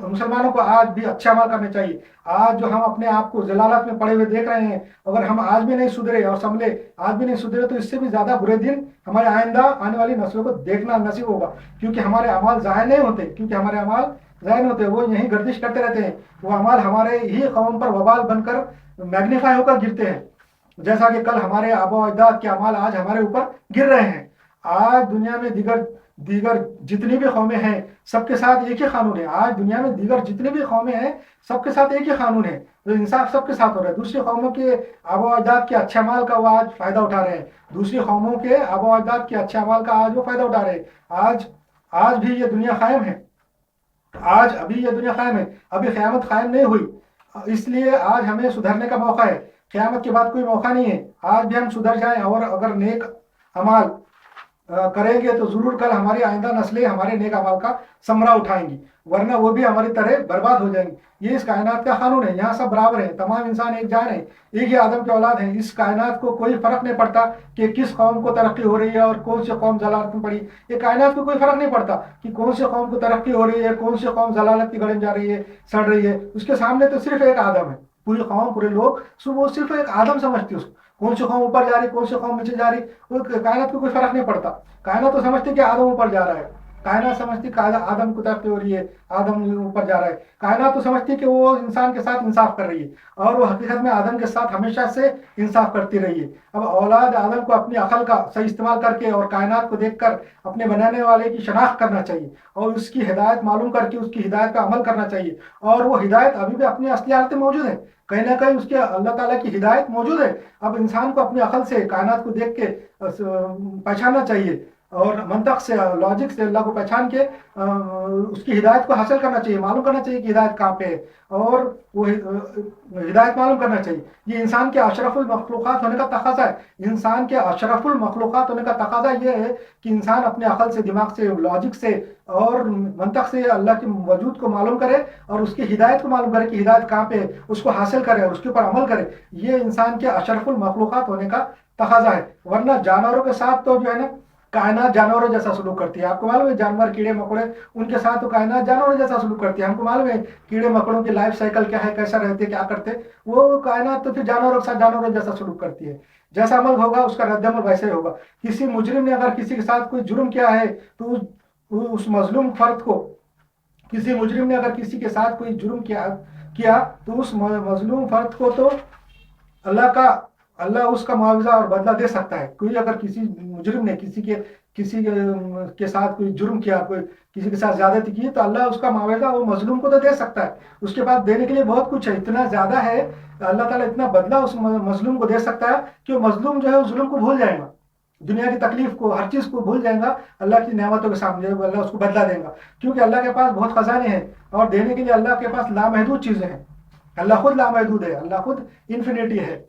A: मुसलमानों को आज भी अच्छे अमल करने चाहिए। आज जो हम अपने आप को जलालत में पड़े हुए देख रहे हैं, अगर हम आज भी नहीं सुधरे और संभले, आज भी नहीं सुधरे, तो इससे भी ज्यादा बुरे दिन हमारे आइंदा आने वाली नस्लों को देखना नसीब होगा, क्योंकि हमारे अमाल ज़ाया नहीं होते, वो यही गर्दिश करते रहते हैं। वो अमाल हमारे ही कौम पर वबाल बनकर मैग्नीफाई होकर गिरते हैं, जैसा कि कल हमारे आबा अजदाद के अमाल आज हमारे ऊपर गिर रहे हैं। आज दुनिया में दीगर जितनी भी कौमें हैं सबके साथ एक ही कानून है। आज दुनिया में दीगर जितनी भी कौमें हैं सबके साथ एक ही कानून है, जो इंसाफ सबके साथ हो रहा है। दूसरी कौमों के आबा अजदाद के अच्छे अमाल का वो आज फायदा उठा रहे हैं, दूसरी कौमों के आबा अजदाद के अच्छे अमाल का आज वो फायदा उठा रहे हैं। आज भी ये दुनिया कायम है, अभी ये दुनिया कायम है, अभी क़यामत कायम नहीं हुई, इसलिए आज हमें सुधरने का मौका है। क़यामत के बाद कोई मौका नहीं है। आज भी हम सुधर जाएं और अगर नेक अमाल करेंगे तो जरूर कल हमारी आइंदा नस्लें हमारे नेक अमाल का समरा उठाएंगी, वरना वो भी हमारी तरह बर्बाद हो जाएंगी। ये इस कायनात का कानून है, यहाँ सब बराबर है, तमाम इंसान एक जान है, एक ही आदम के औलाद है। इस कायनात को कोई फर्क नहीं पड़ता कि किस कौम को तरक्की हो रही है और कौन सी कौम जलालत में पड़ी। ये कायनात को कोई फर्क नहीं पड़ता कि कौन सी कौम को तरक्की हो रही है, कौन सी कौम जलालत की गड़े जा रही है, सड़ रही है। उसके सामने तो सिर्फ एक आदम है। पूरी कौम, पूरे लोग वो सिर्फ एक आदम समझती है उसको। कौन सी कौम ऊपर जा रही, कौन सी कौम नीचे जा रही, वो कायनात को कोई फर्क नहीं पड़ता। कायनात तो समझती कि आदम ऊपर जा रहा है, कायनात समझती कि आदम को तरक्की हो रही है, आदम ऊपर जा रहा है। कायनात तो समझती कि वो इंसान के साथ इंसाफ कर रही है और वो हकीकत में आदम के साथ हमेशा से इंसाफ करती रही है। अब औलाद आदम को अपनी अकल का सही इस्तेमाल करके और कायनात को देखकर अपने बनाने वाले की शनाख्त करना चाहिए और उसकी हिदायत मालूम करके उसकी हिदायत पर अमल करना चाहिए। और वो हिदायत अभी भी अपनी असली हालत में मौजूद है, कहीं ना कहीं उसके अल्लाह ताला की हिदायत मौजूद है। अब इंसान को अपनी अकल से कायनात को देख के पहचानना चाहिए और मंतक से, लॉजिक से अल्लाह को पहचान के उसकी हिदायत को हासिल करना चाहिए, मालूम करना चाहिए कि हिदायत कहाँ पे है और वो हिदायत मालूम करना चाहिए। ये इंसान के अशरफुल मखलूक़ात होने का तकाजा है। इंसान के अशरफुल मखलूक़ात होने का तकाजा ये है कि इंसान अपने अकल से, दिमाग से, लॉजिक से और मंतक से अल्लाह के वजूद को मालूम करे और उसकी हिदायत को मालूम करे कि हिदायत कहाँ पे है, उसको हासिल करे और उसके ऊपर अमल करे। ये इंसान के अशरफुल मखलूक़ात होने का तकाजा है। वरना जानवरों के साथ तो जो है ना, कायनात जानवरों जैसा सलूक करती है। आपको मालूम है जानवर, कीड़े मकोड़े, उनके साथ तो कायनात जानवरों जैसा सलूक करती है। हमको मालूम है कीड़े मकोड़ों की लाइफ साइकिल क्या है, कैसा रहते, क्या करते, वो कायनात तो फिर जानवरों के साथ जानवरों जैसा सलूक करती है। जैसा अमल होगा उसका रद्द-ए-अमल वैसे ही होगा। किसी मुजरिम ने अगर किसी के साथ कोई जुर्म किया है तो उस मजलूम फर्द को, किसी मुजरिम ने अगर किसी के साथ कोई जुर्म किया तो उस मजलूम फर्द को तो अल्लाह उसका मुआवजा और बदला दे सकता है। कोई अगर किसी मुजरिम ने किसी के کسی کے ساتھ کوئی جرم کیا، کوئی کسی کے ساتھ زیادتی کی، تو اللہ اس کا معاوضہ وہ مظلوم کو تو دے سکتا ہے، اس کے بعد دینے کے لیے بہت کچھ ہے، اتنا زیادہ ہے، اللہ تعالیٰ اتنا بدلہ اس مظلوم کو دے سکتا ہے کہ وہ مظلوم جو ہے اس ظلم کو بھول جائے گا، دنیا کی تکلیف کو، ہر چیز کو بھول جائے گا، اللہ کی نعمتوں کے سامنے اللہ اس کو بدلہ دے گا، کیونکہ اللہ کے پاس بہت خزانے ہیں، اور دینے کے لیے اللہ کے پاس لامحدود چیزیں ہیں، اللہ خود لامحدود ہے، اللہ خود انفینٹی ہے،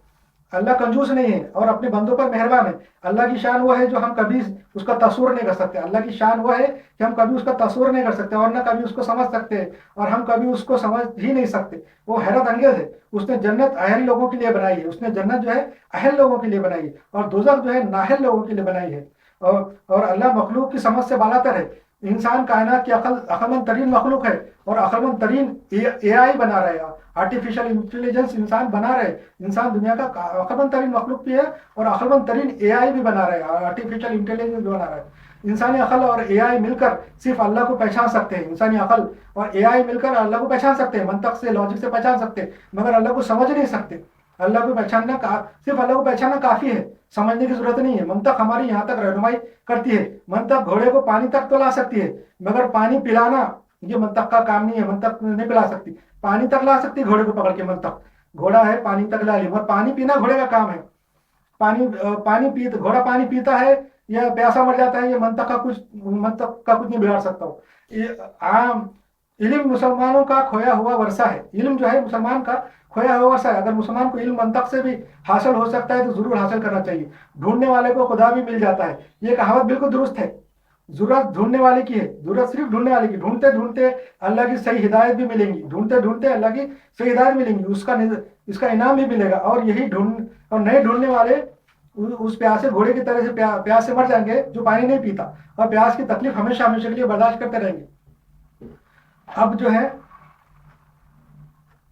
A: اللہ کنجوس نہیں ہے اور اپنے بندوں پر مہربان ہے۔ اللہ کی شان وہ ہے جو ہم کبھی اس کا تصور نہیں کر سکتے، اللہ کی شان وہ ہے کہ ہم کبھی اس کا تصور نہیں کر سکتے اور نہ کبھی اس کو سمجھ سکتے، اور ہم کبھی اس کو سمجھ ہی نہیں سکتے، وہ حیرت انگیز ہے۔ اس نے جنت اہل لوگوں کے لیے بنائی ہے، اس نے جنت جو ہے اہل لوگوں کے لیے بنائی ہے، اور دوزخ جو ہے نااہل لوگوں کے لیے بنائی ہے، اور اللہ مخلوق کی سمجھ سے بالاتر ہے۔ انسان کائنات کی عقل مند ترین مخلوق ہے، اور عقل مند ترین اے آئی بنا رہے ہیں، آرٹیفیشل انٹیلیجنس انسان بنا رہے، انسان دنیا کا عقل مند ترین مخلوق بھی ہے اور عقل مند ترین اے آئی بھی بنا رہے ہیں، آرٹیفیشل انٹیلیجنس بھی بنا رہے ہیں۔ انسانی عقل اور اے آئی مل کر صرف اللہ کو پہچان سکتے ہیں، انسانی عقل اور اے آئی مل کر اللہ کو پہچان سکتے ہیں، منطق سے، لاجک سے پہچان سکتے ہیں، مگر اللہ کو سمجھ نہیں سکتے۔ اللہ کو پہچاننا صرف اللہ کو پہچاننا کافی ہے، سمجھنے کی ضرورت نہیں ہے۔ منطق ہماری یہاں تک رہنمائی کرتی ہے، منطق گھوڑے کو پانی تک تو لا سکتی ہے، مگر پانی پلانا یہ منطق کا کام نہیں ہے، منطق نہیں پلا سکتی، پانی تک لا سکتی گھوڑے کو پکڑ کے منطق، گھوڑا ہے پانی تک لا لی، اور پانی پینا گھوڑے کا کام ہے، گھوڑا پانی پیتا ہے یا پیاسا مر جاتا ہے، یہ منطق کا کچھ نہیں بگاڑ سکتا ہو۔ عام علم مسلمانوں کا کھویا ہوا ورثہ ہے، علم جو ہے مسلمان کا کھویا ہوا ورثہ ہے، اگر مسلمان کو علم منطق سے بھی حاصل ہو سکتا ہے تو ضرور حاصل کرنا چاہیے۔ ڈھونڈنے والے کو خدا بھی مل جاتا ہے، یہ کہاوت بالکل درست ہے، ضرورت ڈھونڈنے والے کی ہے، ضرورت صرف ڈھونڈنے والے کی، ڈھونڈتے ڈھونڈتے اللہ کی صحیح ہدایت بھی ملیں گی، ڈھونڈتے ڈھونڈتے اللہ کی صحیح ہدایت ملیں گی، اس کا انعام بھی ملے گا، اور نئے ڈھونڈنے والے اس پیاسے گھوڑے کی طرح سے پیاس سے مر جائیں گے جو پانی نہیں پیتا، اور پیاس کی تکلیف ہمیشہ ہمیشہ کے لیے برداشت کرتے رہیں گے۔ اب جو ہے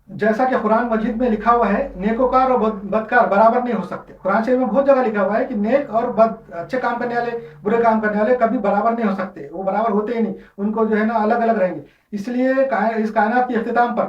A: جیسا کہ قرآن مجید میں لکھا ہوا ہے، نیکوکار اور بدکار برابر نہیں ہو سکتے، قرآن شریف میں بہت جگہ لکھا ہوا ہے کہ نیک اور اچھے کام کرنے والے، برے کام کرنے والے کبھی برابر نہیں ہو سکتے، وہ برابر ہوتے ہی نہیں، ان کو جو ہے نا الگ الگ رہیں گے۔ اس لیے اس کائنات کے اختتام پر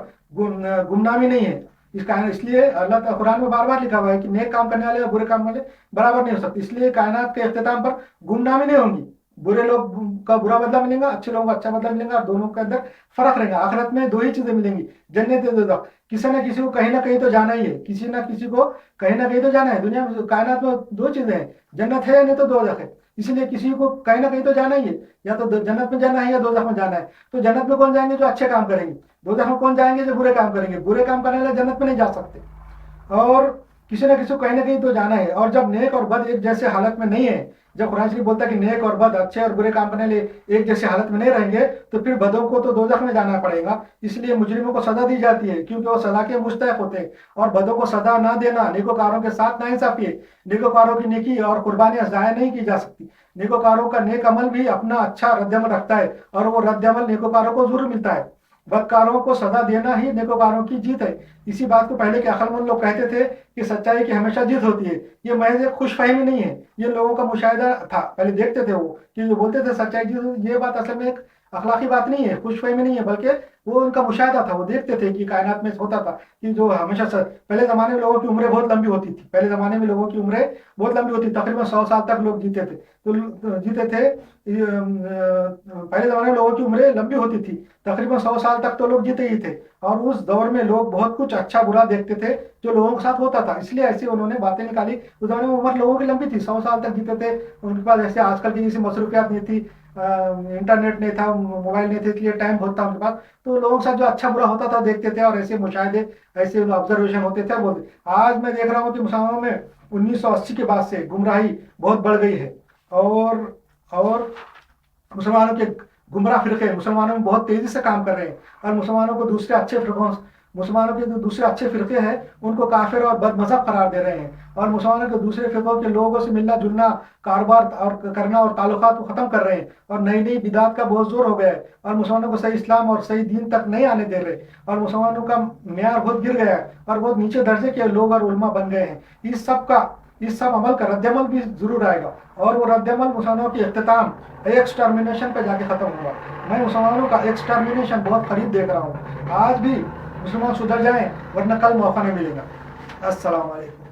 A: گمنامی نہیں ہے، اس لیے اللہ تعالیٰ قرآن میں بار بار لکھا ہوا ہے کہ نیک کام کرنے والے اور برے کام والے برابر نہیں ہو سکتے، اس لیے کائنات کے اختتام پر گمنامی نہیں ہوں گی، برے لوگ کا برا بدلہ ملے گا، اچھے لوگوں کا اچھا بدلہ ملے گا، اور دونوں کے اندر فرق رہے گا۔ آخرت میں دو ہی چیزیں ملیں گی، جنت و دوزخ، کسی نہ کسی کو کہیں نہ کہیں تو جانا ہی ہے، کسی نہ کسی کو کہیں نہ کہیں تو جانا ہے، دنیا میں کائنات میں دو چیزیں ہیں، جنت ہے یا نہیں تو دوزخ ہے، اسی لیے کسی کو کہیں نہ کہیں تو جانا ہی ہے، یا تو جنت میں جانا ہے یا دوزخ میں جانا ہے۔ تو جنت میں کون جائیں گے؟ جو اچھے کام کریں گے۔ دوزخ میں کون جائیں گے؟ جو برے کام کریں گے۔ برے کام کرنے والے جنت میں نہیں جا سکتے، اور کسی نہ کسی کو کہیں نہ کہیں تو جانا ہے۔ اور جب نیک اور بد ایک جیسے حالت میں نہیں ہے، جب قرآن شریف بولتا ہے کہ نیک اور بد، اچھے اور برے کام کرنے والے ایک جیسے حالت میں نہیں رہیں گے، تو پھر بدوں کو تو دوزخ میں جانا پڑے گا۔ اس لیے مجرموں کو سزا دی جاتی ہے کیونکہ وہ سزا کے مستحق ہوتے ہیں، اور بدوں کو سزا نہ دینا نیکوکاروں کے ساتھ ناانصافی ہے۔ نیکوکاروں کی نیکی اور قربانیاں ضائع نہیں کی جا سکتی، نیکوکاروں کا نیک عمل بھی اپنا اچھا رد عمل رکھتا ہے، اور وہ رد عمل نیکوکاروں کو ضرور ملتا ہے۔ بدکاروں کو سزا دینا ہی نیکوکاروں کی جیت ہے۔ اسی بات کو پہلے کے عقل مند لوگ کہتے تھے کہ سچائی کی ہمیشہ جیت ہوتی ہے، یہ محض ایک خوش فہمی نہیں ہے، یہ لوگوں کا مشاہدہ تھا، پہلے دیکھتے تھے وہ کہ جو بولتے تھے سچائی جیت، یہ بات اصل میں ایک اخلاقی بات نہیں ہے، خوش فہمی نہیں ہے، بلکہ وہ ان کا مشاہدہ تھا، وہ دیکھتے تھے کہ کائنات میں ہوتا تھا کہ جو ہمیشہ پہلے زمانے میں لوگوں کی عمریں بہت لمبی ہوتی تھی، پہلے زمانے میں لوگوں کی عمریں بہت لمبی ہوتی، تقریباً 100 سال تک لوگ جیتے تھے، پہلے زمانے میں لوگوں کی عمریں لمبی ہوتی تھی، تقریباً 100 سال تک تو لوگ جیتے ہی تھے، اور اس دور میں لوگ بہت کچھ اچھا برا دیکھتے تھے جو لوگوں کے ساتھ ہوتا تھا، اس لیے ایسے انہوں نے باتیں نکالی۔ اس زمانے میں عمر لوگوں کی لمبی تھی، 100 سال تک جیتے تھے، ان کے پاس ایسے آج کل کی جیسی مصروفیات نہیں تھی، انٹرنیٹ نہیں تھا، موبائل نہیں تھے، اس لیے ٹائم بہت تھا ان کے پاس، تو لوگوں کے ساتھ جو اچھا برا ہوتا تھا دیکھتے تھے، اور ایسے مشاہدے، ایسے آبزرویشن ہوتے تھے بولتے۔ آج میں دیکھ رہا ہوں کہ مسلمانوں میں 1980 کے بعد سے گمراہی بہت بڑھ گئی ہے، اور مسلمانوں کے گمراہ فرقے مسلمانوں میں بہت تیزی سے کام کر رہے ہیں، اور مسلمانوں کو مسلمانوں کے جو دوسرے اچھے فرقے ہیں ان کو کافر اور بد مذہب قرار دے رہے ہیں، اور مسلمانوں کے دوسرے فرقوں کے لوگوں سے ملنا جلنا، کاروبار اور کرنا اور تعلقات کو ختم کر رہے ہیں، اور نئی نئی بدعات کا بہت زور ہو گیا ہے، اور مسلمانوں کو صحیح اسلام اور صحیح دین تک نہیں آنے دے رہے، اور مسلمانوں کا معیار بہت گر گیا ہے، اور بہت نیچے درجے کے لوگ اور علماء بن گئے ہیں۔ اس سب عمل کا رد عمل بھی ضرور آئے گا، اور وہ رد عمل مسلمانوں کی اختتام ایکسٹرمینیشن پہ جا کے ختم ہوگا۔ میں مسلمانوں کا ایکسٹرمینیشن بہت قریب دیکھ رہا ہوں، آج بھی مسلمان سدھر جائیں ورنہ کل موقع نہیں ملے گا۔ السلام علیکم۔